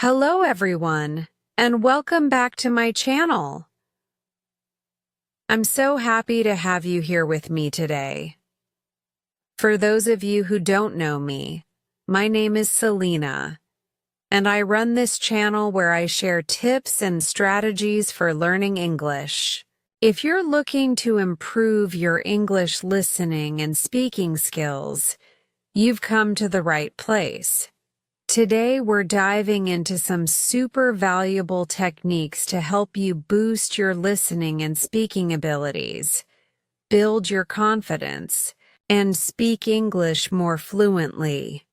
Hello everyone, and welcome back to my channel. I'm so happy to have you here with me today. For those of you who don't know me, my name is Selena, and I run this channel where I share tips and strategies for learning English. If you're looking to improve your English listening and speaking skills, you've come to the right place. Today, we're diving into some super valuable techniques to help you boost your listening and speaking abilities, build your confidence, and speak English more fluently.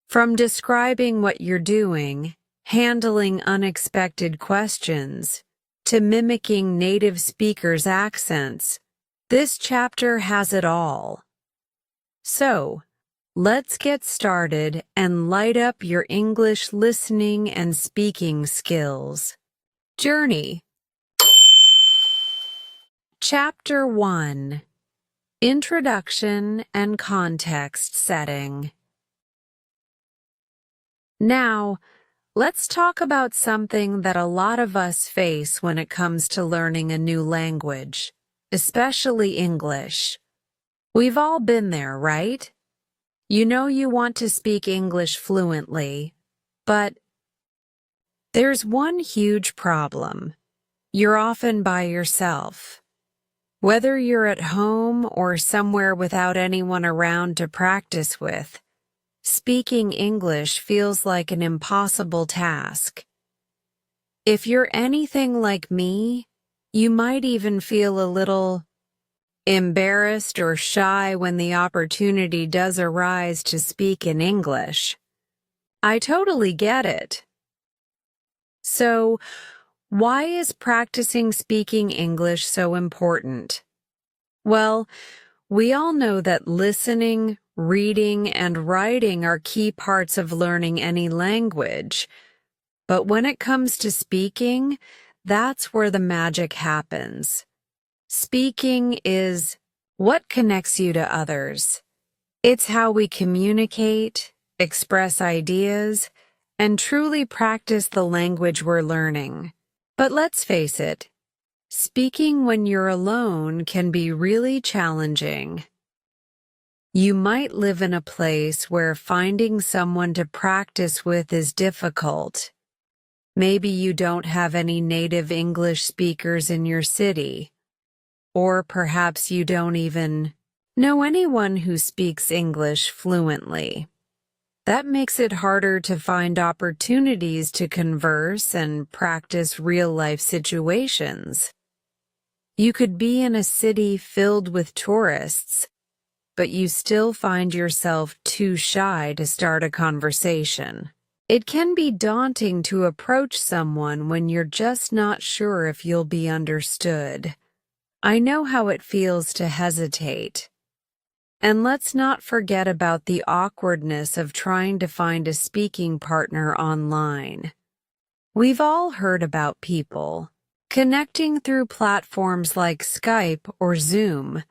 From describing what you're doing, handling unexpected questions, to mimicking native speakers' accents, this chapter has it all. So, let's get started and light up your English listening and speaking skills. Journey. Chapter 1. Introduction and Context Setting. Now, let's talk about something that a lot of us face when it comes to learning a new language, especially English. We've all been there, right? You know you want to speak English fluently, but there's one huge problem. You're often by yourself. Whether you're at home or somewhere without anyone around to practice with, speaking English feels like an impossible task. If you're anything like me, you might even feel a little embarrassed or shy when the opportunity does arise to speak in English. I totally get it. So, why is practicing speaking English so important? Well, we all know that listening, reading, and writing are key parts of learning any language. But when it comes to speaking, that's where the magic happens. Speaking is what connects you to others. It's how we communicate, express ideas, and truly practice the language we're learning. But let's face it, speaking when you're alone can be really challenging. You might live in a place where finding someone to practice with is difficult. Maybe you don't have any native English speakers in your city. Or perhaps you don't even know anyone who speaks English fluently. That makes it harder to find opportunities to converse and practice real-life situations. You could be in a city filled with tourists, but you still find yourself too shy to start a conversation. It can be daunting to approach someone when you're just not sure if you'll be understood. I know how it feels to hesitate. And let's not forget about the awkwardness of trying to find a speaking partner online. We've all heard about people connecting through platforms like Skype or Zoom,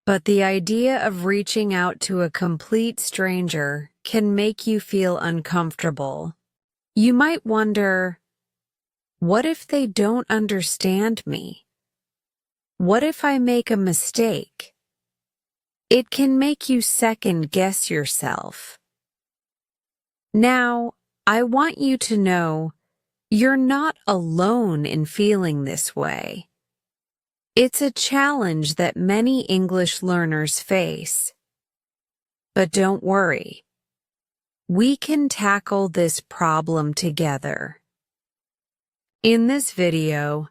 but the idea of reaching out to a complete stranger can make you feel uncomfortable. You might wonder, what if they don't understand me? What if I make a mistake? It can make you second-guess yourself. Now, I want you to know you're not alone in feeling this way. It's a challenge that many English learners face. But don't worry. We can tackle this problem together. In this video,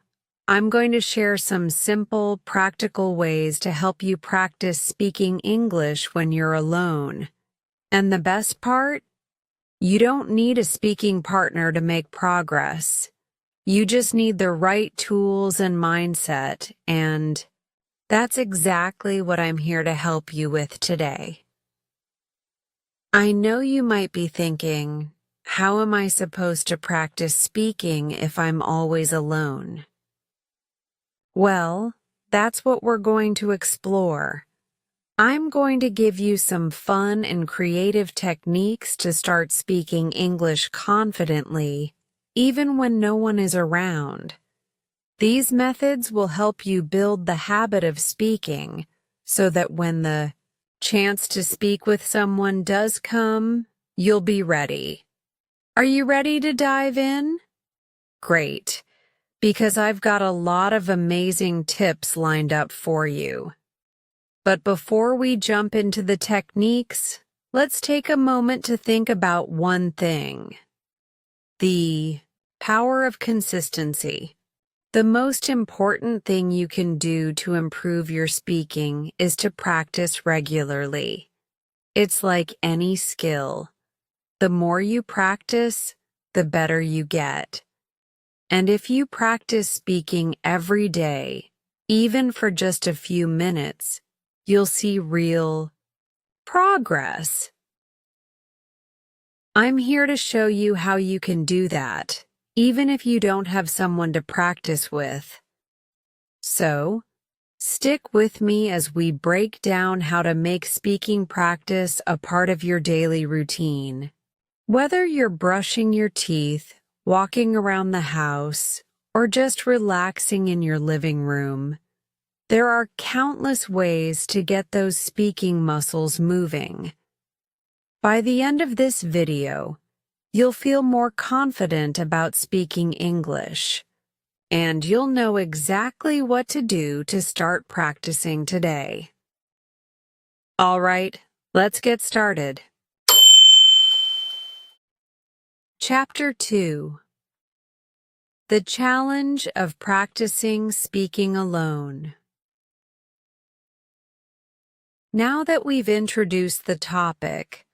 I'm going to share some simple, practical ways to help you practice speaking English when you're alone. And the best part? You don't need a speaking partner to make progress. You just need the right tools and mindset, and that's exactly what I'm here to help you with today. I know you might be thinking, how am I supposed to practice speaking if I'm always alone? Well, that's what we're going to explore. I'm going to give you some fun and creative techniques to start speaking English confidently, even when no one is around. These methods will help you build the habit of speaking so that when the chance to speak with someone does come, you'll be ready. Are you ready to dive in? Great, because I've got a lot of amazing tips lined up for you. But before we jump into the techniques, let's take a moment to think about one thing: the power of consistency. The most important thing you can do to improve your speaking is to practice regularly. It's like any skill. The more you practice, the better you get. And if you practice speaking every day, even for just a few minutes, you'll see real progress. I'm here to show you how you can do that, even if you don't have someone to practice with. So, stick with me as we break down how to make speaking practice a part of your daily routine. Whether you're brushing your teeth, walking around the house, or just relaxing in your living room, there are countless ways to get those speaking muscles moving. By the end of this video, you'll feel more confident about speaking English, and you'll know exactly what to do to start practicing today. All right, let's get started. Chapter 2: The Challenge of Practicing Speaking Alone. Now that we've introduced the topic,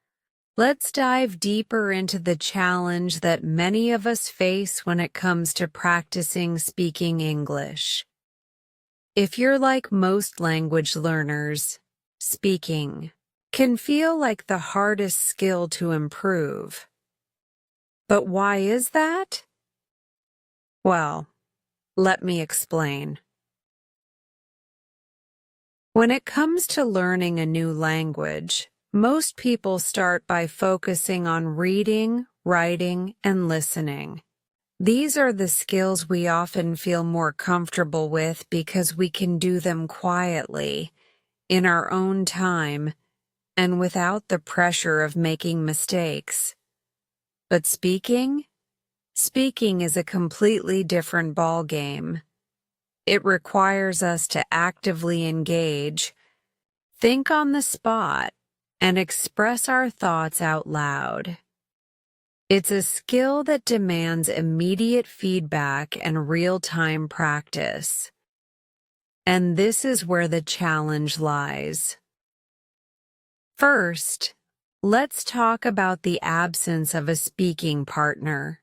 let's dive deeper into the challenge that many of us face when it comes to practicing speaking English. If you're like most language learners, speaking can feel like the hardest skill to improve. But why is that? Well, let me explain. When it comes to learning a new language, most people start by focusing on reading, writing, and listening. These are the skills we often feel more comfortable with because we can do them quietly, in our own time, and without the pressure of making mistakes. But speaking is a completely different ballgame. It requires us to actively engage, think on the spot, and express our thoughts out loud. It's a skill that demands immediate feedback and real-time practice. And this is where the challenge lies. First, let's talk about the absence of a speaking partner.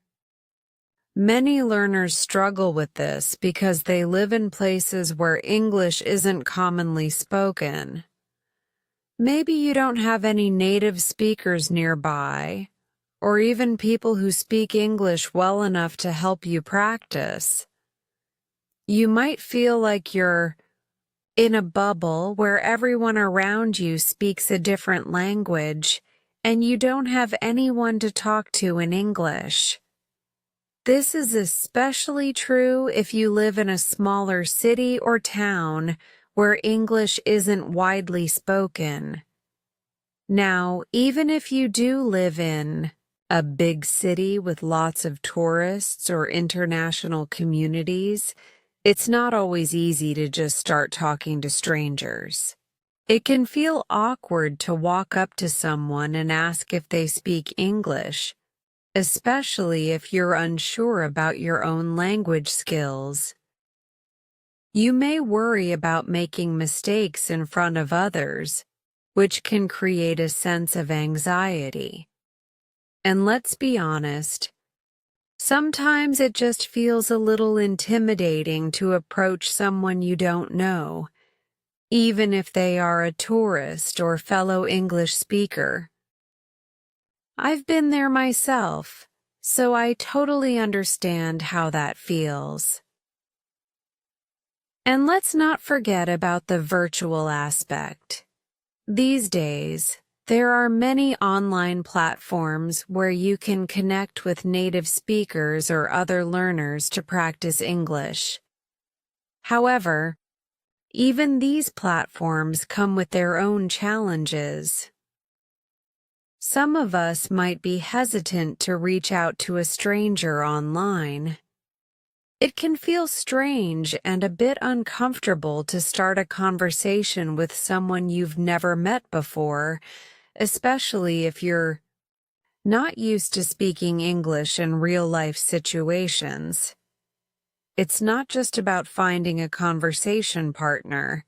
Many learners struggle with this because they live in places where English isn't commonly spoken. Maybe you don't have any native speakers nearby, or even people who speak English well enough to help you practice. You might feel like you're in a bubble where everyone around you speaks a different language, and you don't have anyone to talk to in English. This is especially true if you live in a smaller city or town where English isn't widely spoken. Now, even if you do live in a big city with lots of tourists or international communities, it's not always easy to just start talking to strangers. It can feel awkward to walk up to someone and ask if they speak English, especially if you're unsure about your own language skills. You may worry about making mistakes in front of others, which can create a sense of anxiety. And let's be honest, sometimes it just feels a little intimidating to approach someone you don't know, even if they are a tourist or fellow English speaker. I've been there myself, so I totally understand how that feels. And let's not forget about the virtual aspect. These days, there are many online platforms where you can connect with native speakers or other learners to practice English. However, even these platforms come with their own challenges. Some of us might be hesitant to reach out to a stranger online. It can feel strange and a bit uncomfortable to start a conversation with someone you've never met before, especially if you're not used to speaking English in real-life situations. It's not just about finding a conversation partner.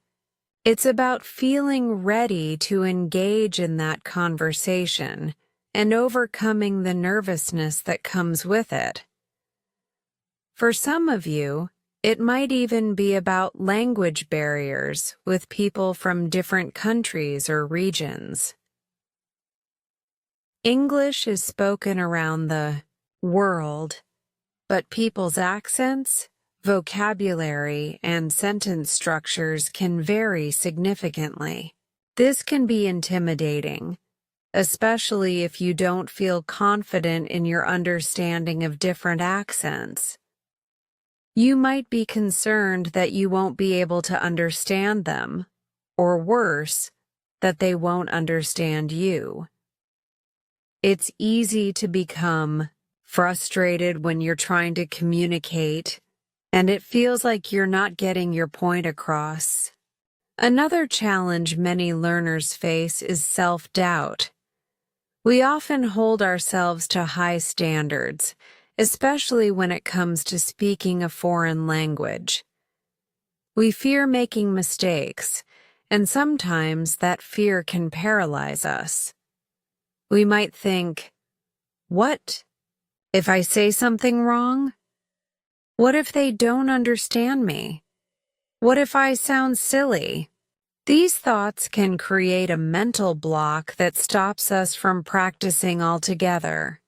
It's about feeling ready to engage in that conversation and overcoming the nervousness that comes with it. For some of you, it might even be about language barriers with people from different countries or regions. English is spoken around the world, but people's accents, vocabulary, and sentence structures can vary significantly. This can be intimidating, especially if you don't feel confident in your understanding of different accents. You might be concerned that you won't be able to understand them, or worse, that they won't understand you. It's easy to become frustrated when you're trying to communicate, and it feels like you're not getting your point across. Another challenge many learners face is self-doubt. We often hold ourselves to high standards, especially when it comes to speaking a foreign language. We fear making mistakes, and sometimes that fear can paralyze us. We might think, what if I say something wrong? What if they don't understand me? What if I sound silly? These thoughts can create a mental block that stops us from practicing altogether.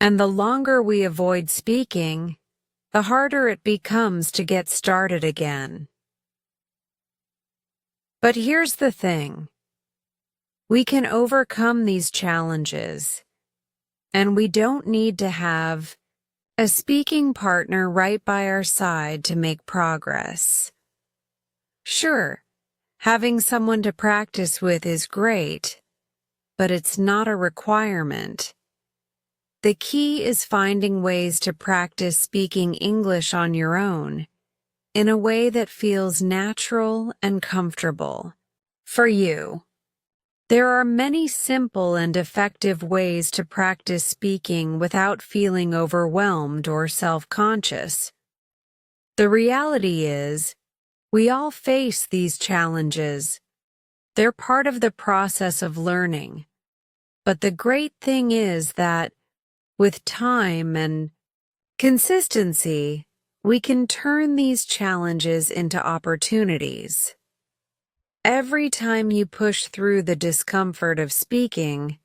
And the longer we avoid speaking, the harder it becomes to get started again. But here's the thing. We can overcome these challenges, and we don't need to have a speaking partner right by our side to make progress. Sure, having someone to practice with is great, but it's not a requirement. The key is finding ways to practice speaking English on your own, in a way that feels natural and comfortable. For you, there are many simple and effective ways to practice speaking without feeling overwhelmed or self-conscious. The reality is, we all face these challenges. They're part of the process of learning. But the great thing is that with time and consistency, we can turn these challenges into opportunities. Every time you push through the discomfort of speaking,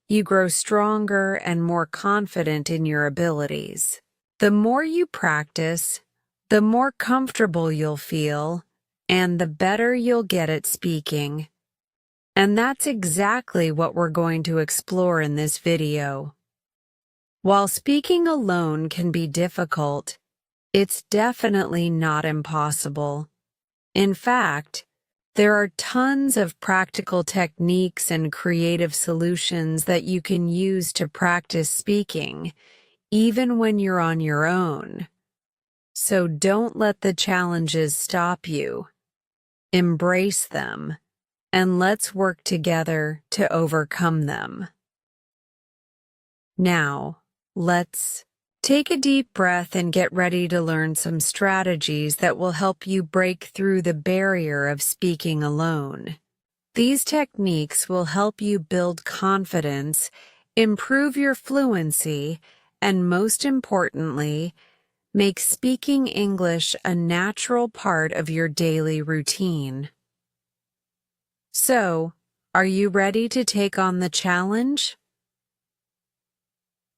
you grow stronger and more confident in your abilities. The more you practice, the more comfortable you'll feel, and the better you'll get at speaking. And that's exactly what we're going to explore in this video. While speaking alone can be difficult, it's definitely not impossible. In fact, there are tons of practical techniques and creative solutions that you can use to practice speaking, even when you're on your own. So don't let the challenges stop you. Embrace them, and let's work together to overcome them. Now, let's take a deep breath and get ready to learn some strategies that will help you break through the barrier of speaking alone. These techniques will help you build confidence, improve your fluency, and most importantly, make speaking English a natural part of your daily routine. So, are you ready to take on the challenge?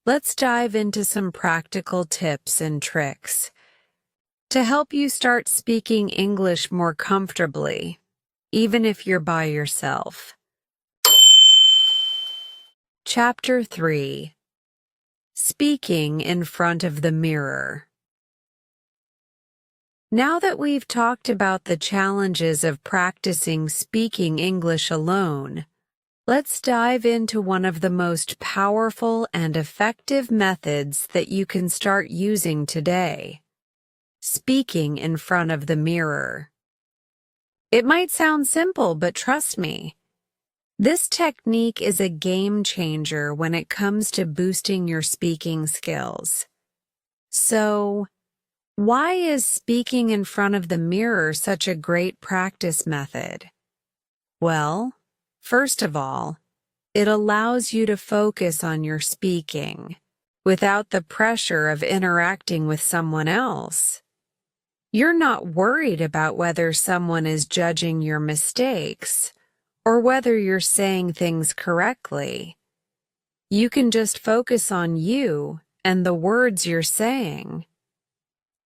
Let's dive into some practical tips and tricks to help you start speaking English more comfortably. even if you're by yourself. Chapter 3. Speaking in front of the mirror. Now that we've talked about the challenges of practicing speaking English alone, let's dive into one of the most powerful and effective methods that you can start using today: speaking in front of the mirror. It might sound simple, but trust me, this technique is a game changer when it comes to boosting your speaking skills. So, why is speaking in front of the mirror such a great practice method? Well, first of all, it allows you to focus on your speaking without the pressure of interacting with someone else. You're not worried about whether someone is judging your mistakes or whether you're saying things correctly. You can just focus on you and the words you're saying.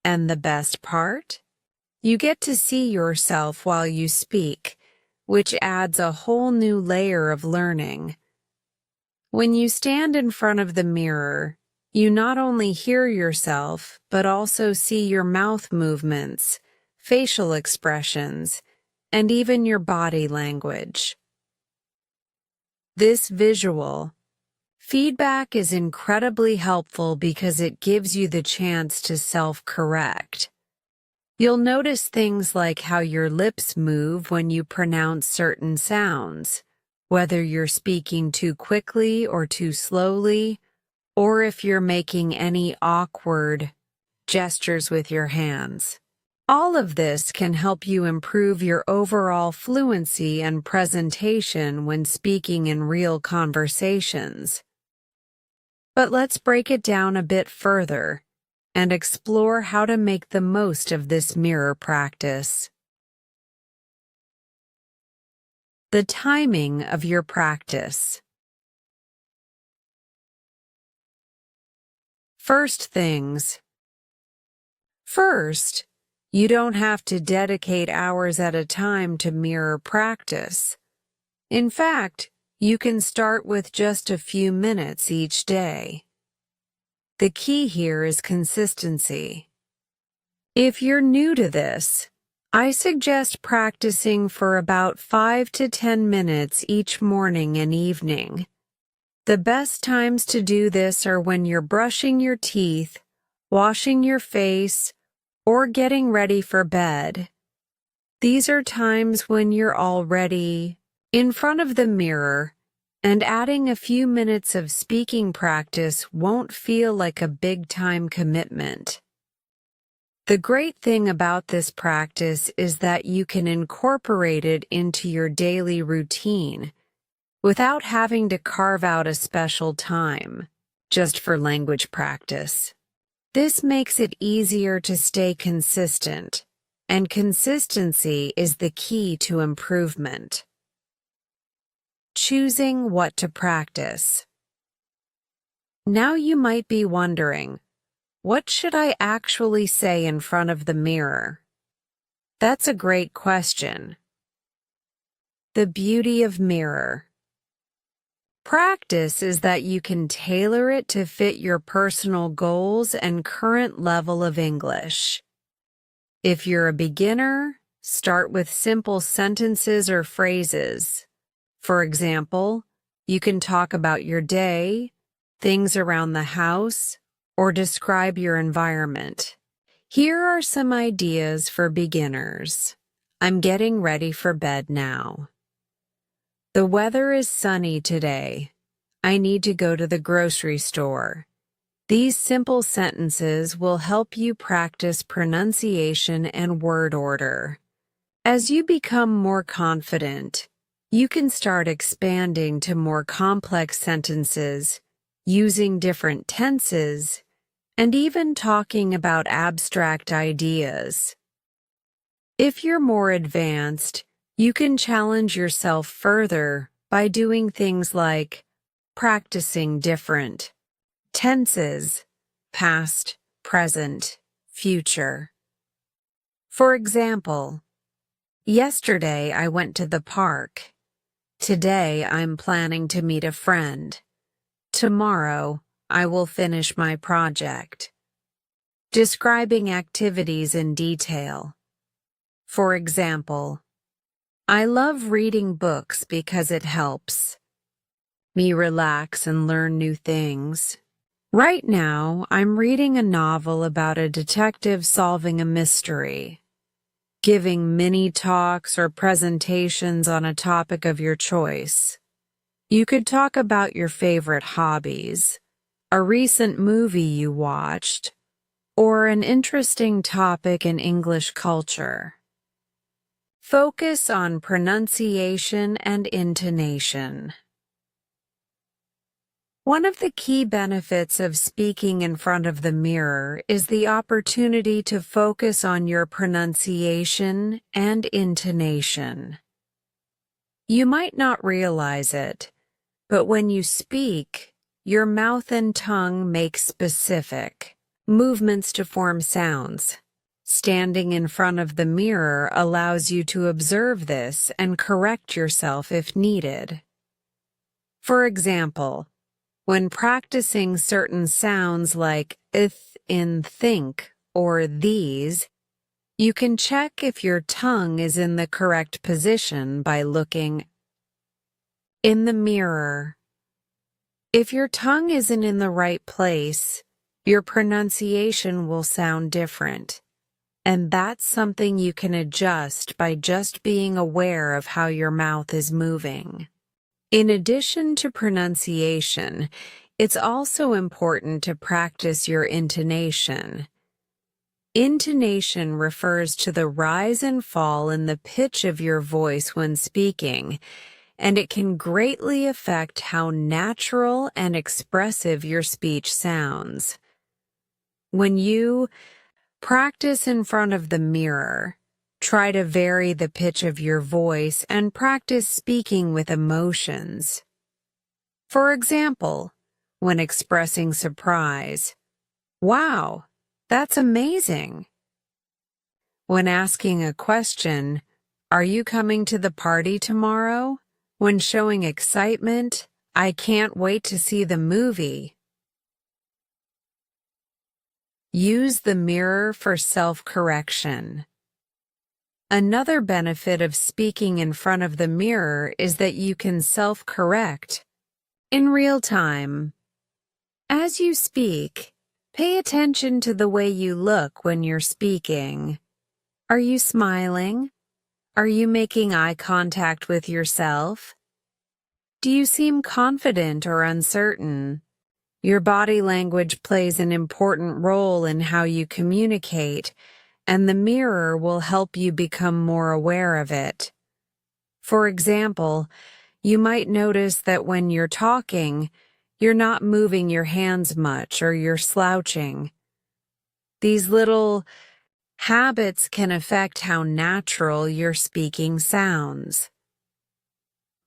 And the best part? You get to see yourself while you speak, which adds a whole new layer of learning. When you stand in front of the mirror, you not only hear yourself, but also see your mouth movements, facial expressions, and even your body language. This visual feedback is incredibly helpful because it gives you the chance to self-correct. You'll notice things like how your lips move when you pronounce certain sounds, whether you're speaking too quickly or too slowly, or if you're making any awkward gestures with your hands. All of this can help you improve your overall fluency and presentation when speaking in real conversations. But let's break it down a bit further and explore how to make the most of this mirror practice. The timing of your practice. First things first, you don't have to dedicate hours at a time to mirror practice. In fact, you can start with just a few minutes each day. The key here is consistency. If you're new to this, I suggest practicing for about 5 to 10 minutes each morning and evening. The best times to do this are when you're brushing your teeth, washing your face, or getting ready for bed. These are times when you're already in front of the mirror, and adding a few minutes of speaking practice won't feel like a big-time commitment. The great thing about this practice is that you can incorporate it into your daily routine without having to carve out a special time just for language practice. This makes it easier to stay consistent, and consistency is the key to improvement. Choosing what to practice. Now you might be wondering, what should I actually say in front of the mirror? That's a great question. The beauty of mirror practice is that you can tailor it to fit your personal goals and current level of English. If you're a beginner, start with simple sentences or phrases. For example, you can talk about your day, things around the house, or describe your environment. Here are some ideas for beginners. I'm getting ready for bed now. The weather is sunny today. I need to go to the grocery store. These simple sentences will help you practice pronunciation and word order. As you become more confident, you can start expanding to more complex sentences, using different tenses, and even talking about abstract ideas. If you're more advanced, you can challenge yourself further by doing things like practicing different tenses, past, present, future. For example, Yesterday I went to the park. Today I'm planning to meet a friend. Tomorrow I will finish my project. Describing activities in detail. For example, I love reading books because it helps me relax and learn new things. Right now, I'm reading a novel about a detective solving a mystery. Giving mini talks or presentations on a topic of your choice. You could talk about your favorite hobbies, a recent movie you watched, or an interesting topic in English culture. Focus on pronunciation and intonation. One of the key benefits of speaking in front of the mirror is the opportunity to focus on your pronunciation and intonation. You might not realize it, but when you speak, your mouth and tongue make specific movements to form sounds. Standing in front of the mirror allows you to observe this and correct yourself if needed. For example, when practicing certain sounds like ith in think or these, you can check if your tongue is in the correct position by looking in the mirror. If your tongue isn't in the right place, your pronunciation will sound different. And that's something you can adjust by just being aware of how your mouth is moving. In addition to pronunciation, it's also important to practice your intonation. Intonation refers to the rise and fall in the pitch of your voice when speaking, and it can greatly affect how natural and expressive your speech sounds. When you practice in front of the mirror, try to vary the pitch of your voice and practice speaking with emotions. For example, when expressing surprise, "Wow, that's amazing." When asking a question, "Are you coming to the party tomorrow?" When showing excitement, "I can't wait to see the movie." Use the mirror for self-correction. Another benefit of speaking in front of the mirror is that you can self-correct in real time. As you speak, pay attention to the way you look when you're speaking. Are you smiling? Are you making eye contact with yourself? Do you seem confident or uncertain? Your body language plays an important role in how you communicate, and the mirror will help you become more aware of it. For example, you might notice that when you're talking, you're not moving your hands much or you're slouching. These little habits can affect how natural your speaking sounds.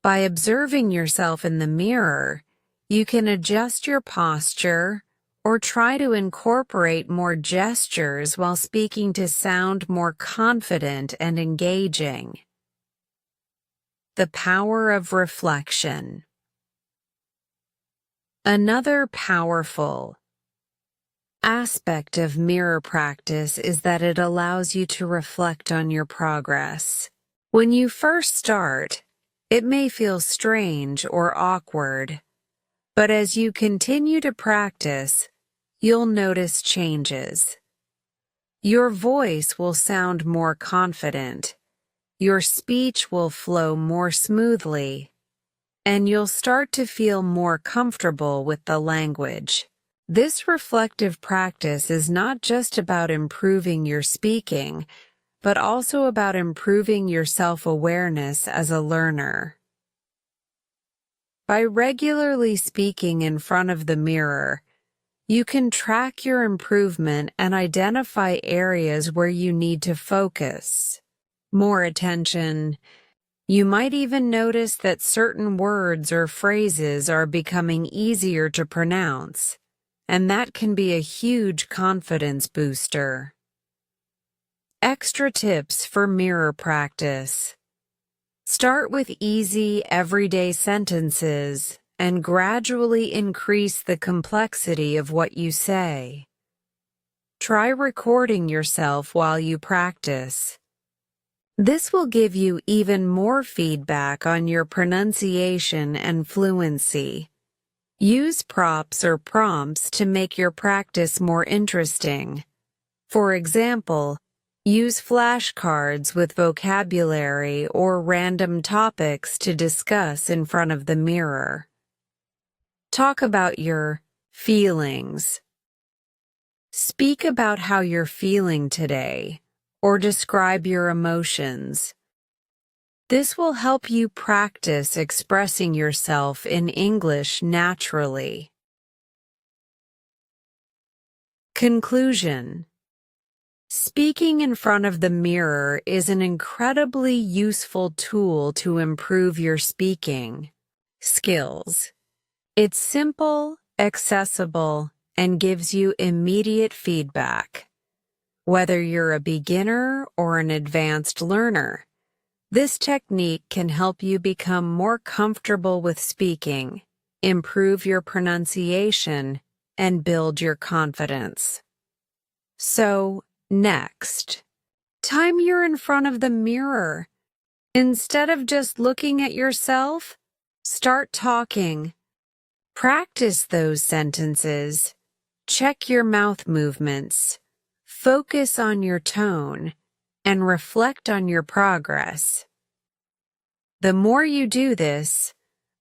By observing yourself in the mirror, you can adjust your posture or try to incorporate more gestures while speaking to sound more confident and engaging. The power of reflection. Another powerful aspect of mirror practice is that it allows you to reflect on your progress. When you first start, it may feel strange or awkward, but as you continue to practice, you'll notice changes. Your voice will sound more confident, your speech will flow more smoothly, and you'll start to feel more comfortable with the language. This reflective practice is not just about improving your speaking, but also about improving your self-awareness as a learner. By regularly speaking in front of the mirror, you can track your improvement and identify areas where you need to focus more attention. You might even notice that certain words or phrases are becoming easier to pronounce, and that can be a huge confidence booster. Extra tips for mirror practice. Start with easy, everyday sentences and gradually increase the complexity of what you say. Try recording yourself while you practice. This will give you even more feedback on your pronunciation and fluency. Use props or prompts to make your practice more interesting. For example, use flashcards with vocabulary or random topics to discuss in front of the mirror. Talk about your feelings. Speak about how you're feeling today, or describe your emotions. This will help you practice expressing yourself in English naturally. Conclusion. Speaking in front of the mirror is an incredibly useful tool to improve your speaking skills. It's simple, accessible, and gives you immediate feedback. Whether you're a beginner or an advanced learner, this technique can help you become more comfortable with speaking, improve your pronunciation, and build your confidence. So, next, time you're in front of the mirror. Instead of just looking at yourself, start talking. Practice those sentences. Check your mouth movements. Focus on your tone and reflect on your progress. The more you do this,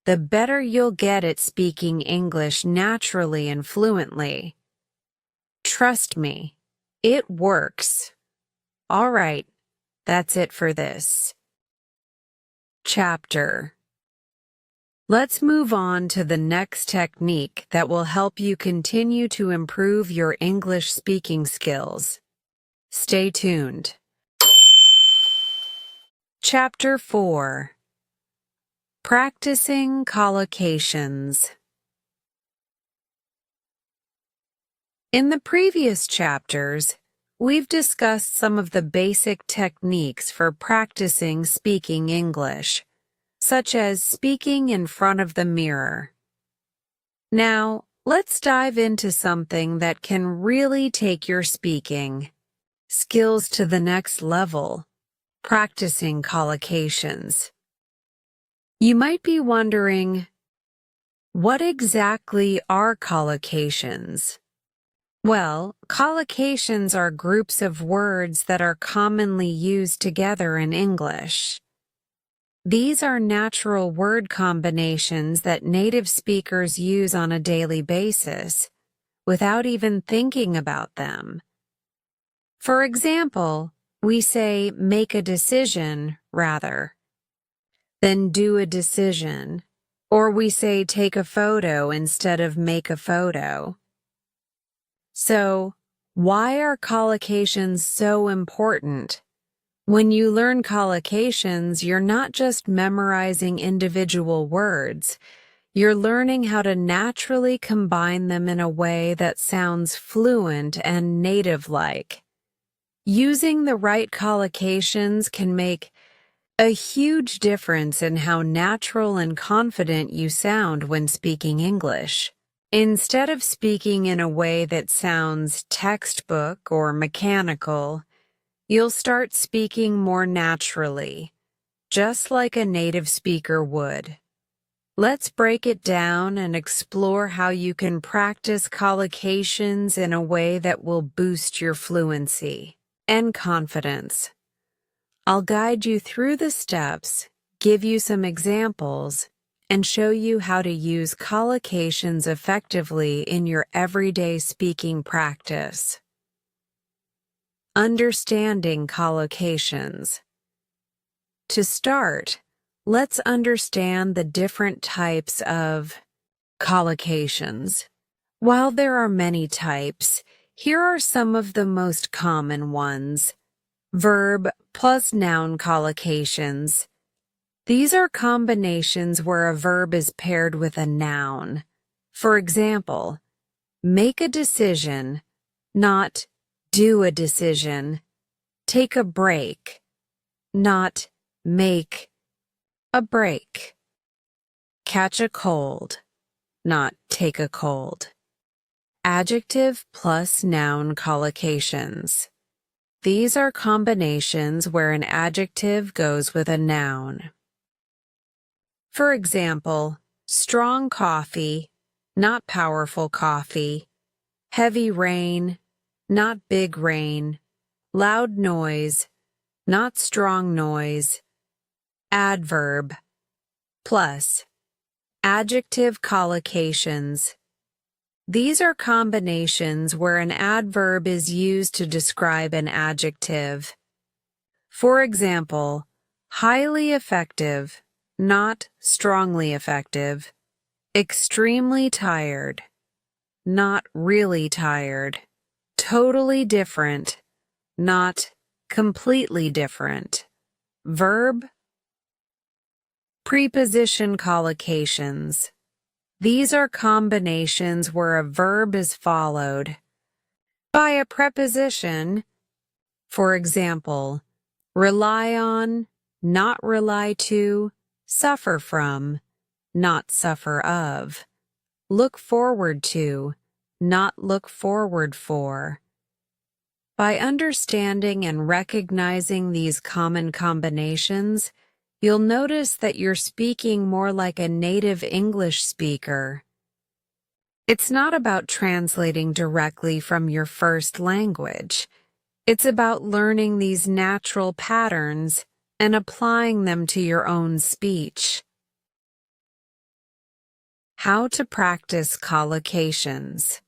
the better you'll get at speaking English naturally and fluently. Trust me, it works. All right, that's it for this chapter. Let's move on to the next technique that will help you continue to improve your English speaking skills. Stay tuned. Chapter 4. Practicing Collocations. In the previous chapters, we've discussed some of the basic techniques for practicing speaking English, such as speaking in front of the mirror. Now, let's dive into something that can really take your speaking skills to the next level: practicing collocations. You might be wondering, what exactly are collocations? Well, collocations are groups of words that are commonly used together in English. These are natural word combinations that native speakers use on a daily basis, without even thinking about them. For example, we say make a decision rather than do a decision, or we say take a photo instead of make a photo. So, why are collocations so important? When you learn collocations, you're not just memorizing individual words, you're learning how to naturally combine them in a way that sounds fluent and native-like. Using the right collocations can make a huge difference in how natural and confident you sound when speaking English. Instead of speaking in a way that sounds textbook or mechanical, you'll start speaking more naturally, just like a native speaker would. Let's break it down and explore how you can practice collocations in a way that will boost your fluency and confidence. I'll guide you through the steps, give you some examples, and show you how to use collocations effectively in your everyday speaking practice. Understanding collocations. To start, let's understand the different types of collocations. While there are many types, here are some of the most common ones. Verb plus noun collocations. These are combinations where a verb is paired with a noun. For example, make a decision, not do a decision. take a break, not make a break. Catch a cold, not take a cold. Adjective plus noun collocations. These are combinations where an adjective goes with a noun. For example, strong coffee, not powerful coffee. Heavy rain, not big rain. Loud noise, not strong noise. Adverb plus adjective collocations. These are combinations where an adverb is used to describe an adjective. For example, highly effective, not strongly effective. Extremely tired, not really tired. Totally different, not completely different. Verb, preposition collocations. These are combinations where a verb is followed by a preposition. For example, rely on, not rely to, suffer from, not suffer of. Look forward to, not look forward for. By understanding and recognizing these common combinations, you'll notice that you're speaking more like a native English speaker. It's not about translating directly from your first language. It's about learning these natural patterns and applying them to your own speech. How to practice collocations.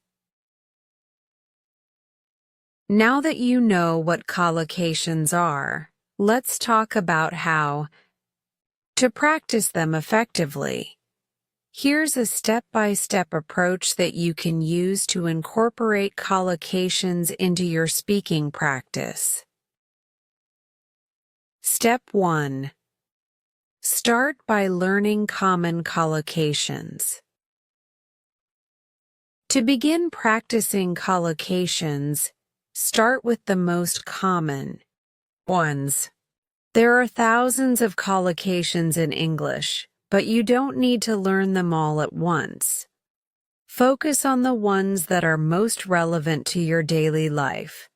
Now that you know what collocations are, let's talk about how to practice them effectively. Here's a step-by-step approach that you can use to incorporate collocations into your speaking practice. Step 1. Start by learning common collocations. To begin practicing collocations, start with the most common ones. There are thousands of collocations in English, but you don't need to learn them all at once. Focus on the ones that are most relevant to your daily life.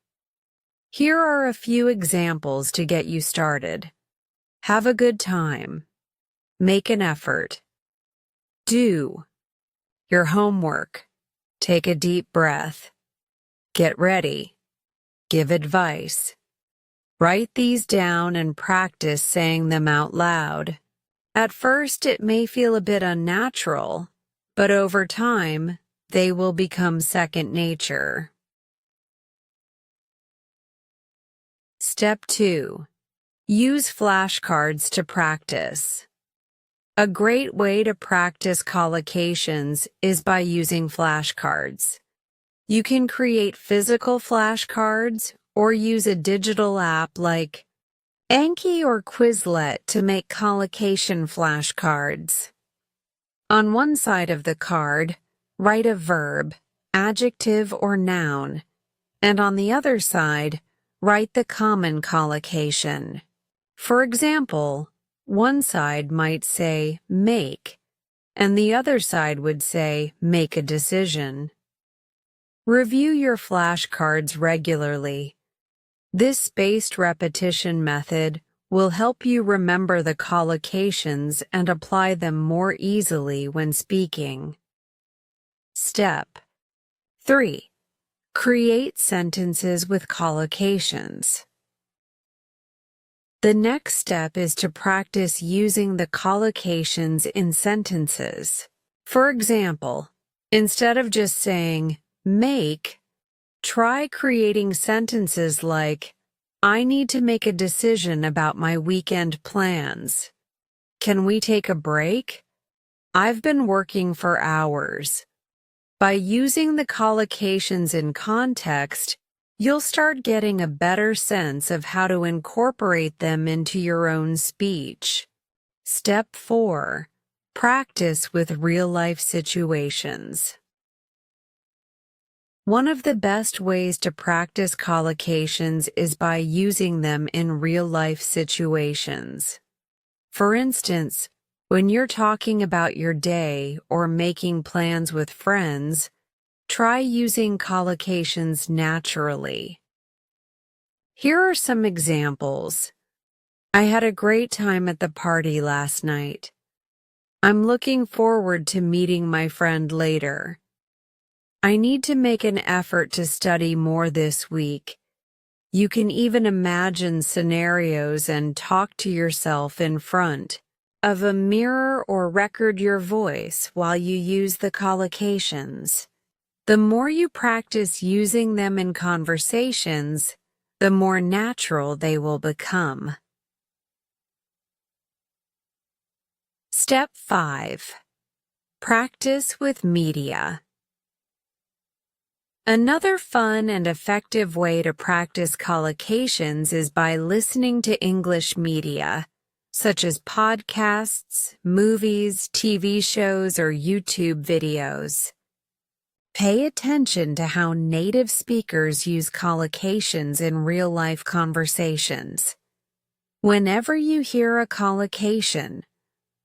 Here are a few examples to get you started. Have a good time. Make an effort. Do your homework. Take a deep breath. Get ready. Give advice. Write these down and practice saying them out loud. At first, it may feel a bit unnatural, but over time, they will become second nature. Step 2. Use flashcards to practice. A great way to practice collocations is by using flashcards. You can create physical flashcards or use a digital app like Anki or Quizlet to make collocation flashcards. On one side of the card, write a verb, adjective, or noun, and on the other side, write the common collocation. For example, one side might say make, and the other side would say make a decision. Review your flashcards regularly. This spaced repetition method will help you remember the collocations and apply them more easily when speaking. Step 3. Create sentences with collocations. The next step is to practice using the collocations in sentences. For example, instead of just saying make, try creating sentences like, I need to make a decision about my weekend plans. Can we take a break? I've been working for hours. By using the collocations in context, you'll start getting a better sense of how to incorporate them into your own speech. Step 4. Practice with real-life situations. One of the best ways to practice collocations is by using them in real-life situations. For instance, when you're talking about your day or making plans with friends, try using collocations naturally. Here are some examples. I had a great time at the party last night. I'm looking forward to meeting my friend later. I need to make an effort to study more this week. You can even imagine scenarios and talk to yourself in front of a mirror or record your voice while you use the collocations. The more you practice using them in conversations, the more natural they will become. Step 5. Practice with media. Another fun and effective way to practice collocations is by listening to English media, such as podcasts, movies, TV shows, or YouTube videos. Pay attention to how native speakers use collocations in real-life conversations. Whenever you hear a collocation,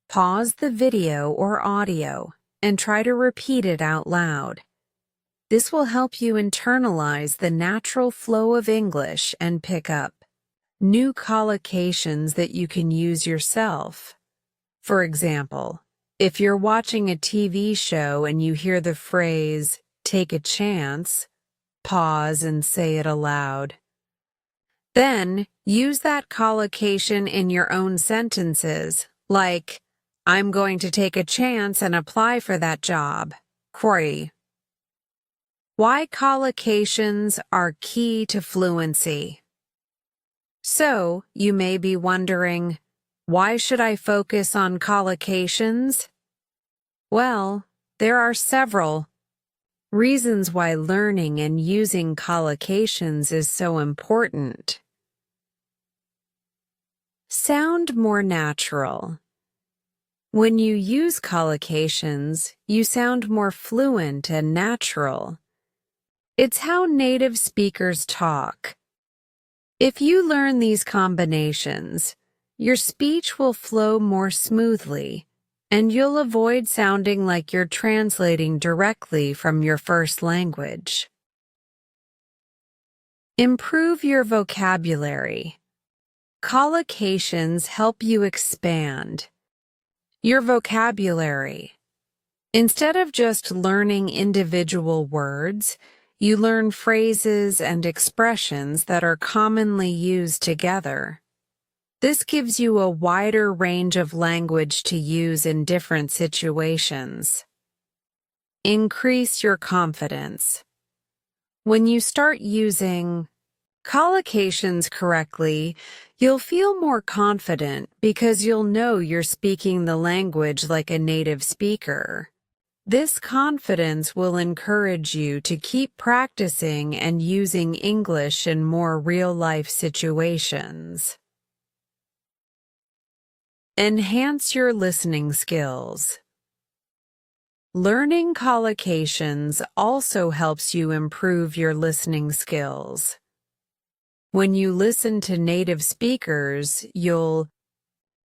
pause the video or audio and try to repeat it out loud. This will help you internalize the natural flow of English and pick up new collocations that you can use yourself. For example, if you're watching a TV show and you hear the phrase, "take a chance," pause and say it aloud. Then, use that collocation in your own sentences, like, "I'm going to take a chance and apply for that job." Query. Why collocations are key to fluency. So, you may be wondering, why should I focus on collocations? Well, there are several reasons why learning and using collocations is so important. Sound more natural. When you use collocations, you sound more fluent and natural. It's how native speakers talk. If you learn these combinations, your speech will flow more smoothly, and you'll avoid sounding like you're translating directly from your first language. Improve your vocabulary. Collocations help you expand your vocabulary. Instead of just learning individual words, you learn phrases and expressions that are commonly used together. This gives you a wider range of language to use in different situations. Increase your confidence. When you start using collocations correctly, you'll feel more confident because you'll know you're speaking the language like a native speaker. This confidence will encourage you to keep practicing and using English in more real-life situations. Enhance your listening skills. Learning collocations also helps you improve your listening skills. When you listen to native speakers, you'll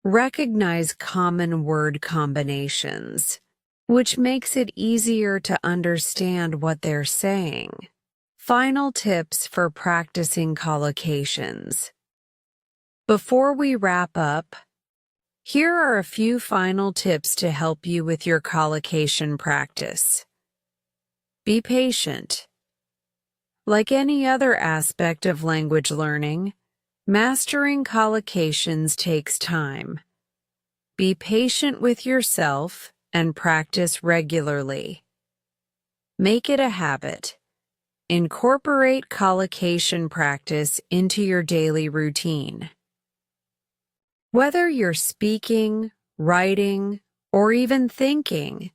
recognize common word combinations, which makes it easier to understand what they're saying. Final tips for practicing collocations. Before we wrap up, here are a few final tips to help you with your collocation practice. Be patient. Like any other aspect of language learning, mastering collocations takes time. Be patient with yourself and practice regularly. Make it a habit. Incorporate collocation practice into your daily routine. Whether you're speaking, writing, or even thinking,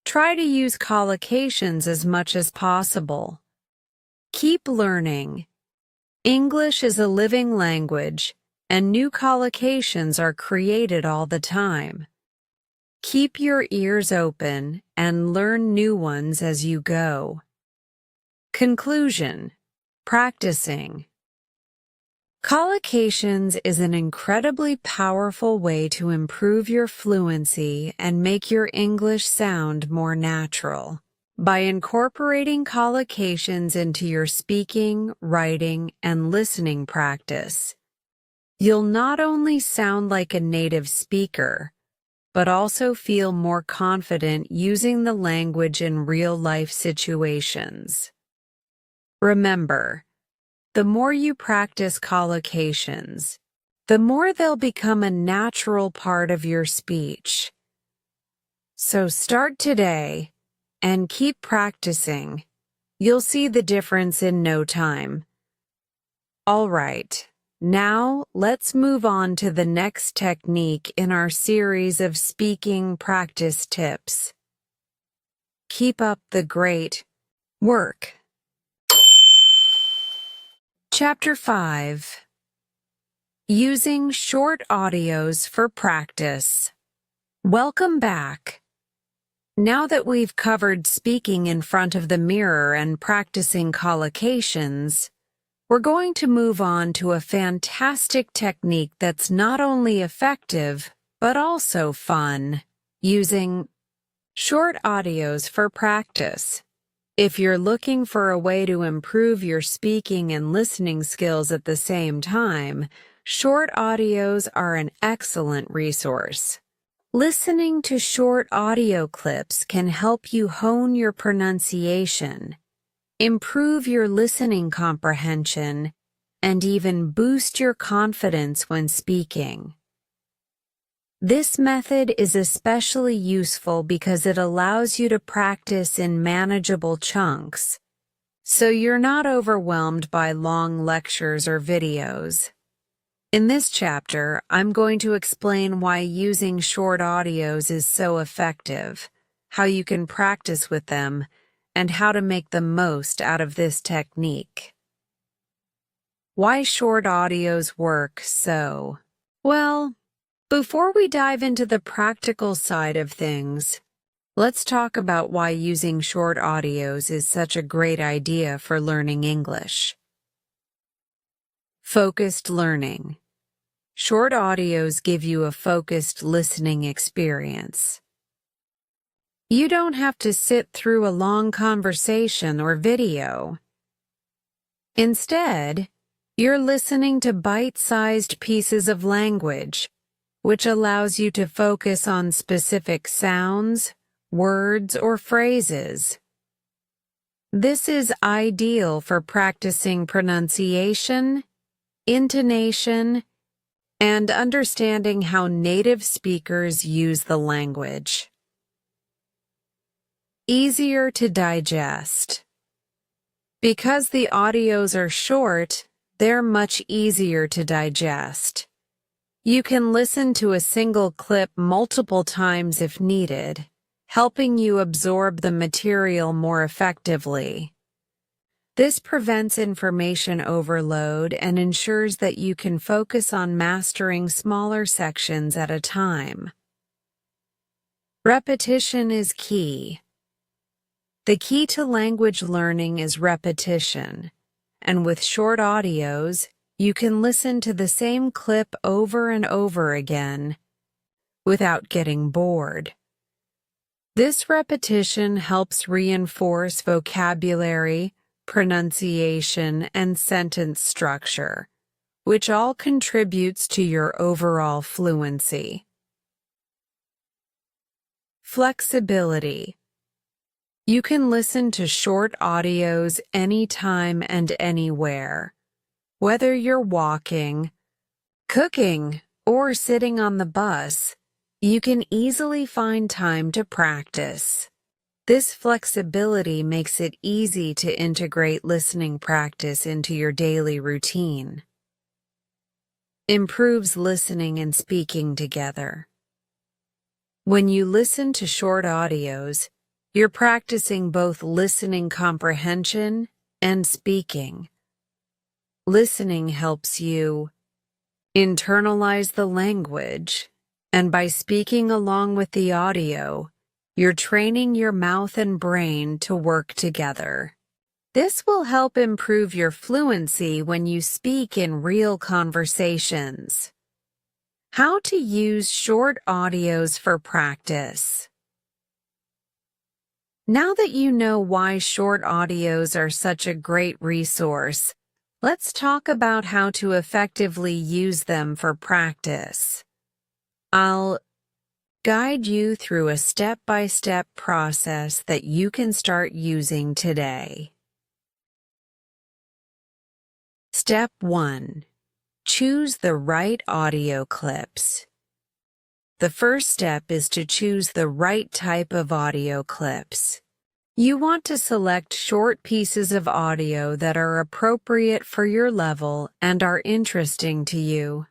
try to use collocations as much as possible. Keep learning. English is a living language, and new collocations are created all the time. Keep your ears open and learn new ones as you go. Conclusion: practicing. Collocations is an incredibly powerful way to improve your fluency and make your English sound more natural. By incorporating collocations into your speaking, writing, and listening practice, you'll not only sound like a native speaker, but also feel more confident using the language in real-life situations. Remember, the more you practice collocations, the more they'll become a natural part of your speech. So start today and keep practicing. You'll see the difference in no time. All right, now let's move on to the next technique in our series of speaking practice tips. Keep up the great work. Chapter 5: Using Short Audios for Practice. Welcome back. Now that we've covered speaking in front of the mirror and practicing collocations, we're going to move on to a fantastic technique that's not only effective, but also fun: using short audios for practice. If you're looking for a way to improve your speaking and listening skills at the same time, short audios are an excellent resource. Listening to short audio clips can help you hone your pronunciation, improve your listening comprehension, and even boost your confidence when speaking. This method is especially useful because it allows you to practice in manageable chunks, so you're not overwhelmed by long lectures or videos. In this chapter, I'm going to explain why using short audios is so effective, how you can practice with them, and how to make the most out of this technique. Why short audios work so well. Before we dive into the practical side of things, let's talk about why using short audios is such a great idea for learning English. Focused learning. Short audios give you a focused listening experience. You don't have to sit through a long conversation or video. Instead, you're listening to bite-sized pieces of language, which allows you to focus on specific sounds, words, or phrases. This is ideal for practicing pronunciation, intonation, and understanding how native speakers use the language. Easier to digest. Because the audios are short, they're much easier to digest. You can listen to a single clip multiple times if needed, helping you absorb the material more effectively. This prevents information overload and ensures that you can focus on mastering smaller sections at a time. Repetition is key. The key to language learning is repetition, and with short audios, you can listen to the same clip over and over again without getting bored. This repetition helps reinforce vocabulary, pronunciation, and sentence structure, which all contributes to your overall fluency. Flexibility. You can listen to short audios anytime and anywhere. Whether you're walking, cooking, or sitting on the bus, you can easily find time to practice. This flexibility makes it easy to integrate listening practice into your daily routine. Improves listening and speaking together. When you listen to short audios, you're practicing both listening comprehension and speaking. Listening helps you internalize the language, and by speaking along with the audio, you're training your mouth and brain to work together. This will help improve your fluency when you speak in real conversations. How to use short audios for practice. Now that you know why short audios are such a great resource, let's talk about how to effectively use them for practice. I'll guide you through a step-by-step process that you can start using today. Step 1. Choose the right audio clips. The first step is to choose the right type of audio clips. You want to select short pieces of audio that are appropriate for your level and are interesting to you.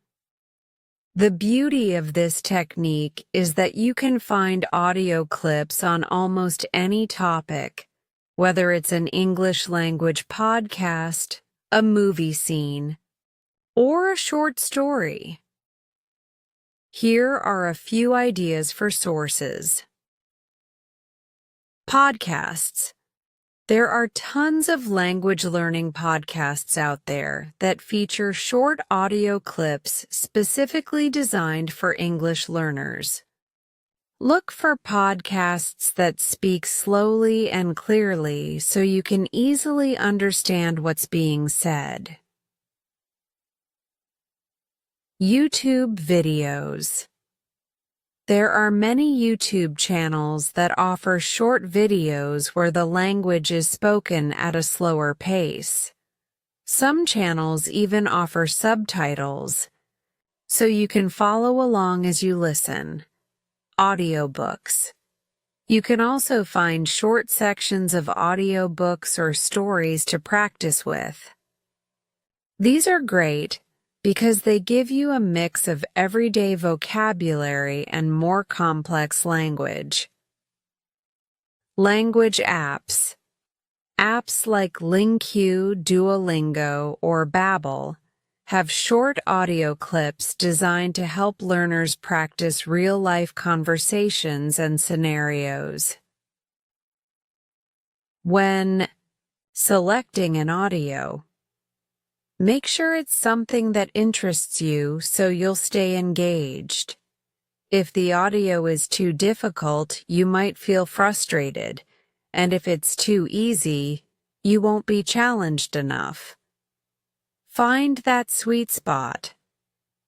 The beauty of this technique is that you can find audio clips on almost any topic, whether it's an English language podcast, a movie scene, or a short story. Here are a few ideas for sources. Podcasts. There are tons of language learning podcasts out there that feature short audio clips specifically designed for English learners. Look for podcasts that speak slowly and clearly so you can easily understand what's being said. YouTube videos. There are many YouTube channels that offer short videos where the language is spoken at a slower pace. Some channels even offer subtitles, so you can follow along as you listen. Audiobooks. You can also find short sections of audiobooks or stories to practice with. These are great because they give you a mix of everyday vocabulary and more complex language. Language apps. Apps like LingQ, Duolingo, or Babbel have short audio clips designed to help learners practice real-life conversations and scenarios. When selecting an audio, make sure it's something that interests you so you'll stay engaged. If the audio is too difficult, you might feel frustrated, and if it's too easy, you won't be challenged enough. Find that sweet spot.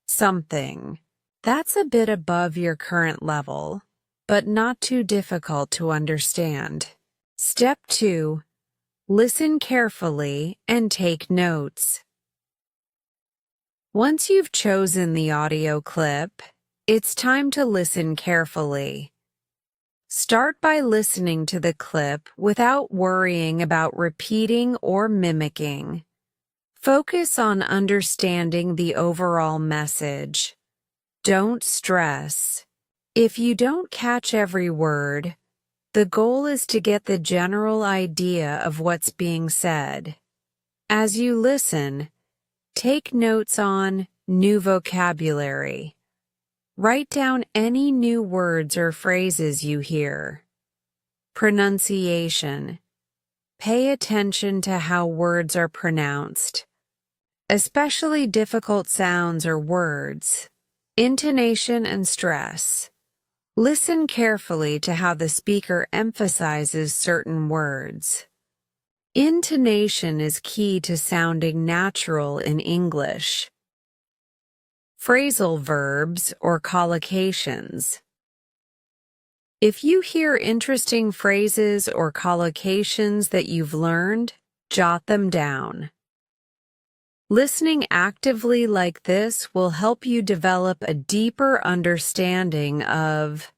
Something that's a bit above your current level, but not too difficult to understand. Step 2. Listen carefully and take notes. Once you've chosen the audio clip, it's time to listen carefully. Start by listening to the clip without worrying about repeating or mimicking. Focus on understanding the overall message. Don't stress. If you don't catch every word, the goal is to get the general idea of what's being said. As you listen, take notes on new vocabulary. Write down any new words or phrases you hear. Pronunciation. Pay attention to how words are pronounced, especially difficult sounds or words. Intonation and stress. Listen carefully to how the speaker emphasizes certain words. Intonation is key to sounding natural in English. Phrasal verbs or collocations. If you hear interesting phrases or collocations that you've learned, jot them down. Listening actively like this will help you develop a deeper understanding of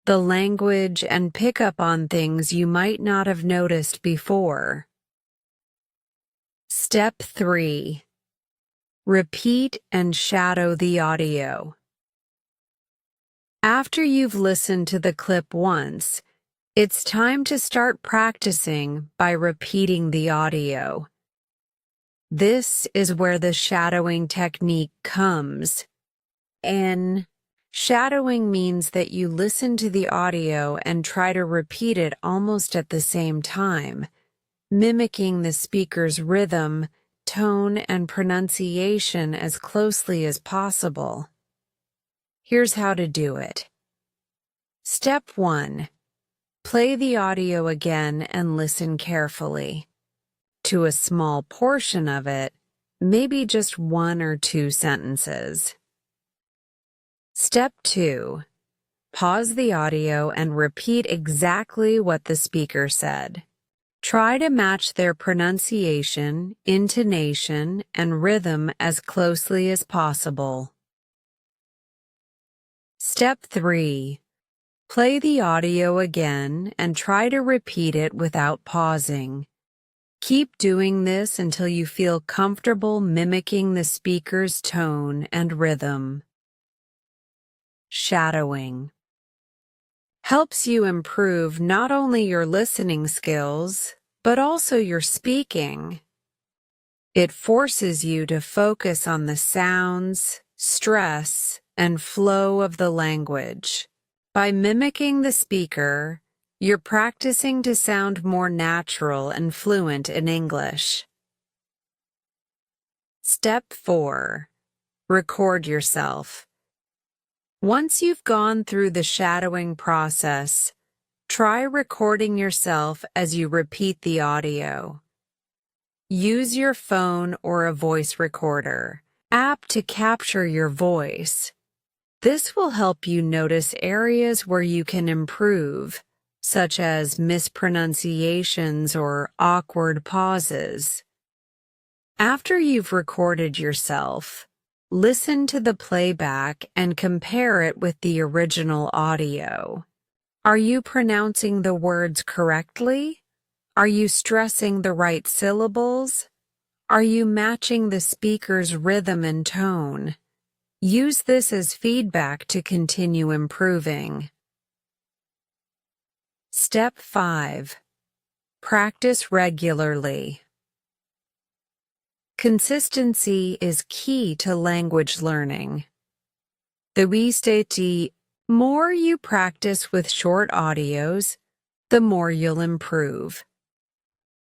the language and pick up on things you might not have noticed before. Step 3. Repeat and shadow the audio. After you've listened to the clip once, it's time to start practicing by repeating the audio. This is where the shadowing technique comes. Shadowing means that you listen to the audio and try to repeat it almost at the same time, mimicking the speaker's rhythm, tone, and pronunciation as closely as possible. Here's how to do it. Step 1. Play the audio again and listen carefully. To a small portion of it, maybe just 1 or 2 sentences. Step 2. Pause the audio and repeat exactly what the speaker said. Try to match their pronunciation, intonation, and rhythm as closely as possible. Step 3. Play the audio again and try to repeat it without pausing. Keep doing this until you feel comfortable mimicking the speaker's tone and rhythm. Shadowing helps you improve not only your listening skills, but also your speaking. It forces you to focus on the sounds, stress, and flow of the language. By mimicking the speaker, you're practicing to sound more natural and fluent in English. Step 4. Record yourself. Once you've gone through the shadowing process, try recording yourself as you repeat the audio. Use your phone or a voice recorder app to capture your voice. This will help you notice areas where you can improve, such as mispronunciations or awkward pauses. After you've recorded yourself, listen to the playback and compare it with the original audio. Are you pronouncing the words correctly? Are you stressing the right syllables? Are you matching the speaker's rhythm and tone? Use this as feedback to continue improving. Step 5. Practice regularly. Consistency is key to language learning. The more you practice with short audios, the more you'll improve.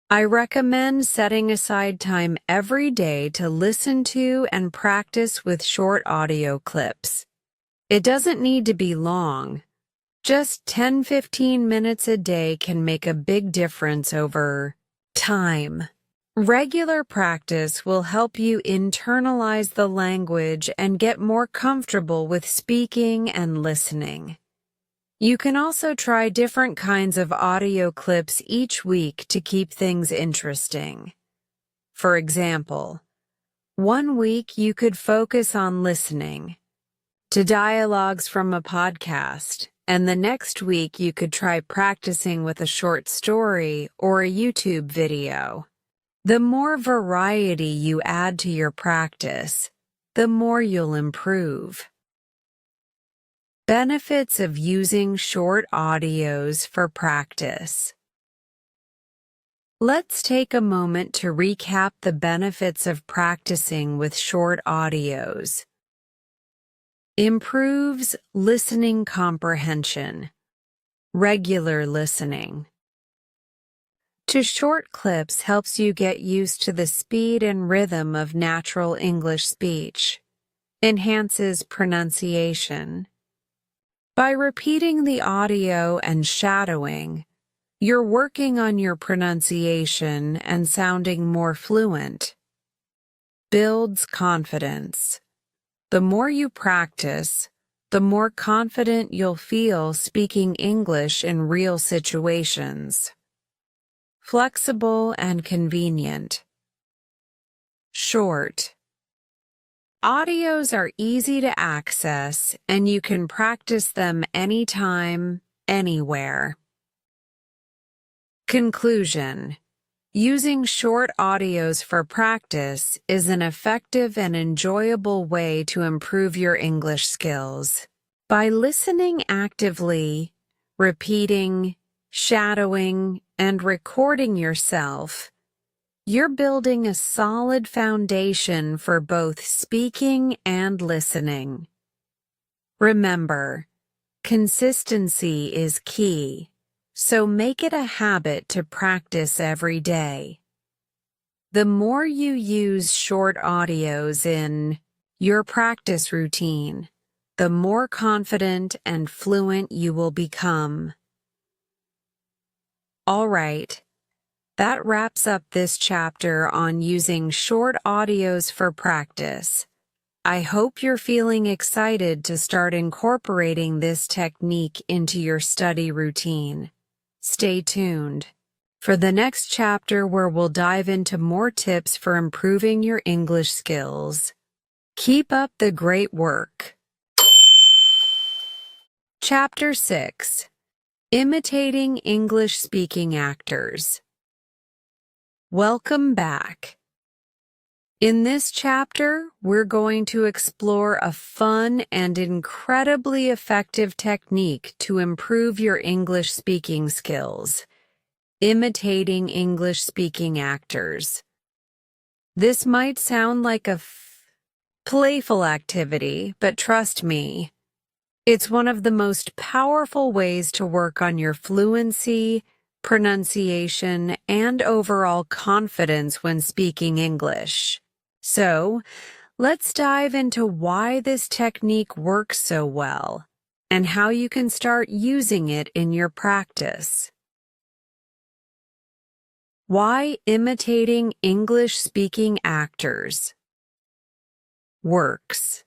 I recommend setting aside time every day to listen to and practice with short audio clips. It doesn't need to be long. Just 10-15 minutes a day can make a big difference over time. Regular practice will help you internalize the language and get more comfortable with speaking and listening. You can also try different kinds of audio clips each week to keep things interesting. For example, one week you could focus on listening to dialogues from a podcast, and the next week you could try practicing with a short story or a YouTube video. The more variety you add to your practice, the more you'll improve. Benefits of using short audios for practice. Let's take a moment to recap the benefits of practicing with short audios. Improves listening comprehension. Regular listening to short clips helps you get used to the speed and rhythm of natural English speech. Enhances pronunciation. By repeating the audio and shadowing, you're working on your pronunciation and sounding more fluent. Builds confidence. The more you practice, the more confident you'll feel speaking English in real situations. Flexible and convenient. Short. Audios are easy to access, and you can practice them anytime, anywhere. Conclusion. Using short audios for practice is an effective and enjoyable way to improve your English skills. By listening actively, repeating, shadowing, and recording yourself, you're building a solid foundation for both speaking and listening. Remember, consistency is key, so make it a habit to practice every day. The more you use short audios in your practice routine, the more confident and fluent you will become. All right, that wraps up this chapter on using short audios for practice. I hope you're feeling excited to start incorporating this technique into your study routine. Stay tuned for the next chapter where we'll dive into more tips for improving your English skills. Keep up the great work. Chapter 6: Imitating English-Speaking Actors. Welcome back. In this chapter, we're going to explore a fun and incredibly effective technique to improve your English speaking skills: imitating English-speaking actors. This might sound like a playful activity, but trust me, it's one of the most powerful ways to work on your fluency, pronunciation, and overall confidence when speaking English. So, let's dive into why this technique works so well and how you can start using it in your practice. Why imitating English-speaking actors works.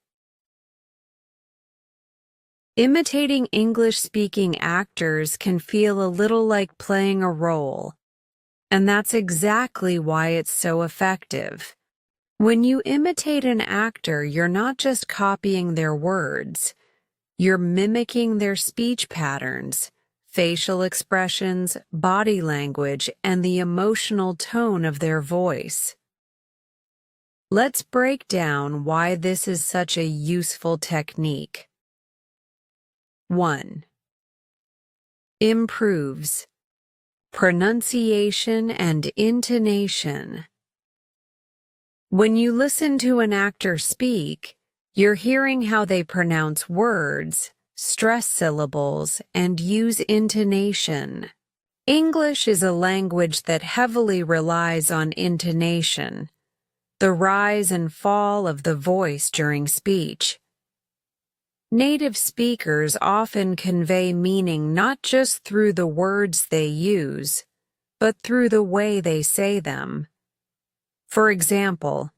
Imitating English-speaking actors can feel a little like playing a role, and that's exactly why it's so effective. When you imitate an actor, you're not just copying their words, you're mimicking their speech patterns, facial expressions, body language, and the emotional tone of their voice. Let's break down why this is such a useful technique. 1. Improves pronunciation and intonation. When you listen to an actor speak, you're hearing how they pronounce words, stress syllables, and use intonation. English is a language that heavily relies on intonation, the rise and fall of the voice during speech. Native speakers often convey meaning not just through the words they use, but through the way they say them. For example,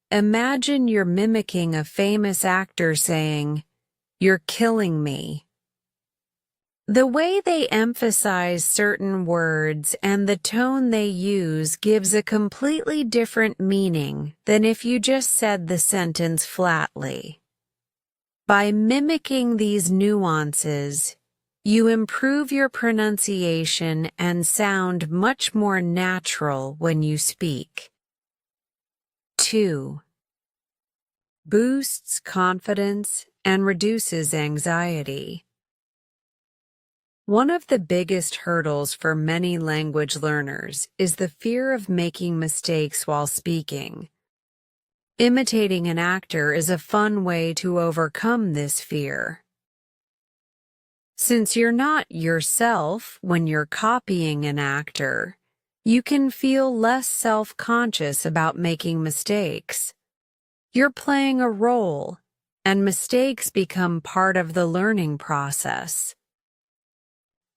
imagine you're mimicking a famous actor saying, "You're killing me." The way they emphasize certain words and the tone they use gives a completely different meaning than if you just said the sentence flatly. By mimicking these nuances, you improve your pronunciation and sound much more natural when you speak. 2. Boosts confidence and reduces anxiety. One of the biggest hurdles for many language learners is the fear of making mistakes while speaking. Imitating an actor is a fun way to overcome this fear. Since you're not yourself when you're copying an actor, you can feel less self-conscious about making mistakes. You're playing a role, and mistakes become part of the learning process.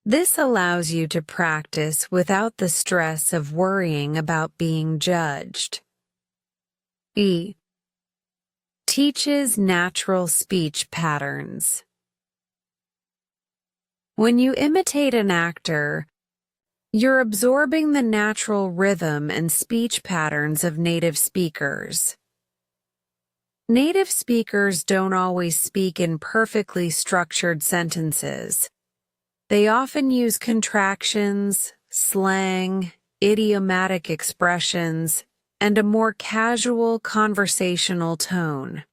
This allows you to practice without the stress of worrying about being judged. Teaches natural speech patterns. When you imitate an actor, you're absorbing the natural rhythm and speech patterns of native speakers. Native speakers don't always speak in perfectly structured sentences. They often use contractions, slang, idiomatic expressions, and a more casual conversational tone.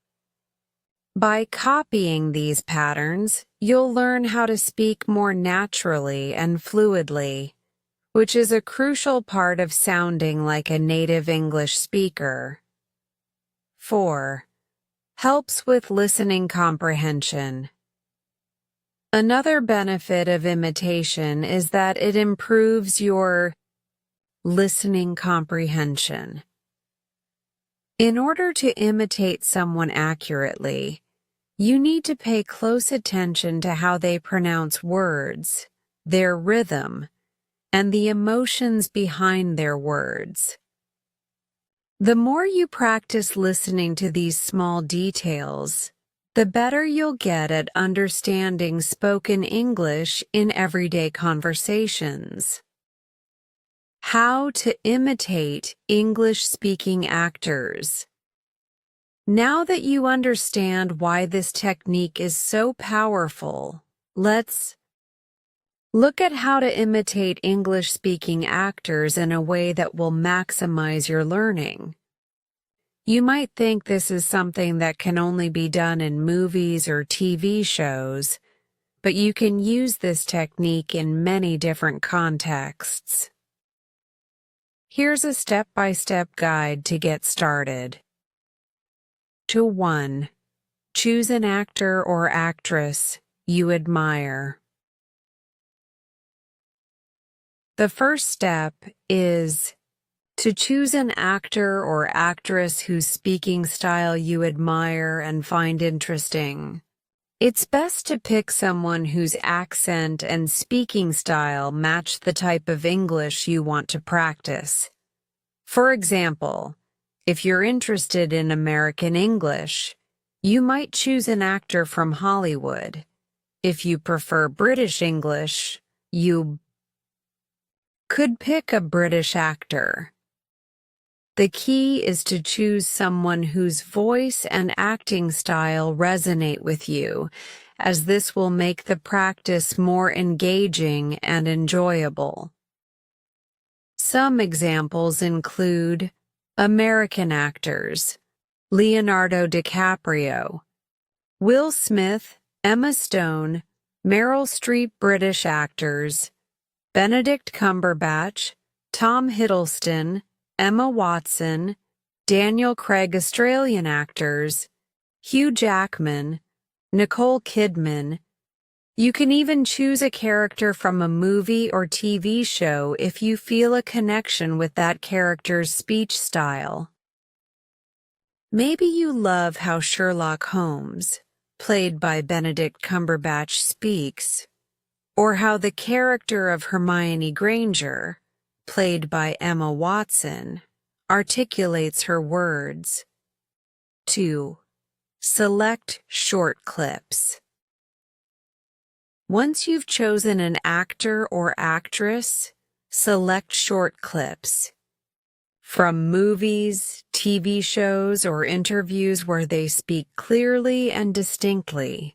By copying these patterns, you'll learn how to speak more naturally and fluidly, which is a crucial part of sounding like a native English speaker. 4. Helps with listening comprehension. Another benefit of imitation is that it improves your listening comprehension. In order to imitate someone accurately, you need to pay close attention to how they pronounce words, their rhythm, and the emotions behind their words. The more you practice listening to these small details, the better you'll get at understanding spoken English in everyday conversations. How to imitate English-speaking actors. Now that you understand why this technique is so powerful, let's look at how to imitate English-speaking actors in a way that will maximize your learning. You might think this is something that can only be done in movies or TV shows, but you can use this technique in many different contexts. Here's a step-by-step guide to get started. 1. Choose an actor or actress you admire. The first step is to choose an actor or actress whose speaking style you admire and find interesting. It's best to pick someone whose accent and speaking style match the type of English you want to practice. For example, if you're interested in American English, you might choose an actor from Hollywood. If you prefer British English, you could pick a British actor. The key is to choose someone whose voice and acting style resonate with you, as this will make the practice more engaging and enjoyable. Some examples include American actors: Leonardo DiCaprio, Will Smith, Emma Stone, Meryl Streep. British actors: Benedict Cumberbatch, Tom Hiddleston, Emma Watson, Daniel Craig. Australian actors: Hugh Jackman, Nicole Kidman. You can even choose a character from a movie or TV show if you feel a connection with that character's speech style. Maybe you love how Sherlock Holmes, played by Benedict Cumberbatch, speaks, or how the character of Hermione Granger, played by Emma Watson, articulates her words. 2. Select short clips. Once you've chosen an actor or actress, select short clips from movies, TV shows, or interviews where they speak clearly and distinctly.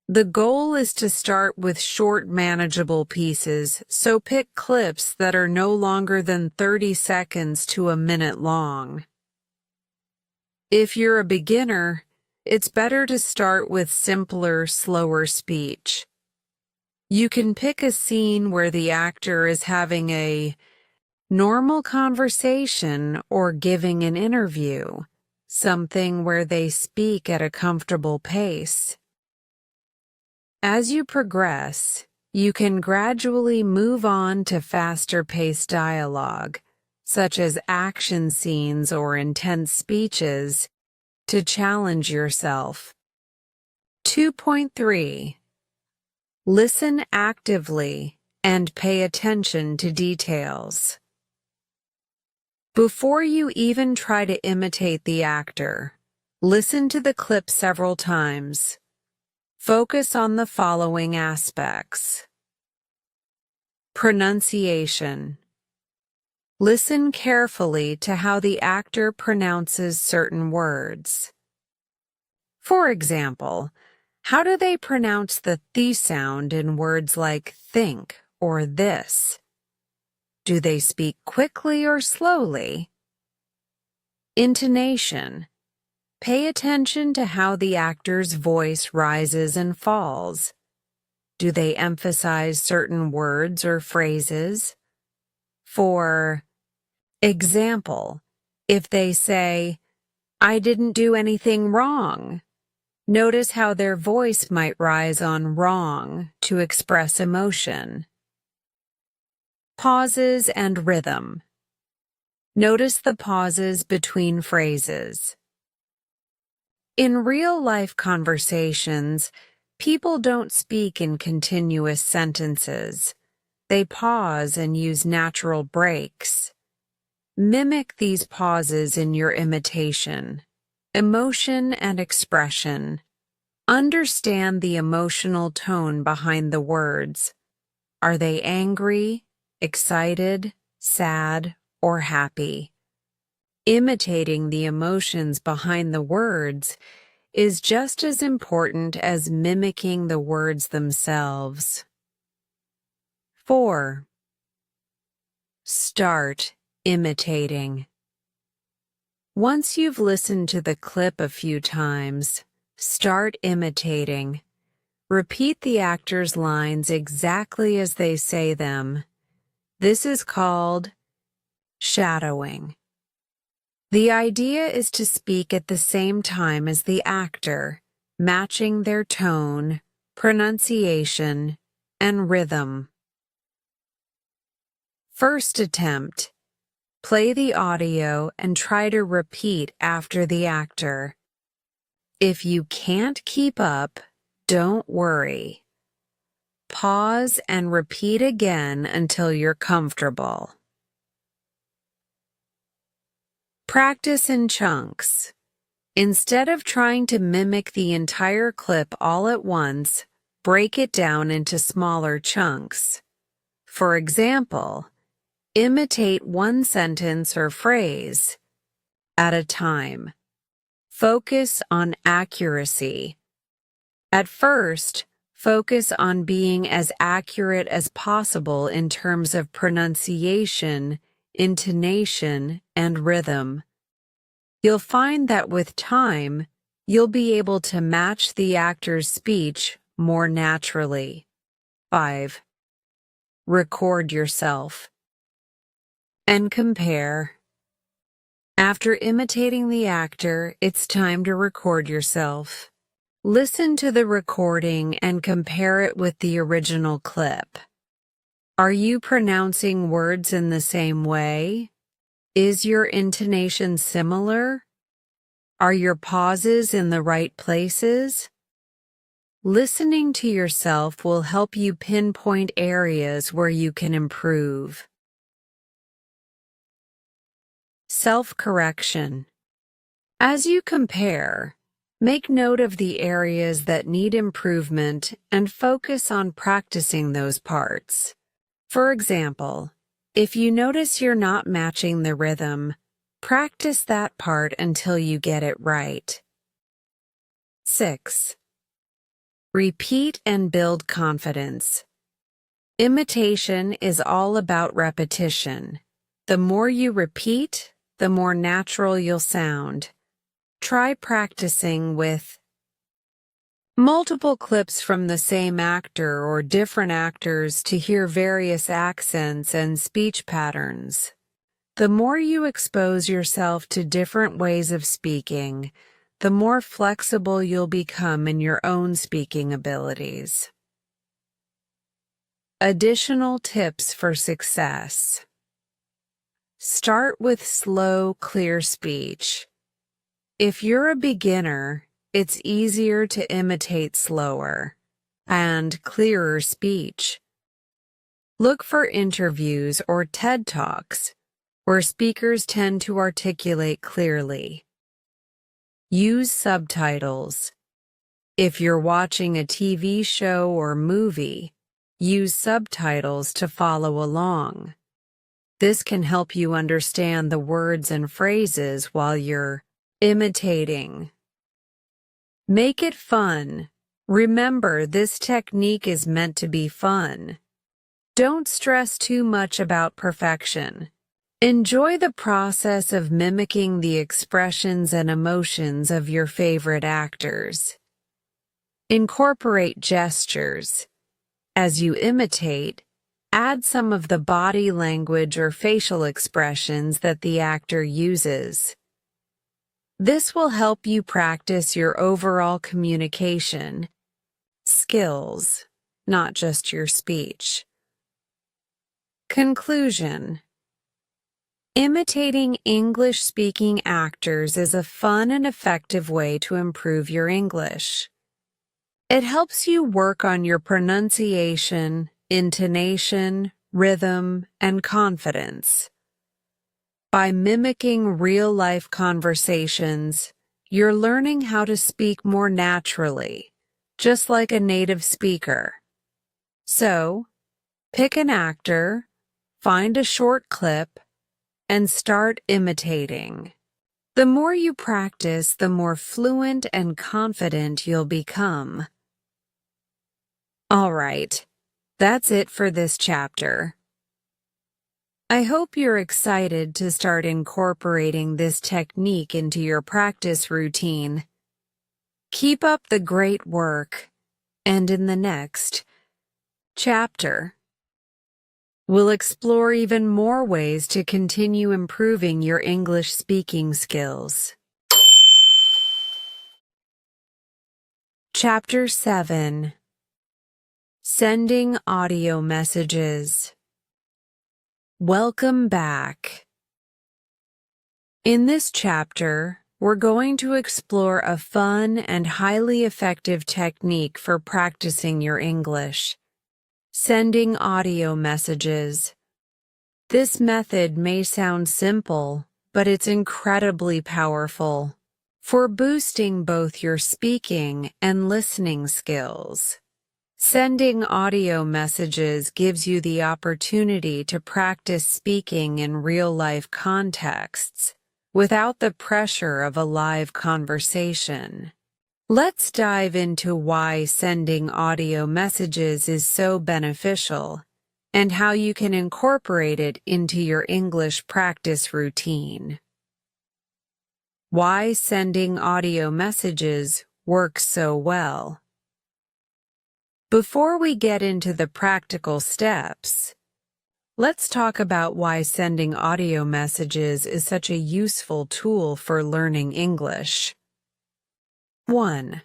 The goal is to start with short, manageable pieces, so pick clips that are no longer than 30 seconds to a minute long. If you're a beginner, it's better to start with simpler, slower speech. You can pick a scene where the actor is having a normal conversation or giving an interview, something where they speak at a comfortable pace. As you progress, you can gradually move on to faster-paced dialogue, such as action scenes or intense speeches, to challenge yourself. 2.3. Listen actively and pay attention to details. Before you even try to imitate the actor, listen to the clip several times. Focus on the following aspects. Pronunciation. Listen carefully to how the actor pronounces certain words. For example, how do they pronounce the th sound in words like think or this? Do they speak quickly or slowly? Intonation. Pay attention to how the actor's voice rises and falls. Do they emphasize certain words or phrases? For example, if they say, "I didn't do anything wrong," Notice how their voice might rise on wrong to express emotion. Pauses and rhythm. Notice the pauses between phrases. In real-life conversations, people don't speak in continuous sentences. They pause and use natural breaks. Mimic these pauses in your imitation. Emotion and expression. Understand the emotional tone behind the words. Are they angry, excited, sad, or happy? Imitating the emotions behind the words is just as important as mimicking the words themselves. 4. Start imitating. Once you've listened to the clip a few times, start imitating. Repeat the actor's lines exactly as they say them. This is called shadowing. The idea is to speak at the same time as the actor, matching their tone, pronunciation, and rhythm. First attempt. Play the audio and try to repeat after the actor. If you can't keep up, don't worry. Pause and repeat again until you're comfortable. Practice in chunks. Instead of trying to mimic the entire clip all at once, break it down into smaller chunks. For example, imitate one sentence or phrase at a time. Focus on accuracy. At first, focus on being as accurate as possible in terms of pronunciation, intonation, and rhythm. You'll find that with time, you'll be able to match the actor's speech more naturally. 5. Record yourself and compare. After imitating the actor, it's time to record yourself. Listen to the recording and compare it with the original clip. Are you pronouncing words in the same way? Is your intonation similar? Are your pauses in the right places? Listening to yourself will help you pinpoint areas where you can improve. Self-correction. As you compare, make note of the areas that need improvement and focus on practicing those parts. For example, if you notice you're not matching the rhythm, practice that part until you get it right. 6. Repeat and build confidence. Imitation is all about repetition. The more you repeat, the more natural you'll sound. Try practicing with multiple clips from the same actor or different actors to hear various accents and speech patterns. The more you expose yourself to different ways of speaking, the more flexible you'll become in your own speaking abilities. Additional tips for success. Start with slow, clear speech. If you're a beginner, it's easier to imitate slower and clearer speech. Look for interviews or TED Talks where speakers tend to articulate clearly. Use subtitles. If you're watching a TV show or movie, use subtitles to follow along. This can help you understand the words and phrases while you're imitating. Make it fun. Remember, this technique is meant to be fun. Don't stress too much about perfection. Enjoy the process of mimicking the expressions and emotions of your favorite actors. Incorporate gestures. As you imitate, add some of the body language or facial expressions that the actor uses. This will help you practice your overall communication skills, not just your speech. Conclusion. Imitating English-speaking actors is a fun and effective way to improve your English. It helps you work on your pronunciation, intonation, rhythm, and confidence. By mimicking real-life conversations, you're learning how to speak more naturally, just like a native speaker. So, pick an actor, find a short clip, and start imitating. The more you practice, the more fluent and confident you'll become. All right, that's it for this chapter. I hope you're excited to start incorporating this technique into your practice routine. Keep up the great work, and in the next chapter, we'll explore even more ways to continue improving your English speaking skills. Chapter 7. Sending Audio Messages. Welcome back. In this chapter, we're going to explore a fun and highly effective technique for practicing your English: sending audio messages. This method may sound simple, but it's incredibly powerful for boosting both your speaking and listening skills. Sending audio messages gives you the opportunity to practice speaking in real-life contexts without the pressure of a live conversation. Let's dive into why sending audio messages is so beneficial and how you can incorporate it into your English practice routine. Why sending audio messages works so well. Before we get into the practical steps, let's talk about why sending audio messages is such a useful tool for learning English. 1.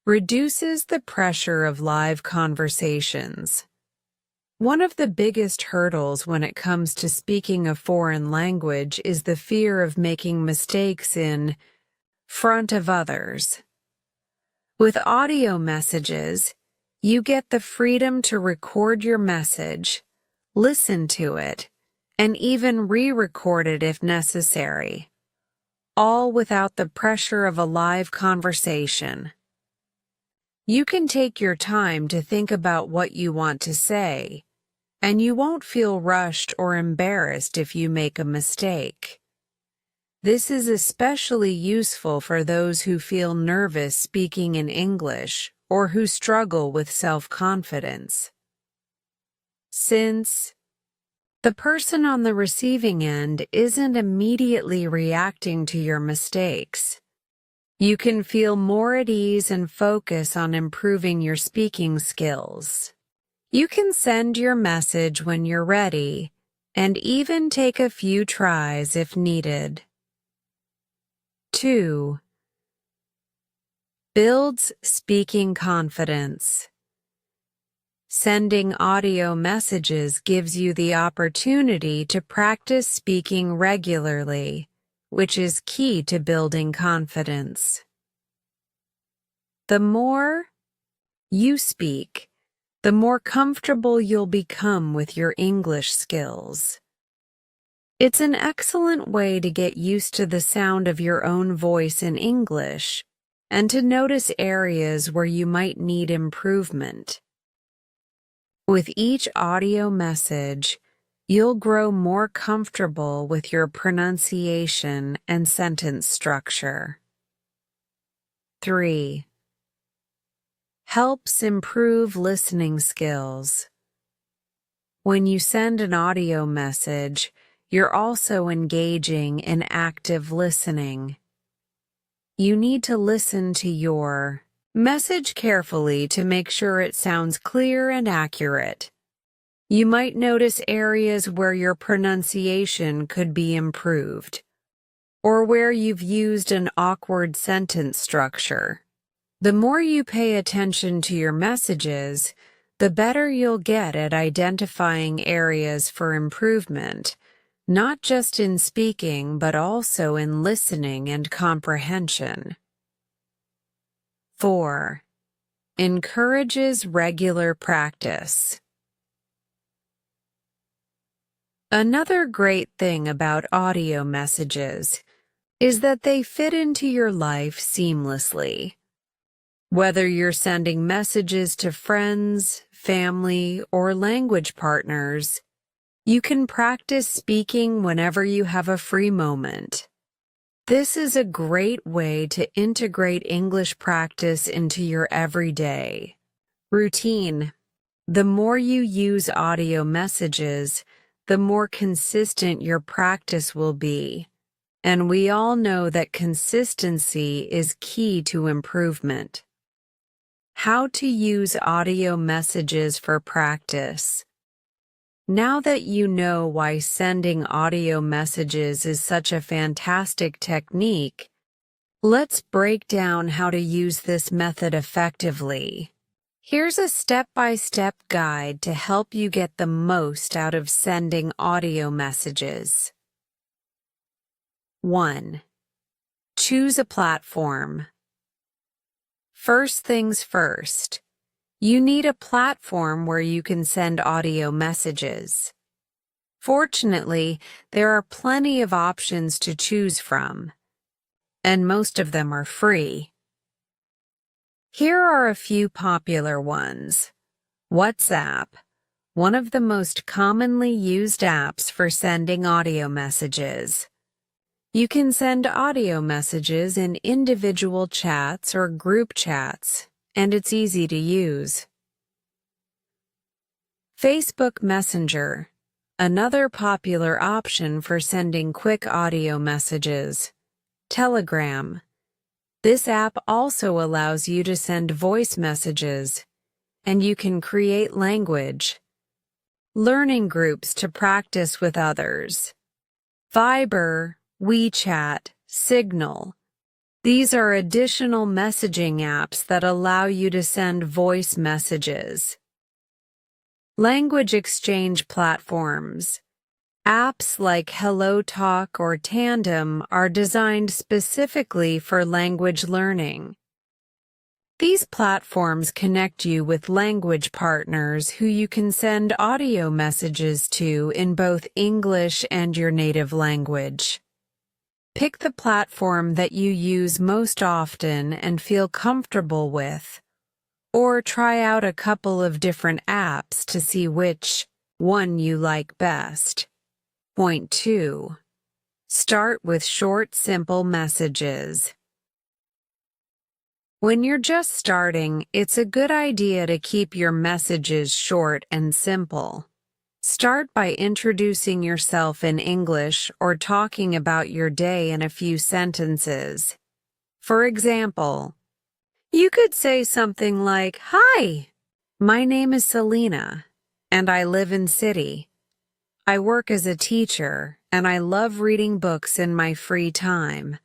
Reduces the pressure of live conversations. One of the biggest hurdles when it comes to speaking a foreign language is the fear of making mistakes in front of others. With audio messages, you get the freedom to record your message, listen to it, and even re-record it if necessary, all without the pressure of a live conversation. You can take your time to think about what you want to say, and you won't feel rushed or embarrassed if you make a mistake. This is especially useful for those who feel nervous speaking in English or who struggle with self-confidence. Since the person on the receiving end isn't immediately reacting to your mistakes, you can feel more at ease and focus on improving your speaking skills. You can send your message when you're ready and even take a few tries if needed. 2. Builds speaking confidence. Sending audio messages gives you the opportunity to practice speaking regularly, which is key to building confidence. The more you speak, the more comfortable you'll become with your English skills. It's an excellent way to get used to the sound of your own voice in English and to notice areas where you might need improvement. With each audio message, you'll grow more comfortable with your pronunciation and sentence structure. 3. Helps improve listening skills. When you send an audio message, you're also engaging in active listening. You need to listen to your message carefully to make sure it sounds clear and accurate. You might notice areas where your pronunciation could be improved, or where you've used an awkward sentence structure. The more you pay attention to your messages, the better you'll get at identifying areas for improvement, not just in speaking but also in listening and comprehension. 4. Encourages regular practice. Another great thing about audio messages is that they fit into your life seamlessly. Whether you're sending messages to friends, family, or language partners, you can practice speaking whenever you have a free moment. This is a great way to integrate English practice into your everyday routine. The more you use audio messages, the more consistent your practice will be. And we all know that consistency is key to improvement. How to use audio messages for practice. Now that you know why sending audio messages is such a fantastic technique, let's break down how to use this method effectively. Here's a step-by-step guide to help you get the most out of sending audio messages. 1. Choose a platform. First things first, you need a platform where you can send audio messages. Fortunately, there are plenty of options to choose from, and most of them are free. Here are a few popular ones. WhatsApp, one of the most commonly used apps for sending audio messages. You can send audio messages in individual chats or group chats, and it's easy to use. Facebook Messenger, another popular option for sending quick audio messages. Telegram. This app also allows you to send voice messages, and you can create language. Learning groups to practice with others. Viber, WeChat, Signal. These are additional messaging apps that allow you to send voice messages. Language exchange platforms. Apps like HelloTalk or Tandem are designed specifically for language learning. These platforms connect you with language partners who you can send audio messages to in both English and your native language. Pick the platform that you use most often and feel comfortable with, or try out a couple of different apps to see which one you like best. Point 2. Start with short, simple messages. When you're just starting, it's a good idea to keep your messages short and simple. Start by introducing yourself in English or talking about your day in a few sentences. For example, you could say something like, "Hi, my name is Selena, and I live in city. I work as a teacher, and I love reading books in my free time.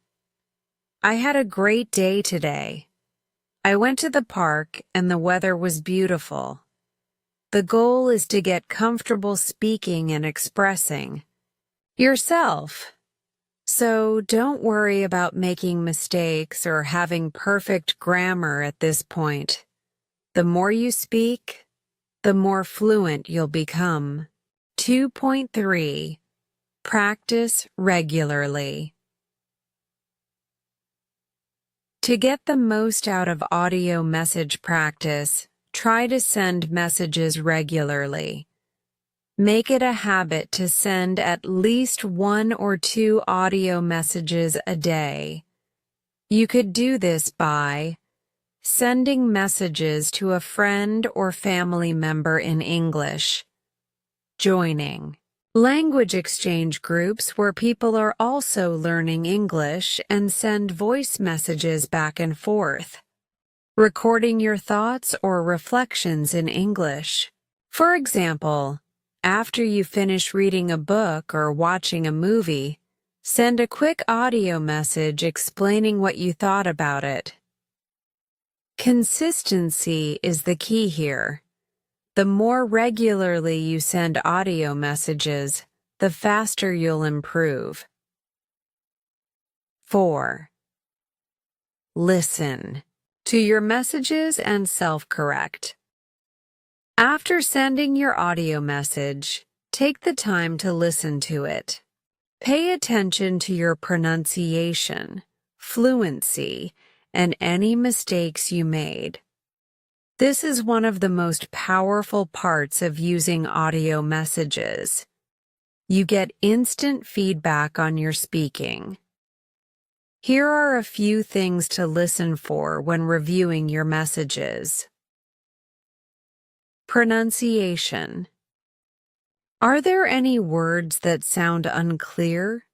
I had a great day today. I went to the park, and the weather was beautiful." The goal is to get comfortable speaking and expressing yourself. So don't worry about making mistakes or having perfect grammar at this point. The more you speak, the more fluent you'll become. 2.3. Practice regularly. To get the most out of audio message practice, try to send messages regularly. Make it a habit to send at least 1 or 2 audio messages a day. You could do this by sending messages to a friend or family member in English, joining language exchange groups where people are also learning English and send voice messages back and forth, recording your thoughts or reflections in English. For example, after you finish reading a book or watching a movie, Send a quick audio message explaining what you thought about it. Consistency is the key here. The more regularly you send audio messages, the faster you'll improve. 4. Listen to your messages and self-correct. After sending your audio message, take the time to listen to it. Pay attention to your pronunciation, fluency, and any mistakes you made. This is one of the most powerful parts of using audio messages. You get instant feedback on your speaking. Here are a few things to listen for when reviewing your messages. Pronunciation. Are there any words that sound unclear?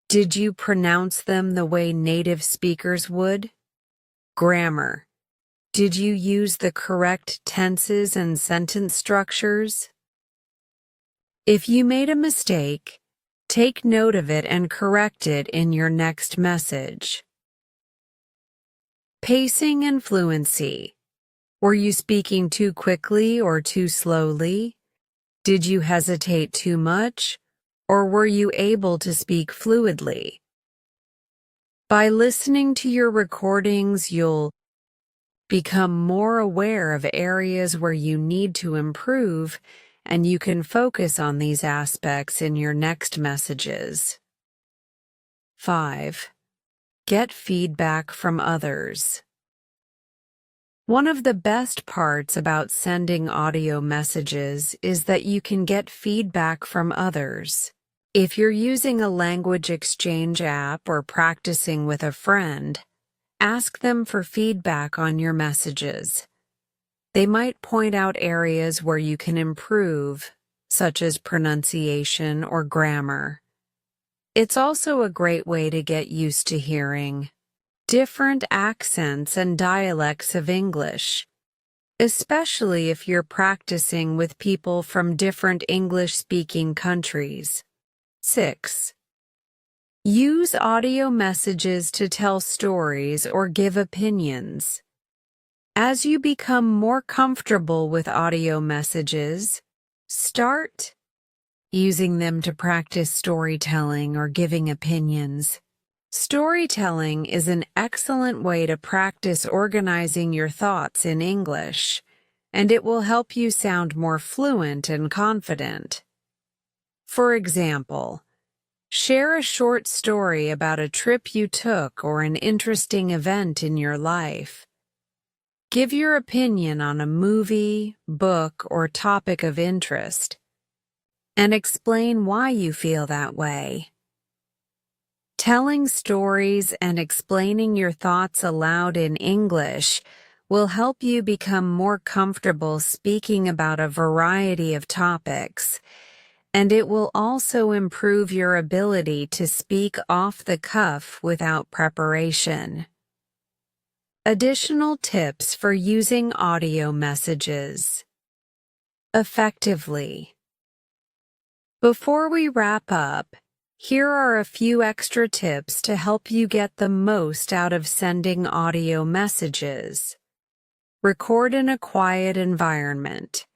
Did you pronounce them the way native speakers would? Grammar. Did you use the correct tenses and sentence structures? If you made a mistake, take note of it and correct it in your next message. Pacing and fluency. Were you speaking too quickly or too slowly? Did you hesitate too much, or were you able to speak fluidly? By listening to your recordings, you'll become more aware of areas where you need to improve, and you can focus on these aspects in your next messages. 5. Get feedback from others. One of the best parts about sending audio messages is that you can get feedback from others. If you're using a language exchange app or practicing with a friend, ask them for feedback on your messages. They might point out areas where you can improve, such as pronunciation or grammar. It's also a great way to get used to hearing different accents and dialects of English, especially if you're practicing with people from different English-speaking countries. 6. Use audio messages to tell stories or give opinions. As you become more comfortable with audio messages, start using them to practice storytelling or giving opinions. Storytelling is an excellent way to practice organizing your thoughts in English, and it will help you sound more fluent and confident. For example, share a short story about a trip you took or an interesting event in your life. Give your opinion on a movie, book, or topic of interest, and explain why you feel that way. Telling stories and explaining your thoughts aloud in English will help you become more comfortable speaking about a variety of topics, and it will also improve your ability to speak off the cuff without preparation. Additional tips for using audio messages effectively. Before we wrap up, here are a few extra tips to help you get the most out of sending audio messages. Record in a quiet environment.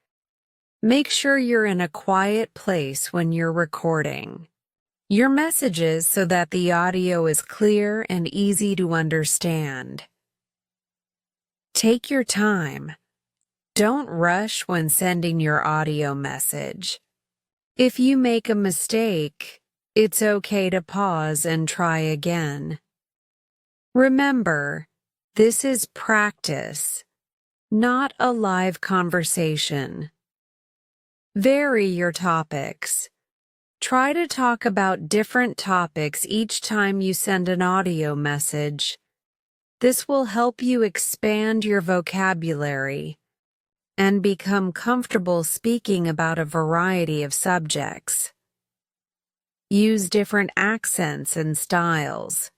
Make sure you're in a quiet place when you're recording your messages so that the audio is clear and easy to understand. Take your time. Don't rush when sending your audio message. If you make a mistake, it's okay to pause and try again. Remember, this is practice, not a live conversation. Vary your topics. Try to talk about different topics each time you send an audio message. This will help you expand your vocabulary and become comfortable speaking about a variety of subjects. Use different accents and styles.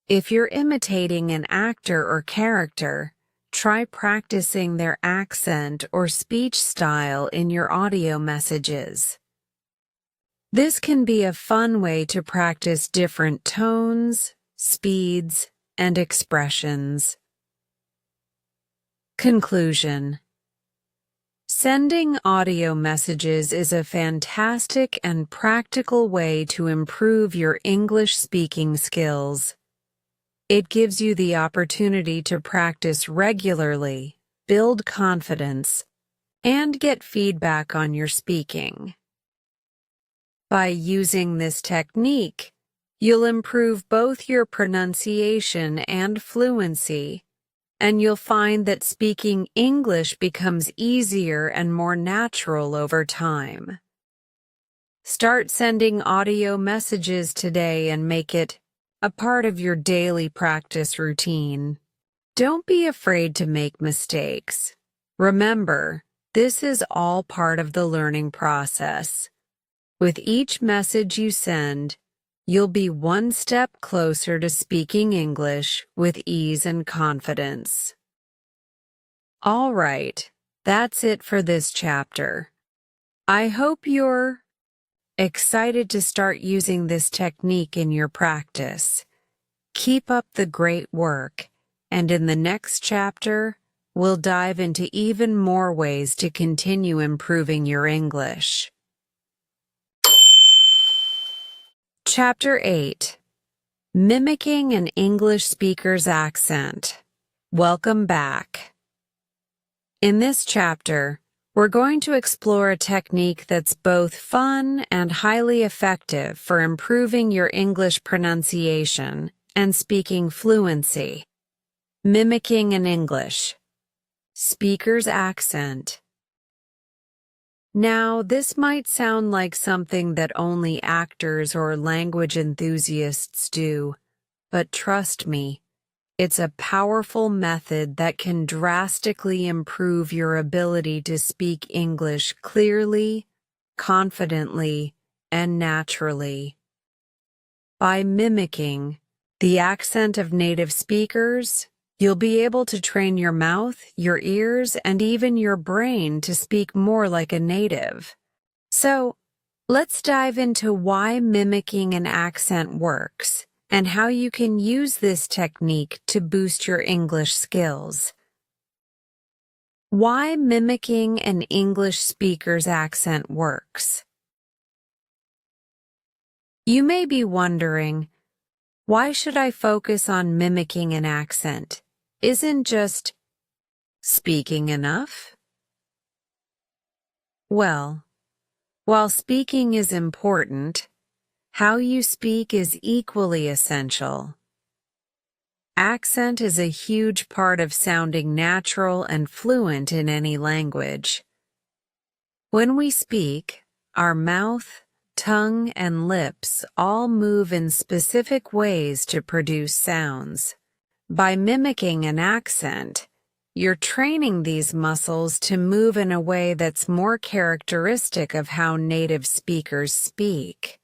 If you're imitating an actor or character, try practicing their accent or speech style in your audio messages. This can be a fun way to practice different tones, speeds, and expressions. Conclusion. Sending audio messages is a fantastic and practical way to improve your English speaking skills. It gives you the opportunity to practice regularly, build confidence, and get feedback on your speaking. By using this technique, you'll improve both your pronunciation and fluency, and you'll find that speaking English becomes easier and more natural over time. Start sending audio messages today and make it a part of your daily practice routine. Don't be afraid to make mistakes. Remember, this is all part of the learning process. With each message you send, you'll be one step closer to speaking English with ease and confidence. All right, that's it for this chapter. I hope you're excited to start using this technique in your practice. Keep up the great work, and in the next chapter, we'll dive into even more ways to continue improving your English. Chapter 8. Mimicking an English speaker's accent. Welcome back. In this chapter, we're going to explore a technique that's both fun and highly effective for improving your English pronunciation and speaking fluency. Mimicking an English speaker's accent. Now, this might sound like something that only actors or language enthusiasts do, but trust me, it's a powerful method that can drastically improve your ability to speak English clearly, confidently, and naturally. By mimicking the accent of native speakers, you'll be able to train your mouth, your ears, and even your brain to speak more like a native. So, let's dive into why mimicking an accent works and how you can use this technique to boost your English skills. Why mimicking an English speaker's accent works. You may be wondering, why should I focus on mimicking an accent? Isn't just speaking enough? Well, while speaking is important, how you speak is equally essential. Accent is a huge part of sounding natural and fluent in any language. When we speak, our mouth, tongue, and lips all move in specific ways to produce sounds. By mimicking an accent, you're training these muscles to move in a way that's more characteristic of how native speakers speak.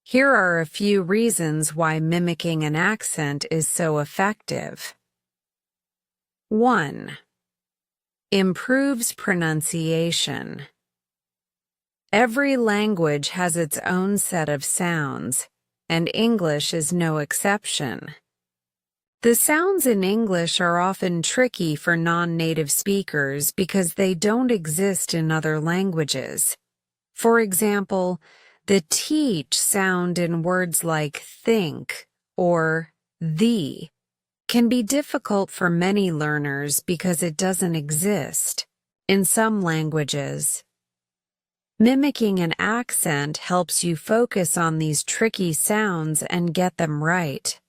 Here are a few reasons why mimicking an accent is so effective. 1. Improves pronunciation. Every language has its own set of sounds, and English is no exception. The sounds in English are often tricky for non-native speakers because they don't exist in other languages. For example, the teach sound in words like think or thee can be difficult for many learners because it doesn't exist in some languages. Mimicking an accent helps you focus on these tricky sounds and get them right.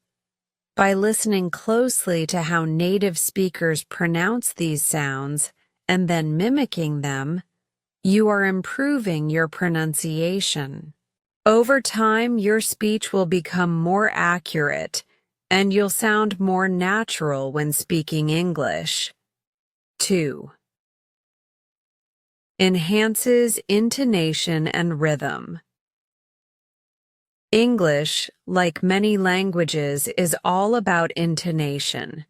By listening closely to how native speakers pronounce these sounds and then mimicking them, you are improving your pronunciation. Over time, your speech will become more accurate, and you'll sound more natural when speaking English. 2. Enhances intonation and rhythm. English, like many languages, is all about intonation,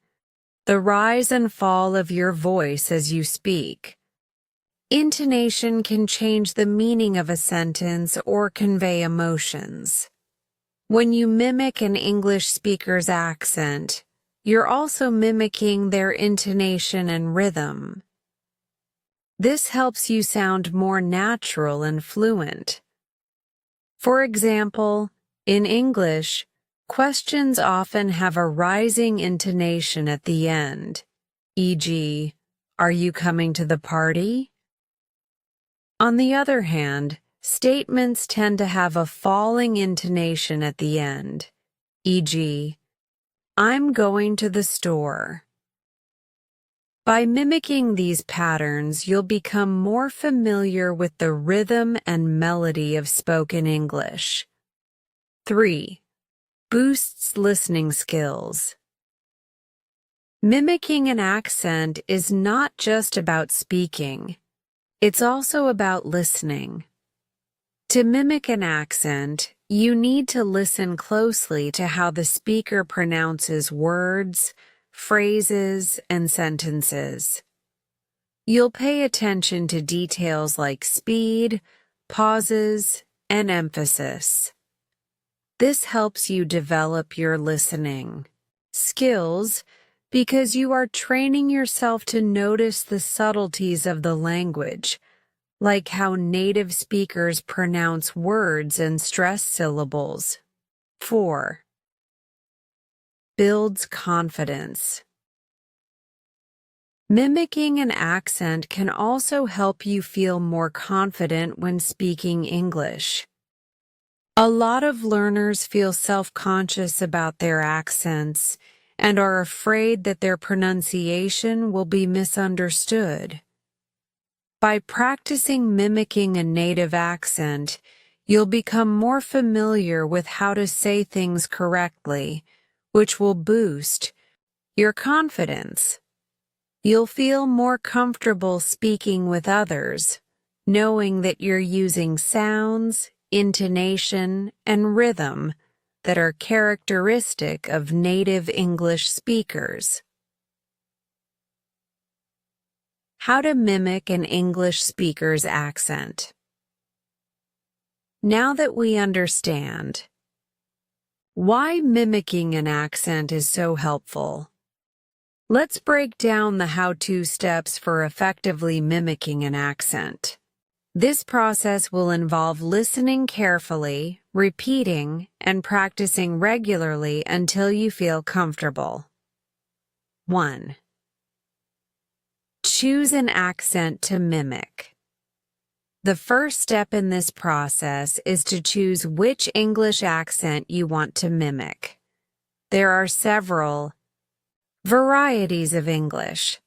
the rise and fall of your voice as you speak. Intonation can change the meaning of a sentence or convey emotions. When you mimic an English speaker's accent, you're also mimicking their intonation and rhythm. This helps you sound more natural and fluent. For example, in English, questions often have a rising intonation at the end, e.g., "Are you coming to the party?" On the other hand, statements tend to have a falling intonation at the end, e.g., "I'm going to the store." By mimicking these patterns, you'll become more familiar with the rhythm and melody of spoken English. 3. Boosts listening skills. Mimicking an accent is not just about speaking. It's also about listening. To mimic an accent, you need to listen closely to how the speaker pronounces words, phrases, and sentences. You'll pay attention to details like speed, pauses, and emphasis. This helps you develop your listening skills because you are training yourself to notice the subtleties of the language, like how native speakers pronounce words and stress syllables. 4. Builds confidence. Mimicking an accent can also help you feel more confident when speaking English. A lot of learners feel self-conscious about their accents and are afraid that their pronunciation will be misunderstood. By practicing mimicking a native accent, you'll become more familiar with how to say things correctly, which will boost your confidence. You'll feel more comfortable speaking with others, knowing that you're using sounds, intonation, and rhythm that are characteristic of native English speakers. How to mimic an English speaker's accent. Now that we understand why mimicking an accent is so helpful, let's break down the how-to steps for effectively mimicking an accent. This process will involve listening carefully, repeating, and practicing regularly until you feel comfortable. 1. Choose an accent to mimic. The first step in this process is to choose which English accent you want to mimic. There are several varieties of English,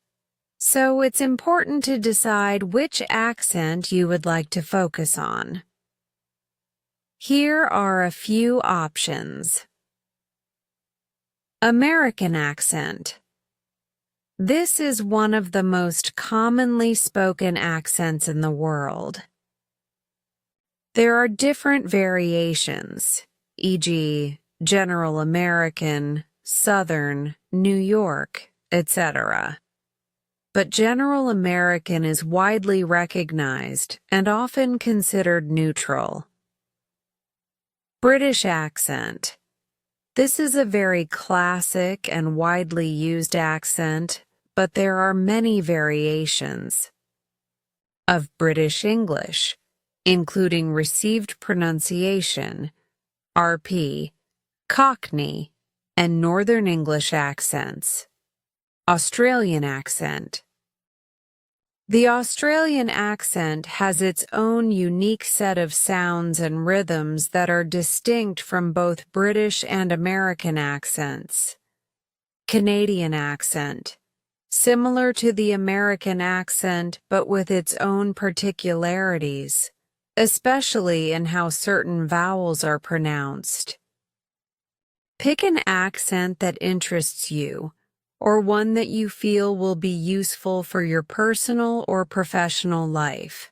so it's important to decide which accent you would like to focus on. Here are a few options. American accent. This is one of the most commonly spoken accents in the world. There are different variations, e.g., General American, Southern, New York, etc. But General American is widely recognized and often considered neutral. British accent. This is a very classic and widely used accent, but there are many variations of British English, including received pronunciation, RP, Cockney, and Northern English accents. Australian accent. The Australian accent has its own unique set of sounds and rhythms that are distinct from both British and American accents. Canadian accent. Similar to the American accent, but with its own particularities, especially in how certain vowels are pronounced. Pick an accent that interests you, or one that you feel will be useful for your personal or professional life.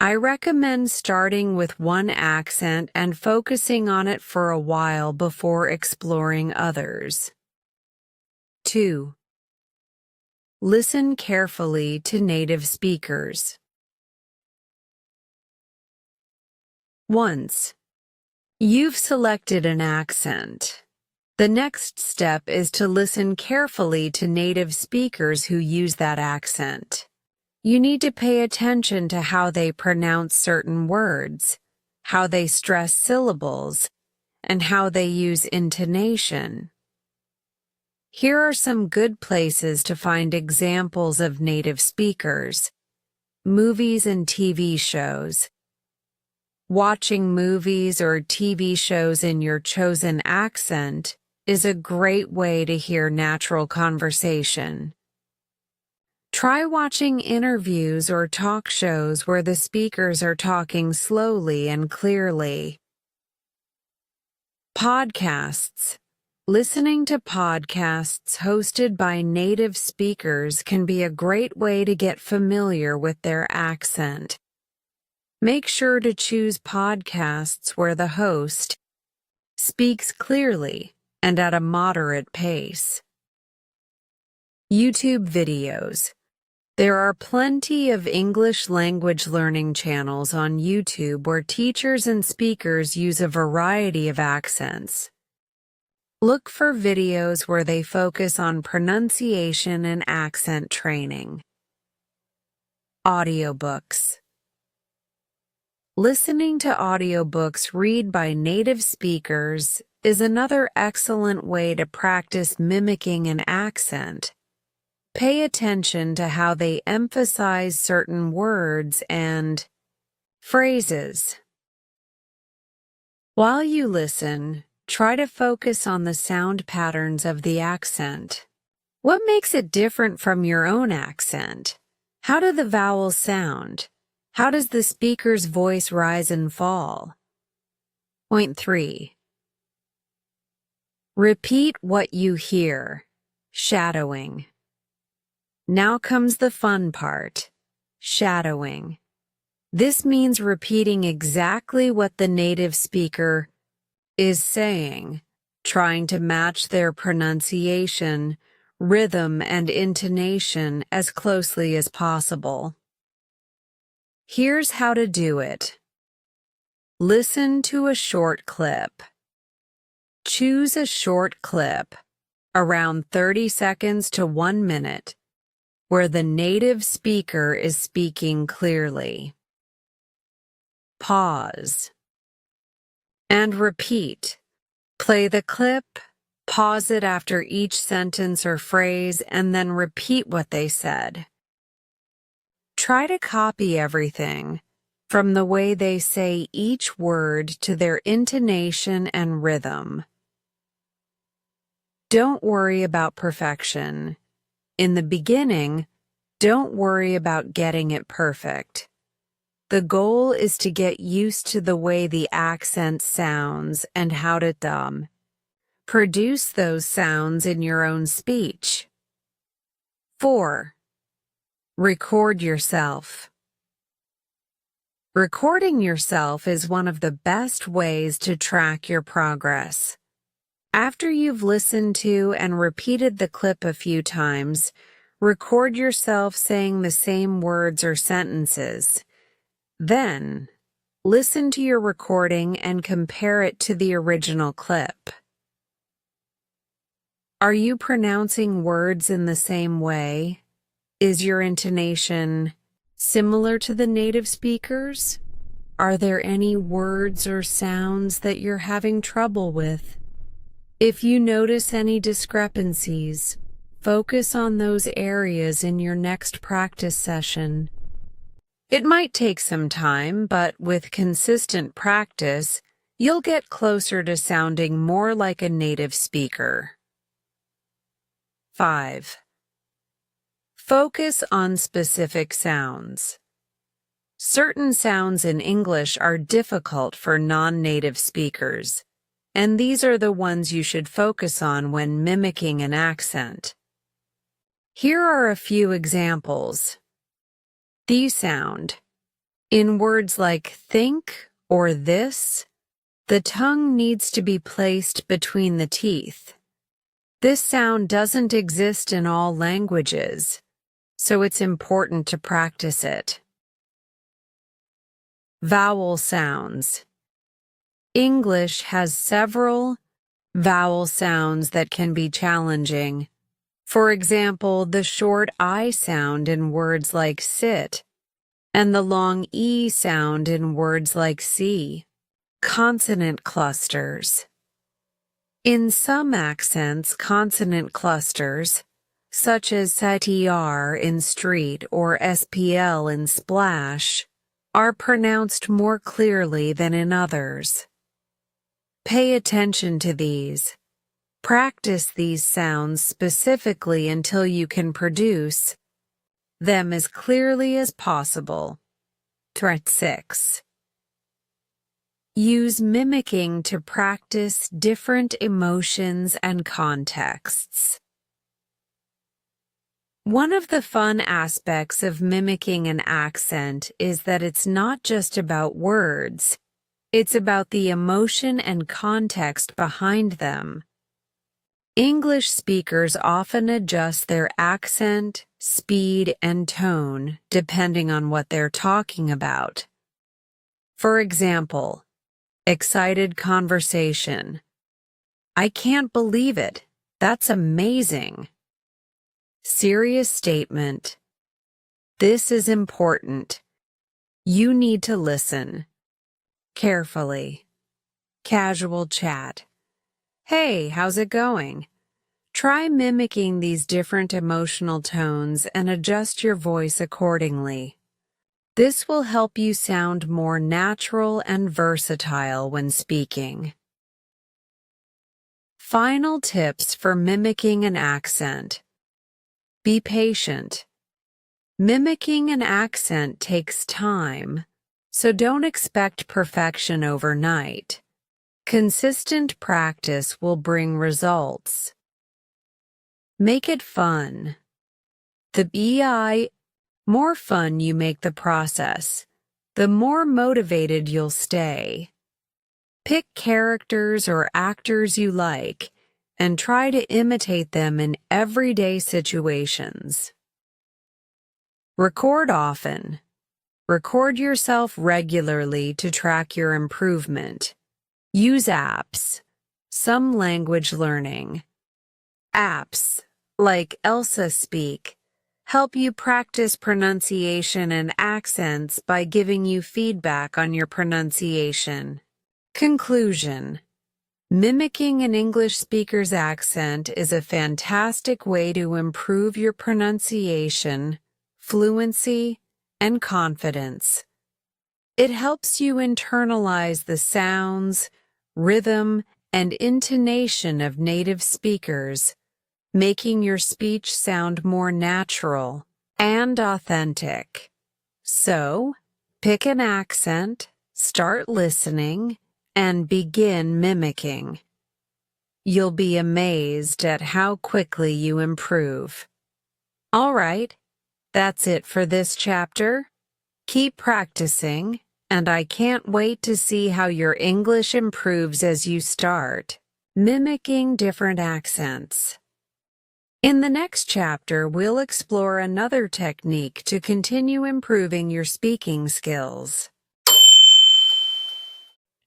I recommend starting with one accent and focusing on it for a while before exploring others. 2. Listen carefully to native speakers. Once you've selected an accent, the next step is to listen carefully to native speakers who use that accent. You need to pay attention to how they pronounce certain words, how they stress syllables, and how they use intonation. Here are some good places to find examples of native speakers. Movies and TV shows. Watching movies or TV shows in your chosen accent is a great way to hear natural conversation. Try watching interviews or talk shows where the speakers are talking slowly and clearly. Podcasts. Listening to podcasts hosted by native speakers can be a great way to get familiar with their accent. Make sure to choose podcasts where the host speaks clearly and at a moderate pace. YouTube videos. There are plenty of English language learning channels on YouTube where teachers and speakers use a variety of accents. Look for videos where they focus on pronunciation and accent training. Audiobooks. Listening to audiobooks read by native speakers is another excellent way to practice mimicking an accent. Pay attention to how they emphasize certain words and phrases. While you listen, try to focus on the sound patterns of the accent. What makes it different from your own accent? How do the vowels sound? How does the speaker's voice rise and fall? Point 3. Repeat what you hear. Shadowing. Now comes the fun part. Shadowing. This means repeating exactly what the native speaker is saying, trying to match their pronunciation, rhythm, and intonation as closely as possible. Here's how to do it. Listen to a short clip. Choose a short clip, around 30 seconds to 1 minute, where the native speaker is speaking clearly. Pause. And repeat. Play the clip, pause it after each sentence or phrase, and then repeat what they said. Try to copy everything, from the way they say each word to their intonation and rhythm. Don't worry about perfection. In the beginning, don't worry about getting it perfect. The goal is to get used to the way the accent sounds and how to produce those sounds in your own speech. 4. Record yourself. Recording yourself is one of the best ways to track your progress. After you've listened to and repeated the clip a few times, record yourself saying the same words or sentences. Then, listen to your recording and compare it to the original clip. Are you pronouncing words in the same way? Is your intonation similar to the native speakers? Are there any words or sounds that you're having trouble with? If you notice any discrepancies, focus on those areas in your next practice session. It might take some time, but with consistent practice, you'll get closer to sounding more like a native speaker. 5. Focus on specific sounds. Certain sounds in English are difficult for non-native speakers, and these are the ones you should focus on when mimicking an accent. Here are a few examples. The sound. In words like think or this, the tongue needs to be placed between the teeth. This sound doesn't exist in all languages, so it's important to practice it. Vowel sounds. English has several vowel sounds that can be challenging. For example, the short I sound in words like sit, and the long E sound in words like see. Consonant clusters. In some accents, consonant clusters, such as STR in street or SPL in splash, are pronounced more clearly than in others. Pay attention to these. Practice these sounds specifically until you can produce them as clearly as possible. Threat 6. Use mimicking to practice different emotions and contexts. One of the fun aspects of mimicking an accent is that it's not just about words, it's about the emotion and context behind them. English speakers often adjust their accent, speed, and tone depending on what they're talking about. For example, excited conversation. I can't believe it. That's amazing. Serious statement. This is important. You need to listen carefully. Casual chat. Hey, how's it going? Try mimicking these different emotional tones and adjust your voice accordingly. This will help you sound more natural and versatile when speaking. Final tips for mimicking an accent. Be patient. Mimicking an accent takes time, so don't expect perfection overnight. Consistent practice will bring results. Make it fun. The more fun you make the process, the more motivated you'll stay. Pick characters or actors you like and try to imitate them in everyday situations. Record often. Record yourself regularly to track your improvement. Use apps. Some language learning apps, like Elsa Speak, help you practice pronunciation and accents by giving you feedback on your pronunciation. Conclusion. Mimicking an English speaker's accent is a fantastic way to improve your pronunciation, fluency, and confidence. It helps you internalize the sounds, rhythm, and intonation of native speakers, making your speech sound more natural and authentic. So, pick an accent, start listening, and begin mimicking. You'll be amazed at how quickly you improve. All right, that's it for this chapter. Keep practicing, and I can't wait to see how your English improves as you start mimicking different accents. In the next chapter, we'll explore another technique to continue improving your speaking skills.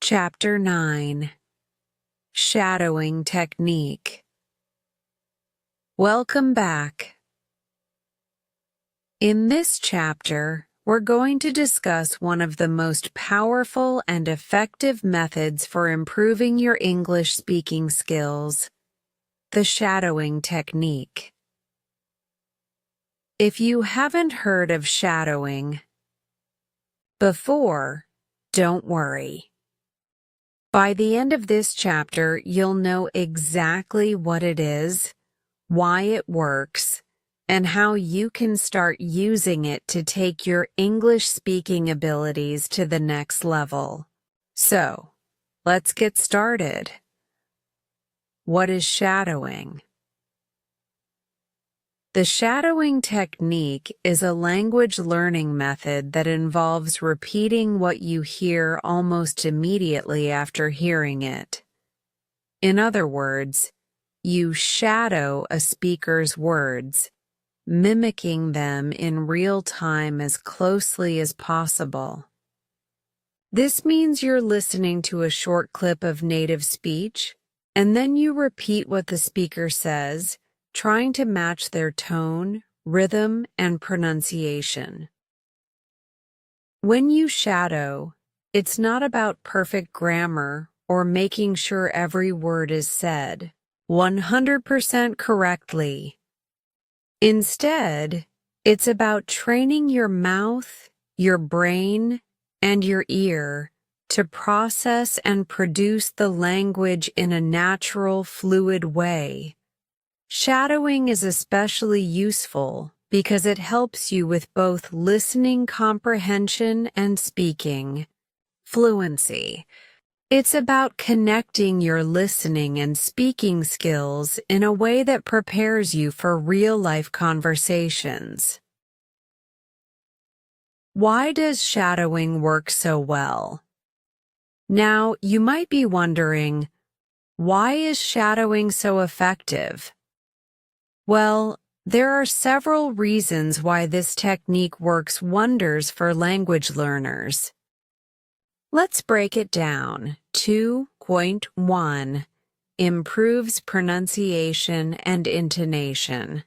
Chapter 9. Shadowing Technique. Welcome back. In this chapter, we're going to discuss one of the most powerful and effective methods for improving your English speaking skills, the shadowing technique. If you haven't heard of shadowing before, don't worry. By the end of this chapter, you'll know exactly what it is, why it works, and how you can start using it to take your English speaking abilities to the next level. So, let's get started. What is shadowing? The shadowing technique is a language learning method that involves repeating what you hear almost immediately after hearing it. In other words, you shadow a speaker's words, mimicking them in real time as closely as possible. This means you're listening to a short clip of native speech, and then you repeat what the speaker says, trying to match their tone, rhythm, and pronunciation. When you shadow, it's not about perfect grammar or making sure every word is said 100% correctly. Instead, it's about training your mouth, your brain, and your ear to process and produce the language in a natural, fluid way. Shadowing is especially useful because it helps you with both listening comprehension and speaking fluency. It's about connecting your listening and speaking skills in a way that prepares you for real-life conversations. Why does shadowing work so well? Now, you might be wondering, why is shadowing so effective? Well, there are several reasons why this technique works wonders for language learners. Let's break it down. 2.1 Improves pronunciation and intonation.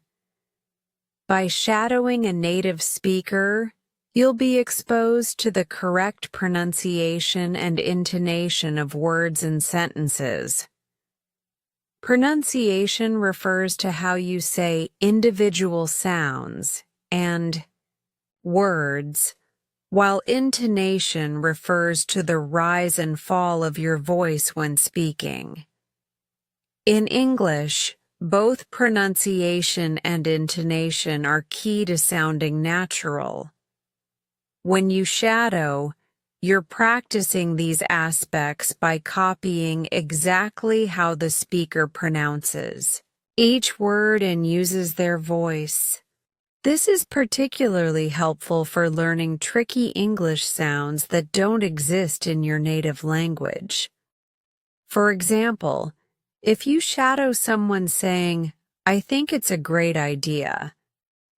By shadowing a native speaker, you'll be exposed to the correct pronunciation and intonation of words and sentences. Pronunciation refers to how you say individual sounds and words, while intonation refers to the rise and fall of your voice when speaking. In English, both pronunciation and intonation are key to sounding natural. When you shadow, you're practicing these aspects by copying exactly how the speaker pronounces each word and uses their voice. This is particularly helpful for learning tricky English sounds that don't exist in your native language. For example, if you shadow someone saying, "I think it's a great idea,"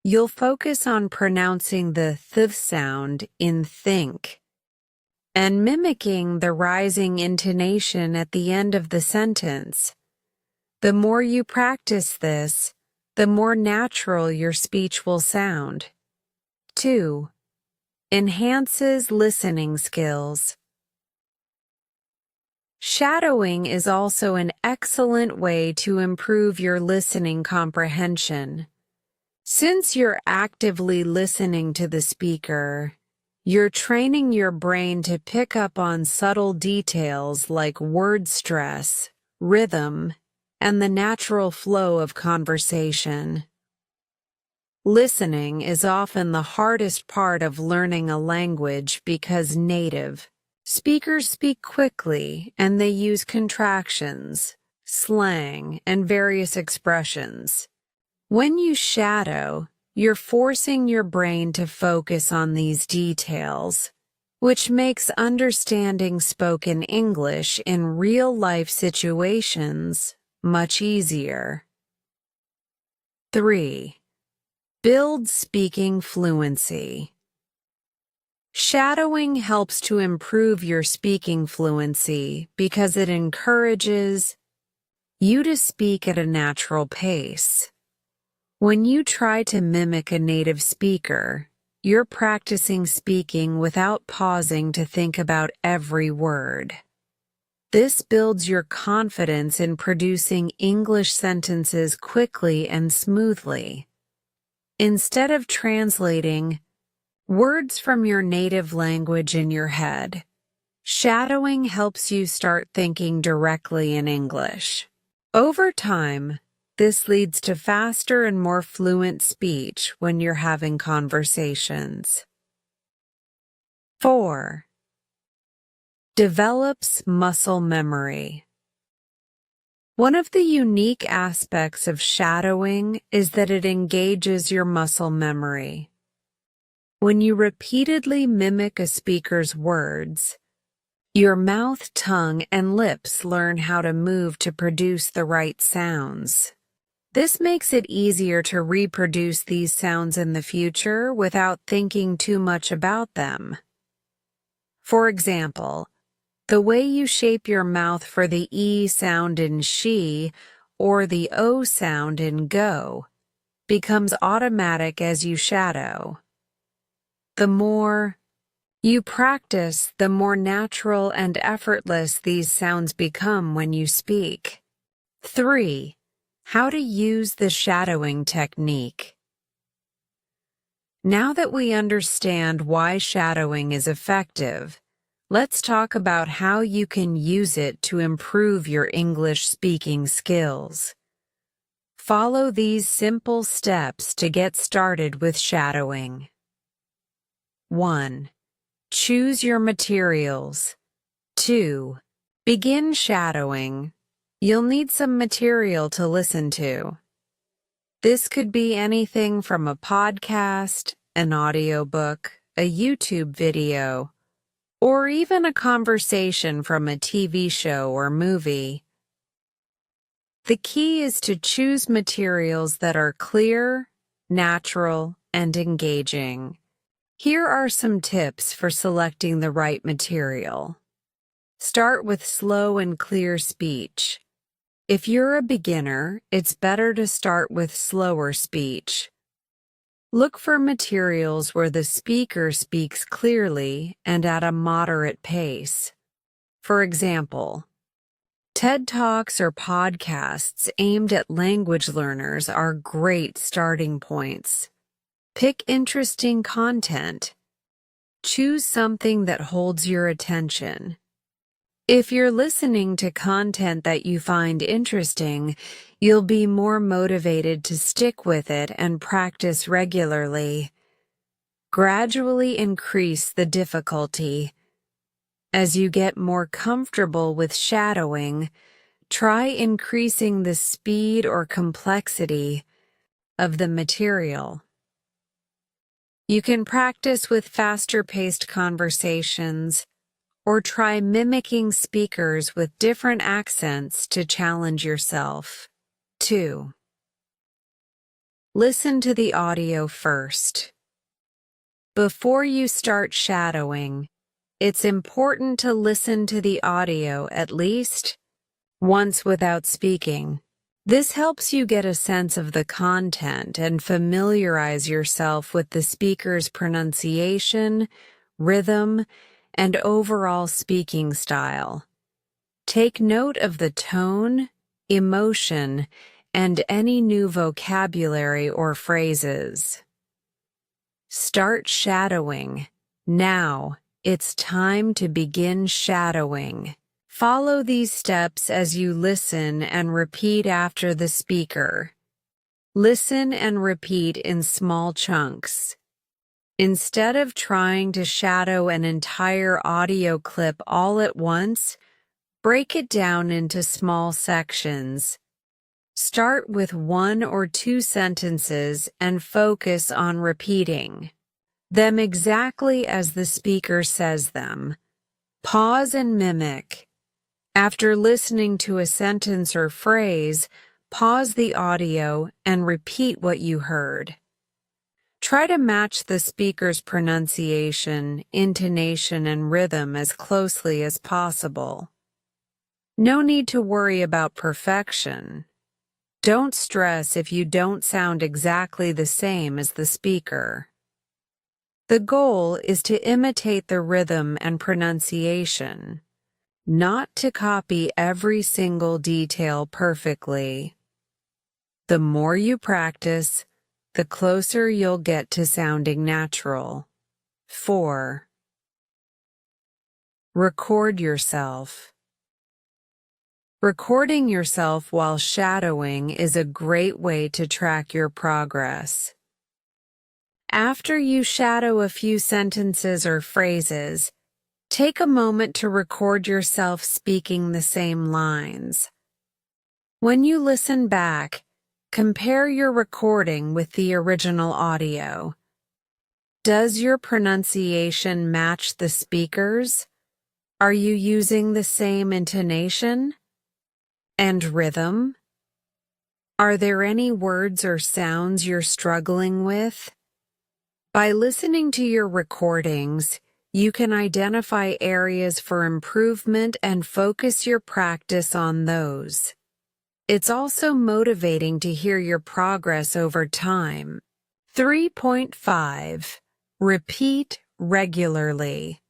you'll focus on pronouncing the th sound in think and mimicking the rising intonation at the end of the sentence. The more you practice this, the more natural your speech will sound. 2. Enhances listening skills. Shadowing is also an excellent way to improve your listening comprehension. Since you're actively listening to the speaker, you're training your brain to pick up on subtle details like word stress, rhythm, and the natural flow of conversation. Listening is often the hardest part of learning a language because native speakers speak quickly and they use contractions, slang, and various expressions. When you shadow, you're forcing your brain to focus on these details, which makes understanding spoken English in real-life situations much easier. 3. Build speaking fluency. Shadowing helps to improve your speaking fluency because it encourages you to speak at a natural pace. When you try to mimic a native speaker, you're practicing speaking without pausing to think about every word. This builds your confidence in producing English sentences quickly and smoothly. Instead of translating words from your native language in your head, shadowing helps you start thinking directly in English. Over time, this leads to faster and more fluent speech when you're having conversations. 4. Develops muscle memory. One of the unique aspects of shadowing is that it engages your muscle memory. When you repeatedly mimic a speaker's words, your mouth, tongue, and lips learn how to move to produce the right sounds. This makes it easier to reproduce these sounds in the future without thinking too much about them. For example, the way you shape your mouth for the E sound in she or the O sound in go becomes automatic as you shadow. The more you practice, the more natural and effortless these sounds become when you speak. 3. How to use the shadowing technique. Now that we understand why shadowing is effective, let's talk about how you can use it to improve your English speaking skills. Follow these simple steps to get started with shadowing. 1. Choose your materials. 2. Begin shadowing. You'll need some material to listen to. This could be anything from a podcast, an audiobook, a YouTube video, or even a conversation from a TV show or movie. The key is to choose materials that are clear, natural, and engaging. Here are some tips for selecting the right material. Start with slow and clear speech. If you're a beginner, it's better to start with slower speech. Look for materials where the speaker speaks clearly and at a moderate pace. For example, TED Talks or podcasts aimed at language learners are great starting points. Pick interesting content. Choose something that holds your attention. If you're listening to content that you find interesting, you'll be more motivated to stick with it and practice regularly. Gradually increase the difficulty. As you get more comfortable with shadowing, try increasing the speed or complexity of the material. You can practice with faster-paced conversations, or try mimicking speakers with different accents to challenge yourself. 2. Listen to the audio first. Before you start shadowing, it's important to listen to the audio at least once without speaking. This helps you get a sense of the content and familiarize yourself with the speaker's pronunciation, rhythm, and overall speaking style. Take note of the tone, emotion, and any new vocabulary or phrases. Start shadowing. Now, it's time to begin shadowing. Follow these steps as you listen and repeat after the speaker. Listen and repeat in small chunks. Instead of trying to shadow an entire audio clip all at once, break it down into small sections. Start with 1 or 2 sentences and focus on repeating them exactly as the speaker says them. Pause and mimic. After listening to a sentence or phrase, pause the audio and repeat what you heard. Try to match the speaker's pronunciation, intonation, and rhythm as closely as possible. No need to worry about perfection. Don't stress if you don't sound exactly the same as the speaker. The goal is to imitate the rhythm and pronunciation, not to copy every single detail perfectly. The more you practice, the closer you'll get to sounding natural. 4. Record yourself. Recording yourself while shadowing is a great way to track your progress. After you shadow a few sentences or phrases, take a moment to record yourself speaking the same lines. When you listen back, compare your recording with the original audio. Does your pronunciation match the speaker's? Are you using the same intonation and rhythm? Are there any words or sounds you're struggling with? By listening to your recordings, you can identify areas for improvement and focus your practice on those. It's also motivating to hear your progress over time. 3.5. Repeat regularly.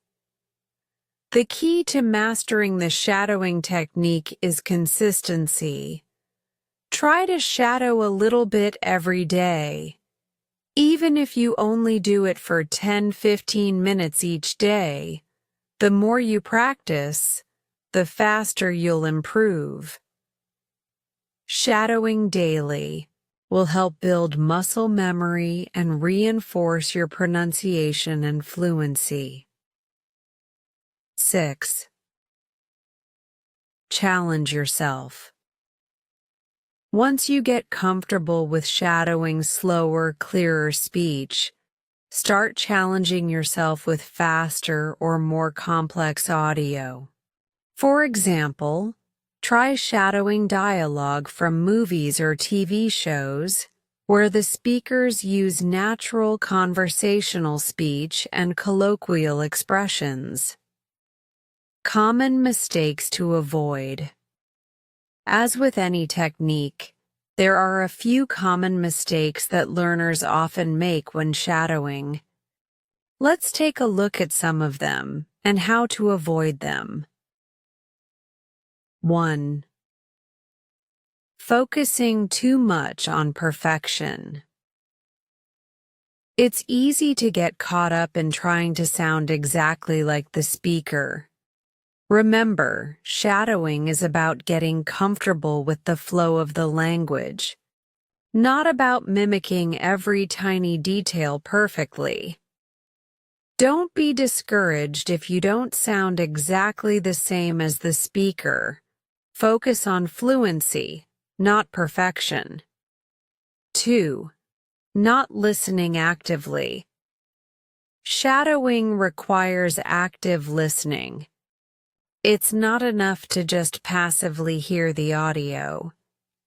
The key to mastering the shadowing technique is consistency. Try to shadow a little bit every day. Even if you only do it for 10-15 minutes each day, the more you practice, the faster you'll improve. Shadowing daily will help build muscle memory and reinforce your pronunciation and fluency. 6. Challenge yourself. Once you get comfortable with shadowing slower, clearer speech, start challenging yourself with faster or more complex audio. For example, try shadowing dialogue from movies or TV shows where the speakers use natural conversational speech and colloquial expressions. Common mistakes to avoid. As with any technique, there are a few common mistakes that learners often make when shadowing. Let's take a look at some of them and how to avoid them. 1. Focusing too much on perfection. It's easy to get caught up in trying to sound exactly like the speaker. Remember, shadowing is about getting comfortable with the flow of the language, not about mimicking every tiny detail perfectly. Don't be discouraged if you don't sound exactly the same as the speaker. Focus on fluency, not perfection. 2. Not listening actively. Shadowing requires active listening. It's not enough to just passively hear the audio.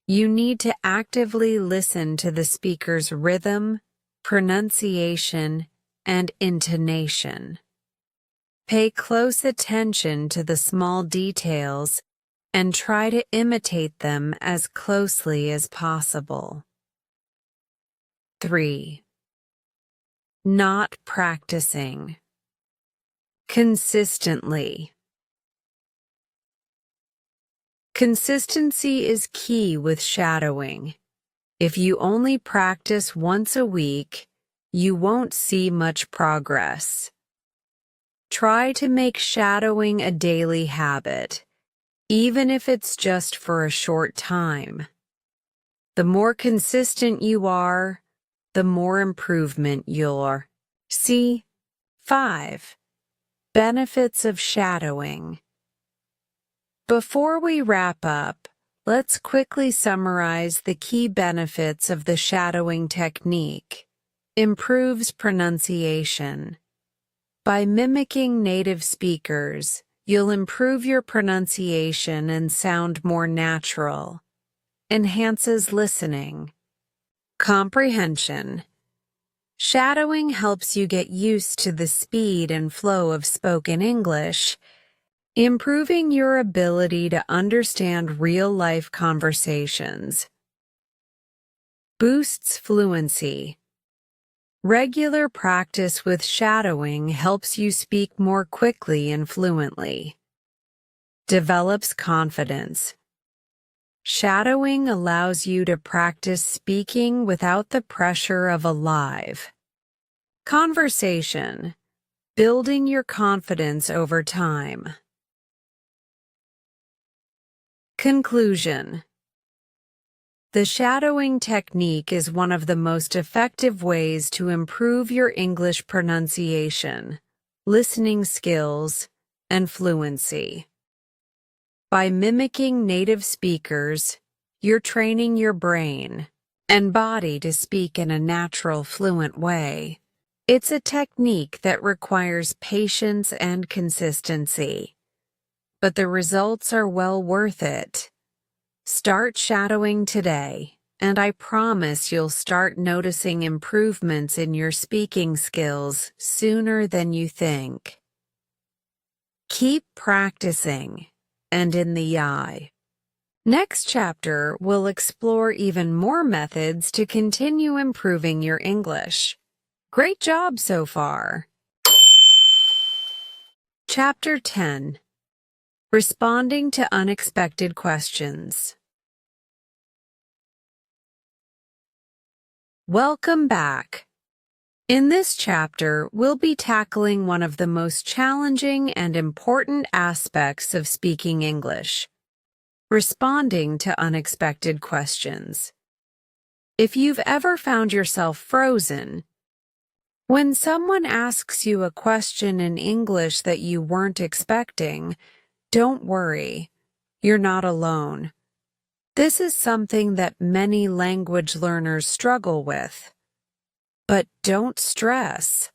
You need to actively listen to the speaker's rhythm, pronunciation, and intonation. Pay close attention to the small details and try to imitate them as closely as possible. 3. Not practicing. Consistently. Consistency is key with shadowing. If you only practice once a week, you won't see much progress. Try to make shadowing a daily habit, even if it's just for a short time. The more consistent you are, the more improvement you'll see. 5. Benefits of shadowing. Before we wrap up, let's quickly summarize the key benefits of the shadowing technique. Improves pronunciation. By mimicking native speakers, you'll improve your pronunciation and sound more natural. Enhances listening. Comprehension. Shadowing helps you get used to the speed and flow of spoken English, improving your ability to understand real-life conversations. Boosts fluency. Regular practice with shadowing helps you speak more quickly and fluently. Develops confidence. Shadowing allows you to practice speaking without the pressure of a live conversation, building your confidence over time. Conclusion. The shadowing technique is one of the most effective ways to improve your English pronunciation, listening skills, and fluency. By mimicking native speakers, you're training your brain and body to speak in a natural, fluent way. It's a technique that requires patience and consistency, but the results are well worth it. Start shadowing today. and I promise you'll start noticing improvements in your speaking skills sooner than you think. Keep practicing, and in the eye. Next chapter, we'll explore even more methods to continue improving your English. Great job so far! Chapter 10. Responding to Unexpected Questions. Welcome back. In this chapter, we'll be tackling one of the most challenging and important aspects of speaking English: responding to unexpected questions. If you've ever found yourself frozen, when someone asks you a question in English that you weren't expecting, don't worry, you're not alone. This is something that many language learners struggle with. But don't stress.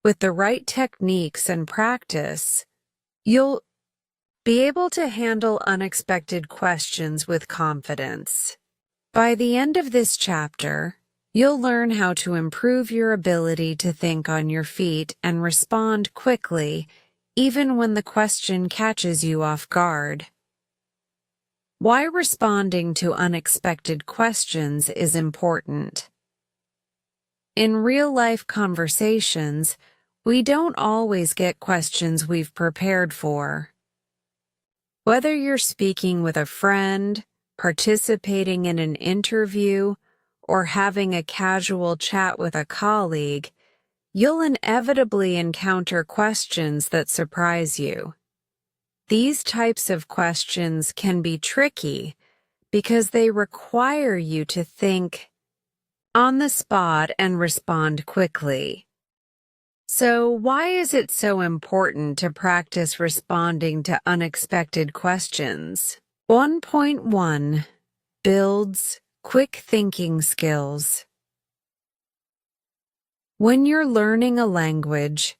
With the right techniques and practice, you'll be able to handle unexpected questions with confidence. By the end of this chapter, you'll learn how to improve your ability to think on your feet and respond quickly, even when the question catches you off guard. Why responding to unexpected questions is important. In real-life conversations, we don't always get questions we've prepared for. Whether you're speaking with a friend, participating in an interview, or having a casual chat with a colleague, you'll inevitably encounter questions that surprise you. These types of questions can be tricky because they require you to think on the spot and respond quickly. So, why is it so important to practice responding to unexpected questions? 1.1 Builds quick thinking skills. When you're learning a language,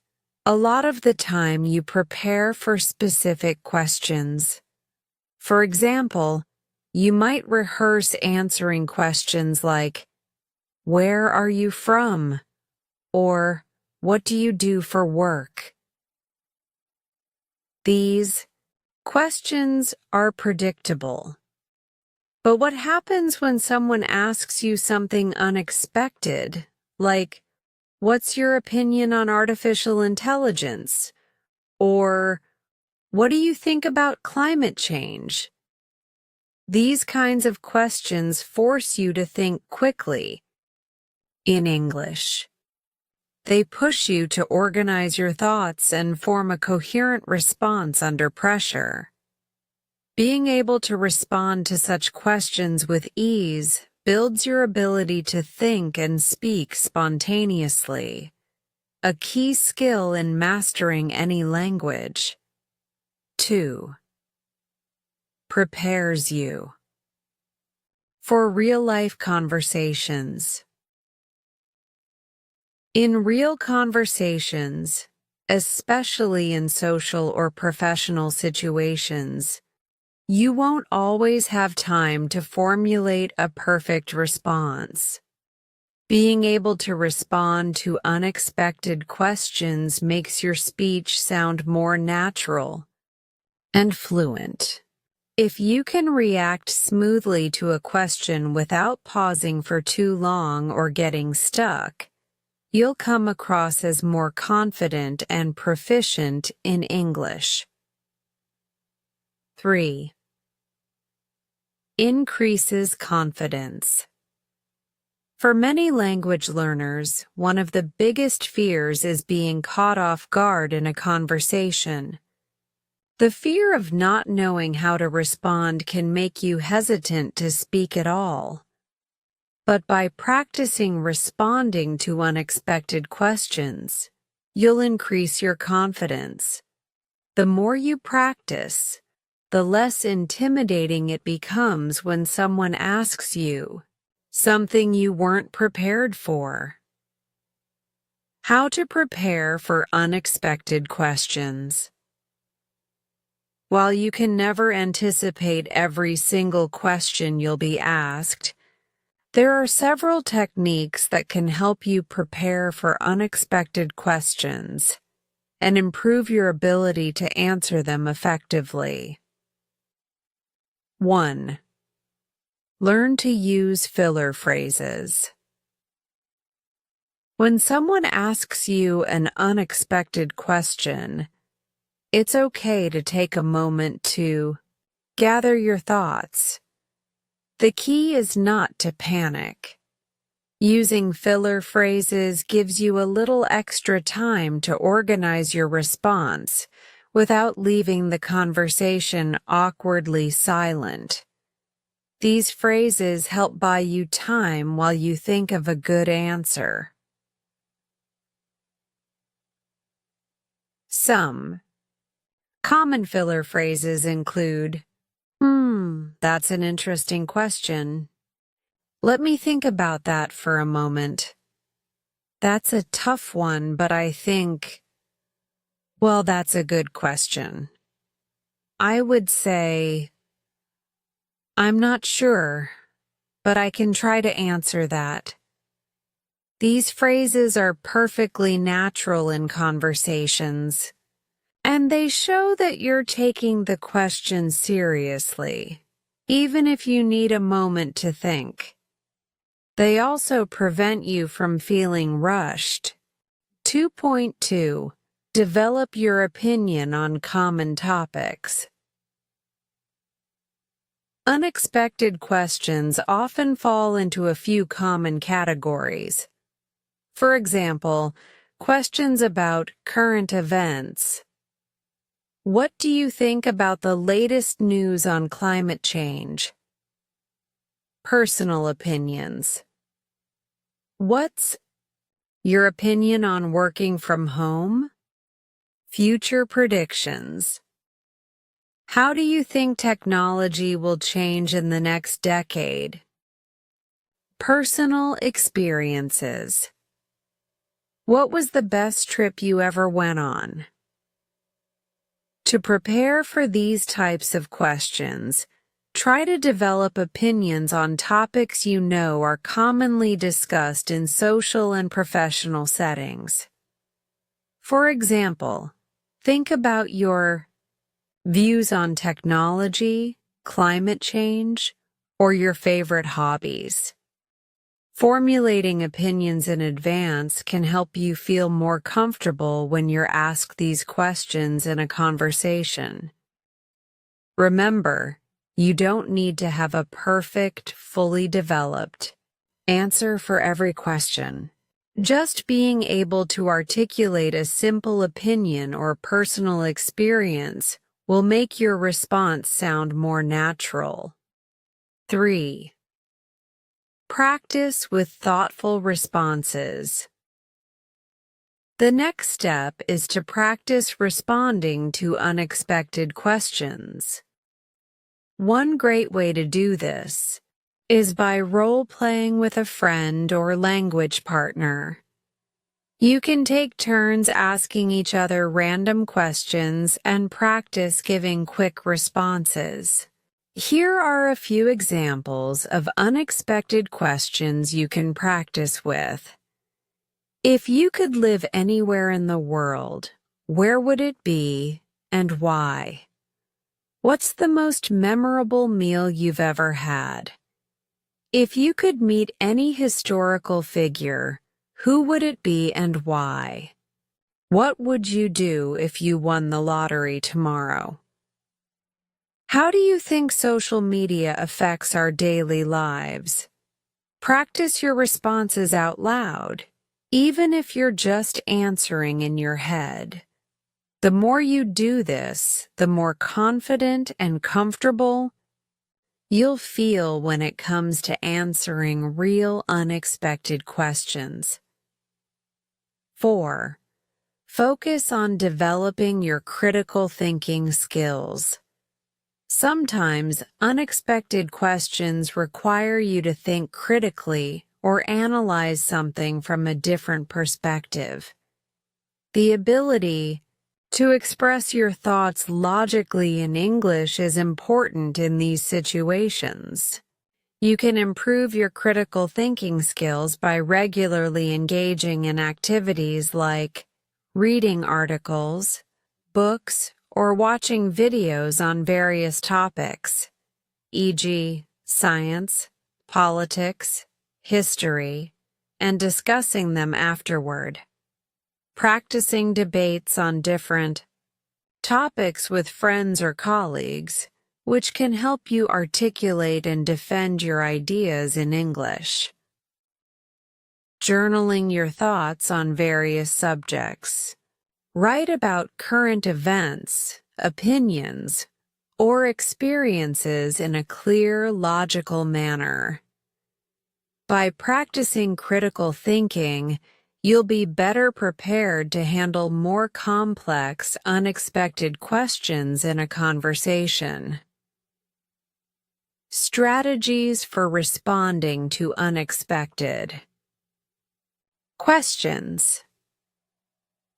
a lot of the time you prepare for specific questions. For example, you might rehearse answering questions like, "Where are you from?" or "What do you do for work?" These questions are predictable. But what happens when someone asks you something unexpected, like, "What's your opinion on artificial intelligence?" or "What do you think about climate change?" These kinds of questions force you to think quickly. In English, they push you to organize your thoughts and form a coherent response under pressure. Being able to respond to such questions with ease builds your ability to think and speak spontaneously, a key skill in mastering any language. 2. Prepares you for real-life conversations. In real conversations, especially in social or professional situations, you won't always have time to formulate a perfect response. Being able to respond to unexpected questions makes your speech sound more natural and fluent. If you can react smoothly to a question without pausing for too long or getting stuck, you'll come across as more confident and proficient in English. 3. Increases confidence. For many language learners, one of the biggest fears is being caught off guard in a conversation. The fear of not knowing how to respond can make you hesitant to speak at all. But by practicing responding to unexpected questions, you'll increase your confidence. The more you practice, the less intimidating it becomes when someone asks you something you weren't prepared for. How to prepare for unexpected questions. While you can never anticipate every single question you'll be asked, There are several techniques that can help you prepare for unexpected questions and improve your ability to answer them effectively. 1. Learn to use filler phrases. When someone asks you an unexpected question, it's okay to take a moment to gather your thoughts. The key is not to panic. Using filler phrases gives you a little extra time to organize your response without leaving the conversation awkwardly silent. These phrases help buy you time while you think of a good answer. Some common filler phrases include, that's an interesting question. Let me think about that for a moment. That's a tough one, but I think, well, that's a good question. I would say, I'm not sure, but I can try to answer that. These phrases are perfectly natural in conversations, and they show that you're taking the question seriously, even if you need a moment to think. They also prevent you from feeling rushed. 2.2. Develop your opinion on common topics. Unexpected questions often fall into a few common categories. For example, questions about current events. What do you think about the latest news on climate change? Personal opinions. What's your opinion on working from home? Future predictions. How do you think technology will change in the next decade? Personal experiences. What was the best trip you ever went on? To prepare for these types of questions, try to develop opinions on topics you know are commonly discussed in social and professional settings. For example, think about your views on technology, climate change, or your favorite hobbies. Formulating opinions in advance can help you feel more comfortable when you're asked these questions in a conversation. Remember, you don't need to have a perfect, fully developed answer for every question. Just being able to articulate a simple opinion or personal experience will make your response sound more natural. 3. Practice with thoughtful responses. The next step is to practice responding to unexpected questions. One great way to do this is by role-playing with a friend or language partner. You can take turns asking each other random questions and practice giving quick responses. Here are a few examples of unexpected questions you can practice with. If you could live anywhere in the world, where would it be and why? What's the most memorable meal you've ever had? If you could meet any historical figure, who would it be and why? What would you do if you won the lottery tomorrow? How do you think social media affects our daily lives? Practice your responses out loud, even if you're just answering in your head. The more you do this, the more confident and comfortable you'll feel when it comes to answering real unexpected questions. 4. Focus on developing your critical thinking skills. Sometimes unexpected questions require you to think critically or analyze something from a different perspective. The ability to express your thoughts logically in English is important in these situations. You can improve your critical thinking skills by regularly engaging in activities like reading articles, books, or watching videos on various topics, e.g., science, politics, history, and discussing them afterward. Practicing debates on different topics with friends or colleagues, which can help you articulate and defend your ideas in English. Journaling your thoughts on various subjects. Write about current events, opinions, or experiences in a clear, logical manner. By practicing critical thinking, you'll be better prepared to handle more complex, unexpected questions in a conversation. Strategies for responding to unexpected questions.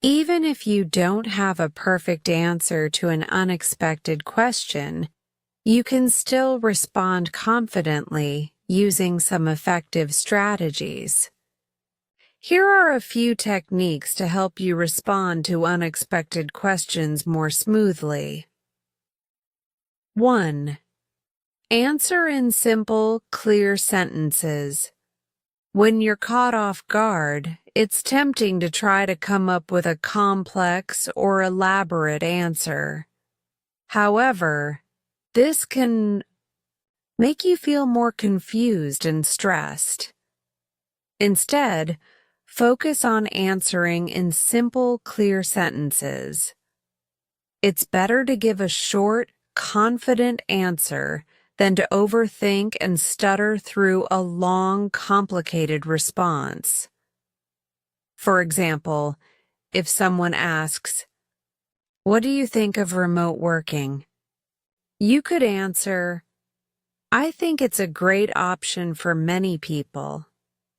Even if you don't have a perfect answer to an unexpected question, you can still respond confidently using some effective strategies. Here are a few techniques to help you respond to unexpected questions more smoothly. 1. Answer in simple, clear sentences. When you're caught off guard, it's tempting to try to come up with a complex or elaborate answer. However, this can make you feel more confused and stressed. Instead, focus on answering in simple, clear sentences. It's better to give a short, confident answer than to overthink and stutter through a long, complicated response. For example, if someone asks, "What do you think of remote working?" you could answer, "I think it's a great option for many people,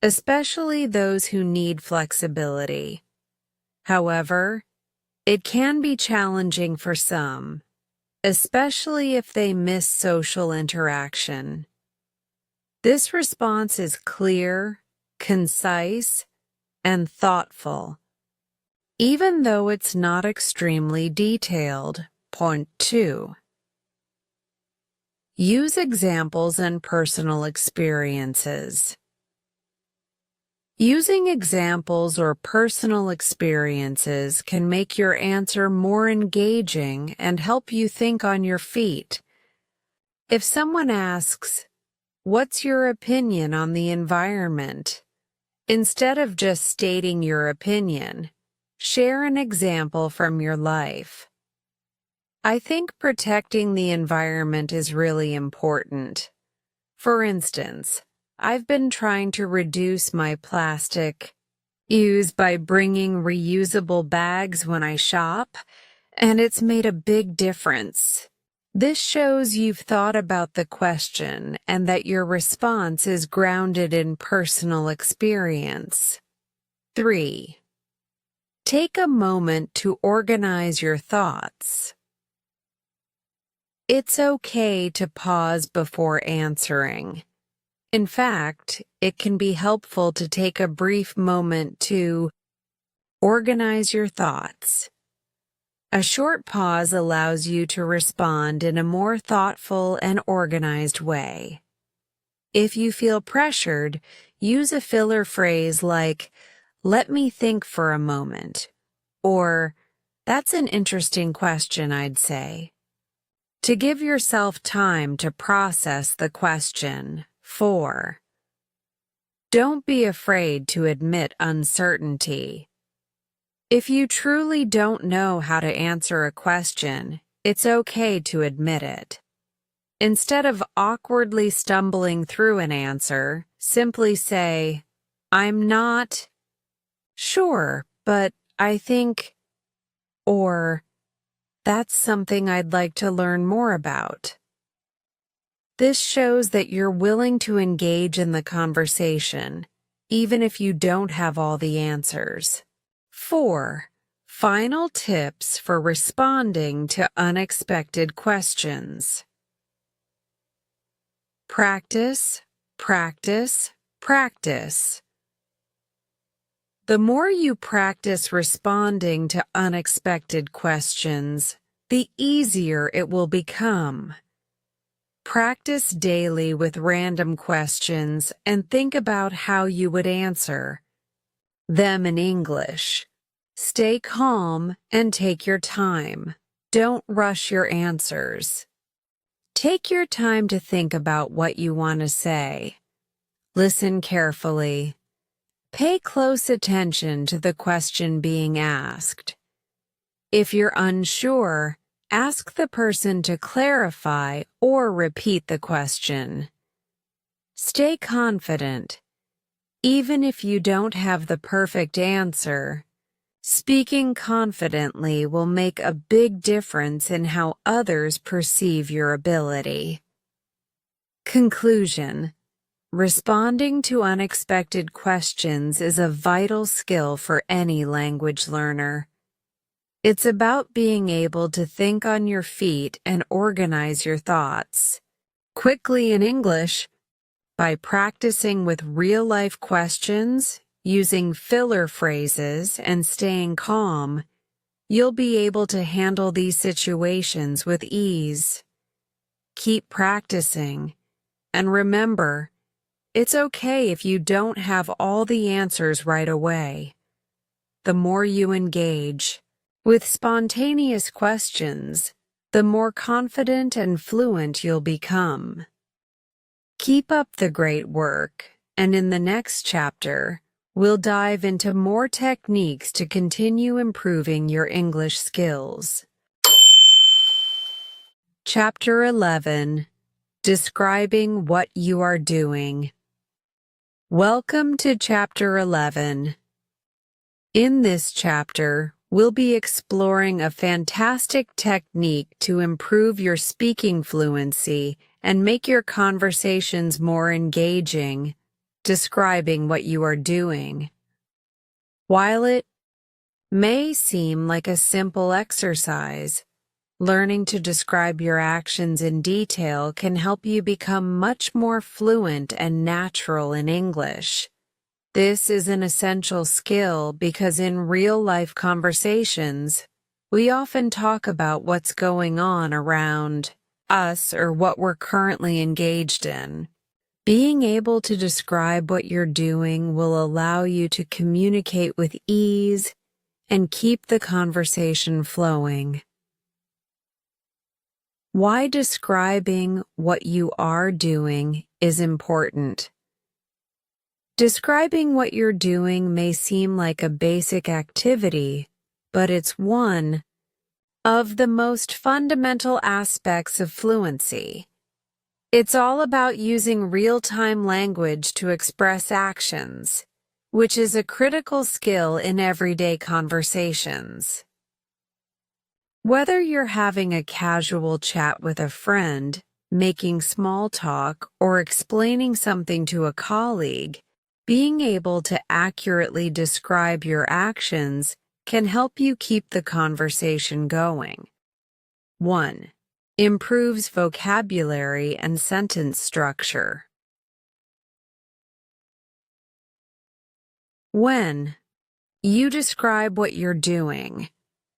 especially those who need flexibility. However, it can be challenging for some, especially if they miss social interaction." This response is clear, concise, and thoughtful, even though it's not extremely detailed. Point 2. Use examples and personal experiences. Using examples or personal experiences can make your answer more engaging and help you think on your feet. If someone asks, "What's your opinion on the environment?" instead of just stating your opinion, share an example from your life. I think protecting the environment is really important. For instance, I've been trying to reduce my plastic use by bringing reusable bags when I shop, and it's made a big difference. This shows you've thought about the question and that your response is grounded in personal experience. 3. Take a moment to organize your thoughts. It's okay to pause before answering. In fact, it can be helpful to take a brief moment to organize your thoughts. A short pause allows you to respond in a more thoughtful and organized way. If you feel pressured, use a filler phrase like, "Let me think for a moment," or, "That's an interesting question, I'd say," to give yourself time to process the question. 4. Don't be afraid to admit uncertainty. If you truly don't know how to answer a question, it's okay to admit it. Instead of awkwardly stumbling through an answer, simply say, "I'm not sure, but I think," or "That's something I'd like to learn more about." This shows that you're willing to engage in the conversation, even if you don't have all the answers. 4. Final tips for responding to unexpected questions. Practice Practice, practice. The more you practice responding to unexpected questions, the easier it will become. Practice daily with random questions and think about how you would answer them in English. Stay calm and take your time. Don't rush your answers. Take your time to think about what you want to say. Listen carefully. Pay close attention to the question being asked. If you're unsure, ask the person to clarify or repeat the question. Stay confident. Even if you don't have the perfect answer, speaking confidently will make a big difference in how others perceive your ability. Conclusion: responding to unexpected questions is a vital skill for any language learner. It's about being able to think on your feet and organize your thoughts quickly in English. By practicing with real-life questions, using filler phrases, and staying calm, you'll be able to handle these situations with ease. Keep practicing, and remember, it's okay if you don't have all the answers right away. The more you engage with spontaneous questions, the more confident and fluent you'll become. Keep up the great work, and in the next chapter, we'll dive into more techniques to continue improving your English skills. Chapter 11: Describing what you are doing. Welcome to Chapter 11. In this chapter, we'll be exploring a fantastic technique to improve your speaking fluency and make your conversations more engaging, describing what you are doing. While it may seem like a simple exercise, learning to describe your actions in detail can help you become much more fluent and natural in English. This is an essential skill because in real-life conversations, we often talk about what's going on around us or what we're currently engaged in. Being able to describe what you're doing will allow you to communicate with ease and keep the conversation flowing. Why describing what you are doing is important. Describing what you're doing may seem like a basic activity, but it's one of the most fundamental aspects of fluency. It's all about using real-time language to express actions, which is a critical skill in everyday conversations. Whether you're having a casual chat with a friend, making small talk, or explaining something to a colleague, being able to accurately describe your actions can help you keep the conversation going. 1. Improves vocabulary and sentence structure. When you describe what you're doing,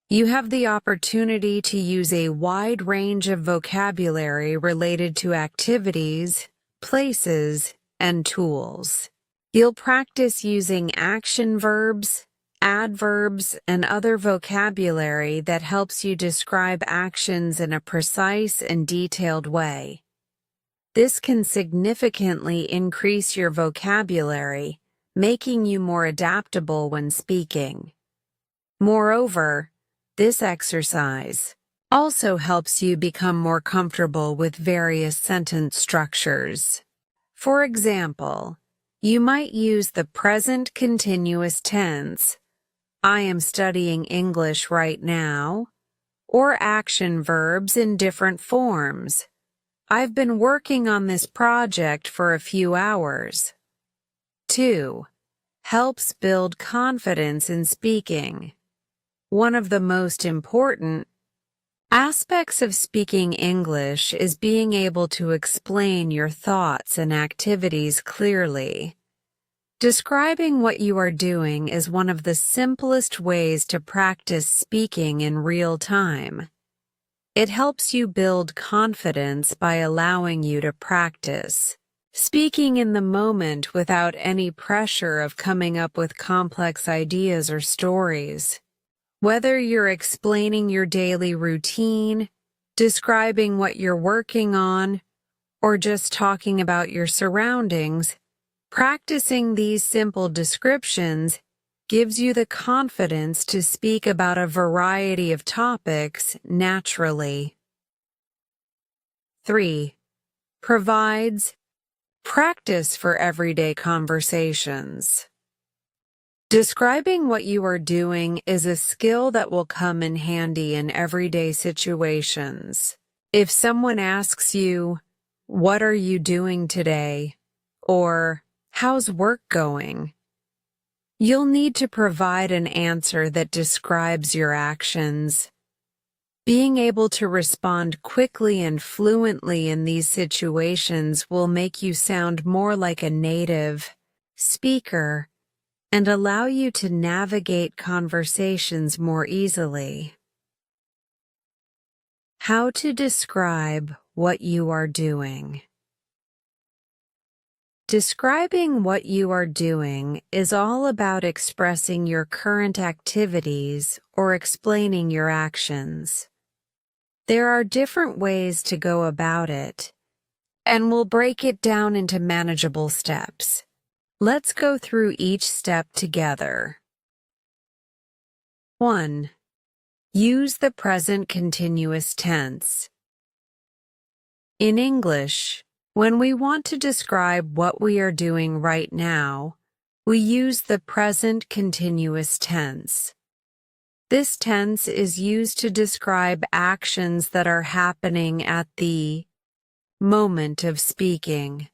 you have the opportunity to use a wide range of vocabulary related to activities, places, and tools. You'll practice using action verbs, adverbs, and other vocabulary that helps you describe actions in a precise and detailed way. This can significantly increase your vocabulary, making you more adaptable when speaking. Moreover, this exercise also helps you become more comfortable with various sentence structures. For example, you might use the present continuous tense, I am studying English right now, or action verbs in different forms. I've been working on this project for a few hours. 2. Helps build confidence in speaking. One of the most important Aspects of speaking English is being able to explain your thoughts and activities clearly. Describing what you are doing is one of the simplest ways to practice speaking in real time. It helps you build confidence by allowing you to practice speaking in the moment without any pressure of coming up with complex ideas or stories. Whether you're explaining your daily routine, describing what you're working on, or just talking about your surroundings, practicing these simple descriptions gives you the confidence to speak about a variety of topics naturally. 3. Provides practice for everyday conversations. Describing what you are doing is a skill that will come in handy in everyday situations. If someone asks you, "What are you doing today?" or "How's work going?" you'll need to provide an answer that describes your actions. Being able to respond quickly and fluently in these situations will make you sound more like a native speaker and allow you to navigate conversations more easily. How to describe what you are doing. Describing what you are doing is all about expressing your current activities or explaining your actions. There are different ways to go about it, and we'll break it down into manageable steps. Let's go through each step together. 1. Use the present continuous tense. In English, when we want to describe what we are doing right now, we use the present continuous tense. This tense is used to describe actions that are happening at the moment of speaking.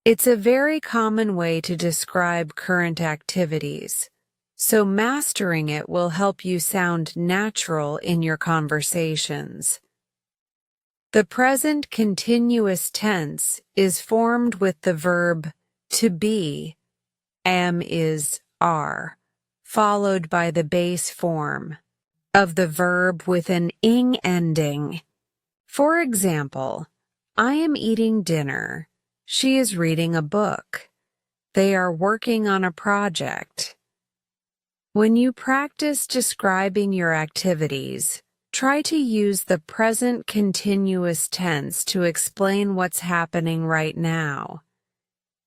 It's a very common way to describe current activities, so mastering it will help you sound natural in your conversations. The present continuous tense is formed with the verb to be, am, is, are, followed by the base form of the verb with an ing ending. For example, I am eating dinner. She is reading a book. They are working on a project. When you practice describing your activities, try to use the present continuous tense to explain what's happening right now.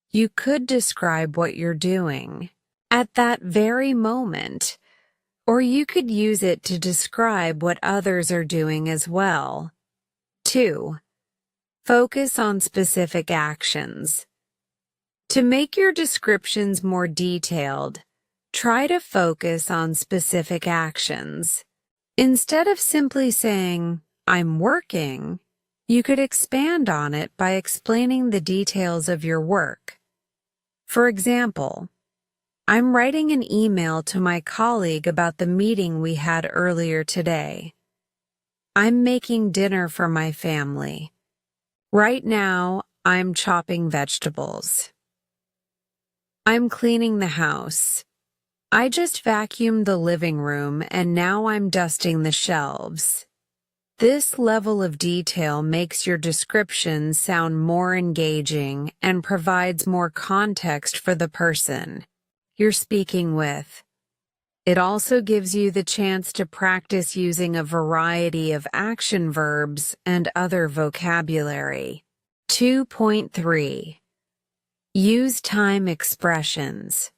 You could describe what you're doing at that very moment, or you could use it to describe what others are doing as well. 2. Focus on specific actions. To make your descriptions more detailed, try to focus on specific actions. Instead of simply saying, "I'm working," you could expand on it by explaining the details of your work. For example, I'm writing an email to my colleague about the meeting we had earlier today. I'm making dinner for my family. Right now, I'm chopping vegetables. I'm cleaning the house. I just vacuumed the living room and now I'm dusting the shelves. This level of detail makes your description sound more engaging and provides more context for the person you're speaking with. It also gives you the chance to practice using a variety of action verbs and other vocabulary. 2.3. Use time expressions.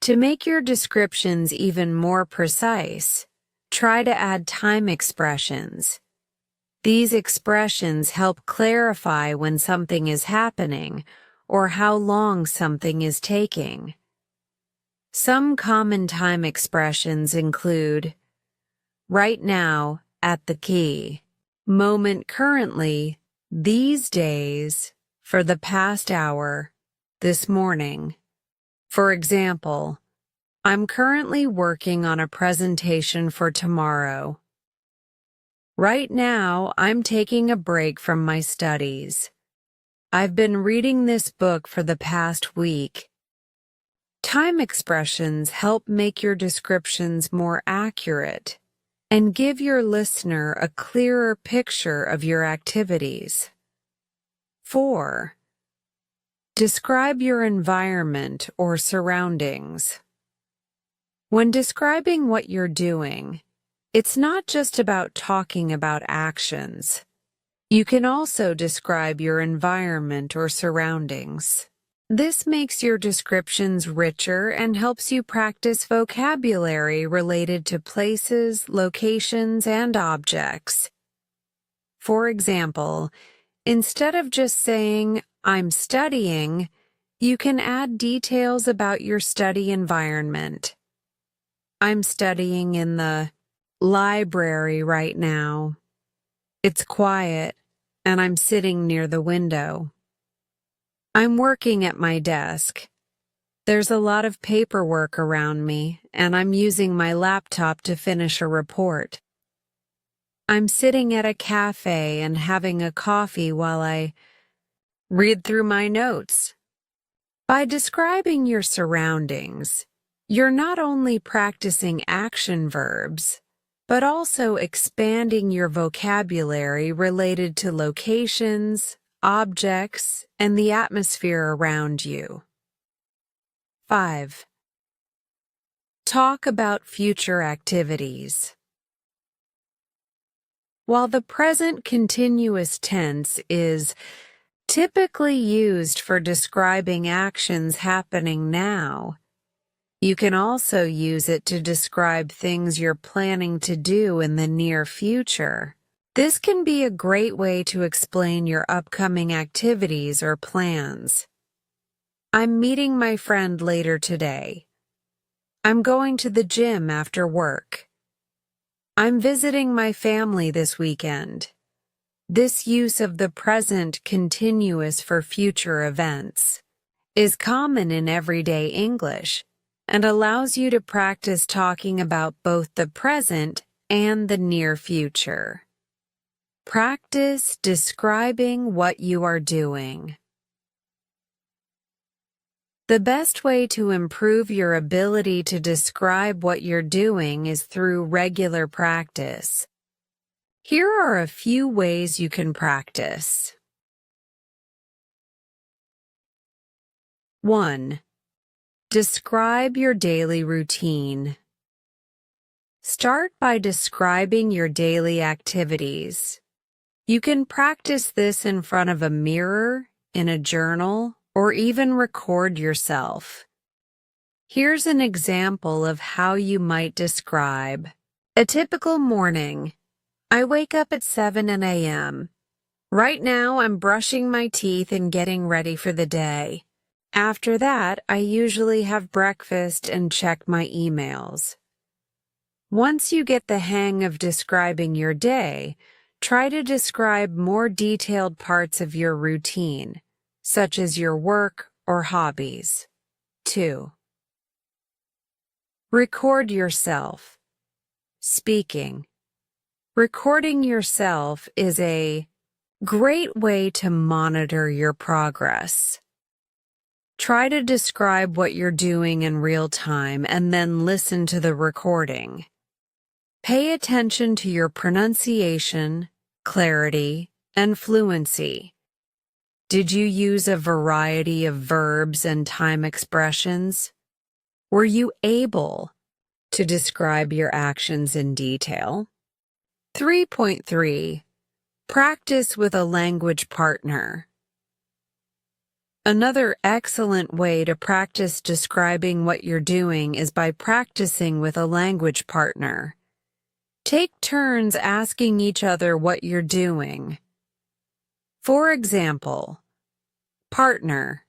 To make your descriptions even more precise, try to add time expressions. These expressions help clarify when something is happening or how long something is taking. Some common time expressions include right now, at the key, moment currently, these days, for the past hour, this morning. For example, I'm currently working on a presentation for tomorrow. Right now, I'm taking a break from my studies. I've been reading this book for the past week. Time expressions help make your descriptions more accurate and give your listener a clearer picture of your activities. 4. Describe your environment or surroundings. When describing what you're doing, it's not just about talking about actions. You can also describe your environment or surroundings. This makes your descriptions richer and helps you practice vocabulary related to places, locations, and objects. For example, instead of just saying, "I'm studying," you can add details about your study environment. I'm studying in the library right now. It's quiet, and I'm sitting near the window. I'm working at my desk. There's a lot of paperwork around me, and I'm using my laptop to finish a report. I'm sitting at a cafe and having a coffee while I read through my notes. By describing your surroundings, you're not only practicing action verbs, but also expanding your vocabulary related to locations, objects, and the atmosphere around you. 5. Talk about future activities. While the present continuous tense is typically used for describing actions happening now, you can also use it to describe things you're planning to do in the near future. This can be a great way to explain your upcoming activities or plans. I'm meeting my friend later today. I'm going to the gym after work. I'm visiting my family this weekend. This use of the present continuous for future events is common in everyday English and allows you to practice talking about both the present and the near future. Practice describing what you are doing. The best way to improve your ability to describe what you're doing is through regular practice. Here are a few ways you can practice. 1. Describe your daily routine. Start by describing your daily activities. You can practice this in front of a mirror, in a journal, or even record yourself. Here's an example of how you might describe a typical morning. I wake up at 7 a.m. Right now, I'm brushing my teeth and getting ready for the day. After that, I usually have breakfast and check my emails. Once you get the hang of describing your day, try to describe more detailed parts of your routine, such as your work or hobbies. 2. Record yourself. Speaking. Recording yourself is a great way to monitor your progress. Try to describe what you're doing in real time and then listen to the recording. Pay attention to your pronunciation, clarity, and fluency. Did you use a variety of verbs and time expressions? Were you able to describe your actions in detail? 3.3. Practice with a language partner. Another excellent way to practice describing what you're doing is by practicing with a language partner. Take turns asking each other what you're doing. For example, partner,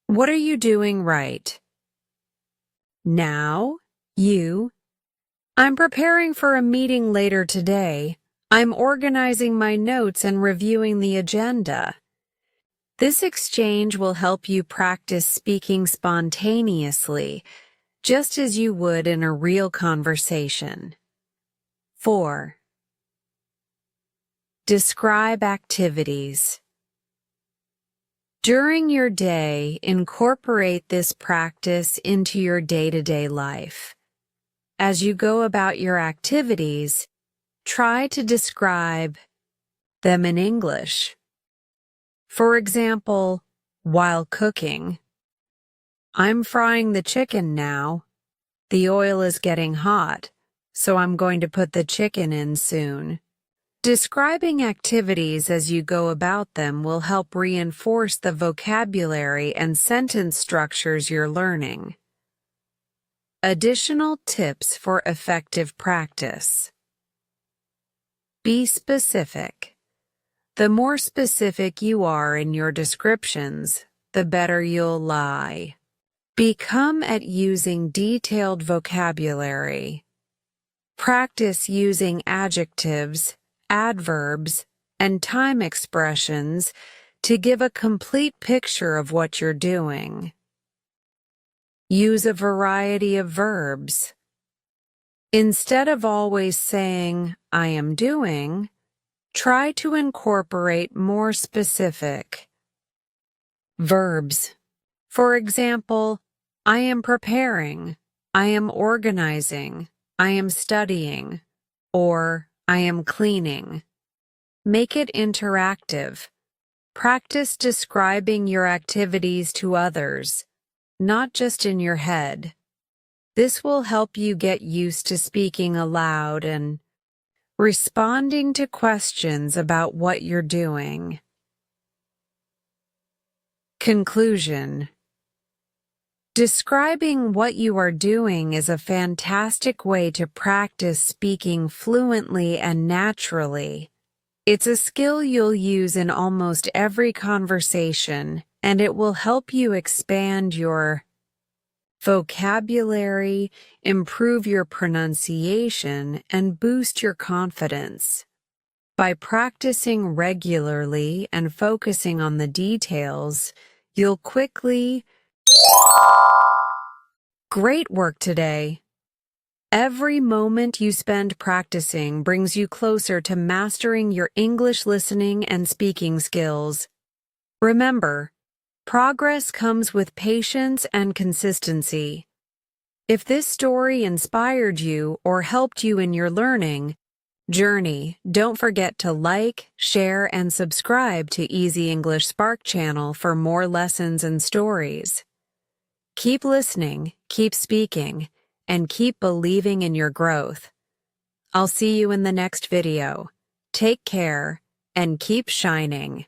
what are you doing right? Now, you, I'm preparing for a meeting later today. I'm organizing my notes and reviewing the agenda. This exchange will help you practice speaking spontaneously just as you would in a real conversation. 4. Describe activities. During your day, incorporate this practice into your day-to-day life. As you go about your activities, try to describe them in English. For example, while cooking, I'm frying the chicken now. The oil is getting hot, so I'm going to put the chicken in soon. Describing activities as you go about them will help reinforce the vocabulary and sentence structures you're learning. Additional tips for effective practice. Be specific. The more specific you are in your descriptions, the better you'll lie. Become at using detailed vocabulary. Practice using adjectives, adverbs, and time expressions to give a complete picture of what you're doing. Use a variety of verbs. Instead of always saying, I am doing, try to incorporate more specific verbs. For example, I am preparing, I am organizing, I am studying, or I am cleaning. Make it interactive. Practice describing your activities to others, not just in your head. This will help you get used to speaking aloud and responding to questions about what you're doing. Conclusion. Describing what you are doing is a fantastic way to practice speaking fluently and naturally. It's a skill you'll use in almost every conversation, and it will help you expand your vocabulary, improve your pronunciation, and boost your confidence. By practicing regularly and focusing on the details, you'll quickly. Great work today! Every moment you spend practicing brings you closer to mastering your English listening and speaking skills. Remember, progress comes with patience and consistency. If this story inspired you or helped you in your learning journey, don't forget to like, share, and subscribe to Easy English Spark channel for more lessons and stories. Keep listening, keep speaking, and keep believing in your growth. I'll see you in the next video. Take care and keep shining.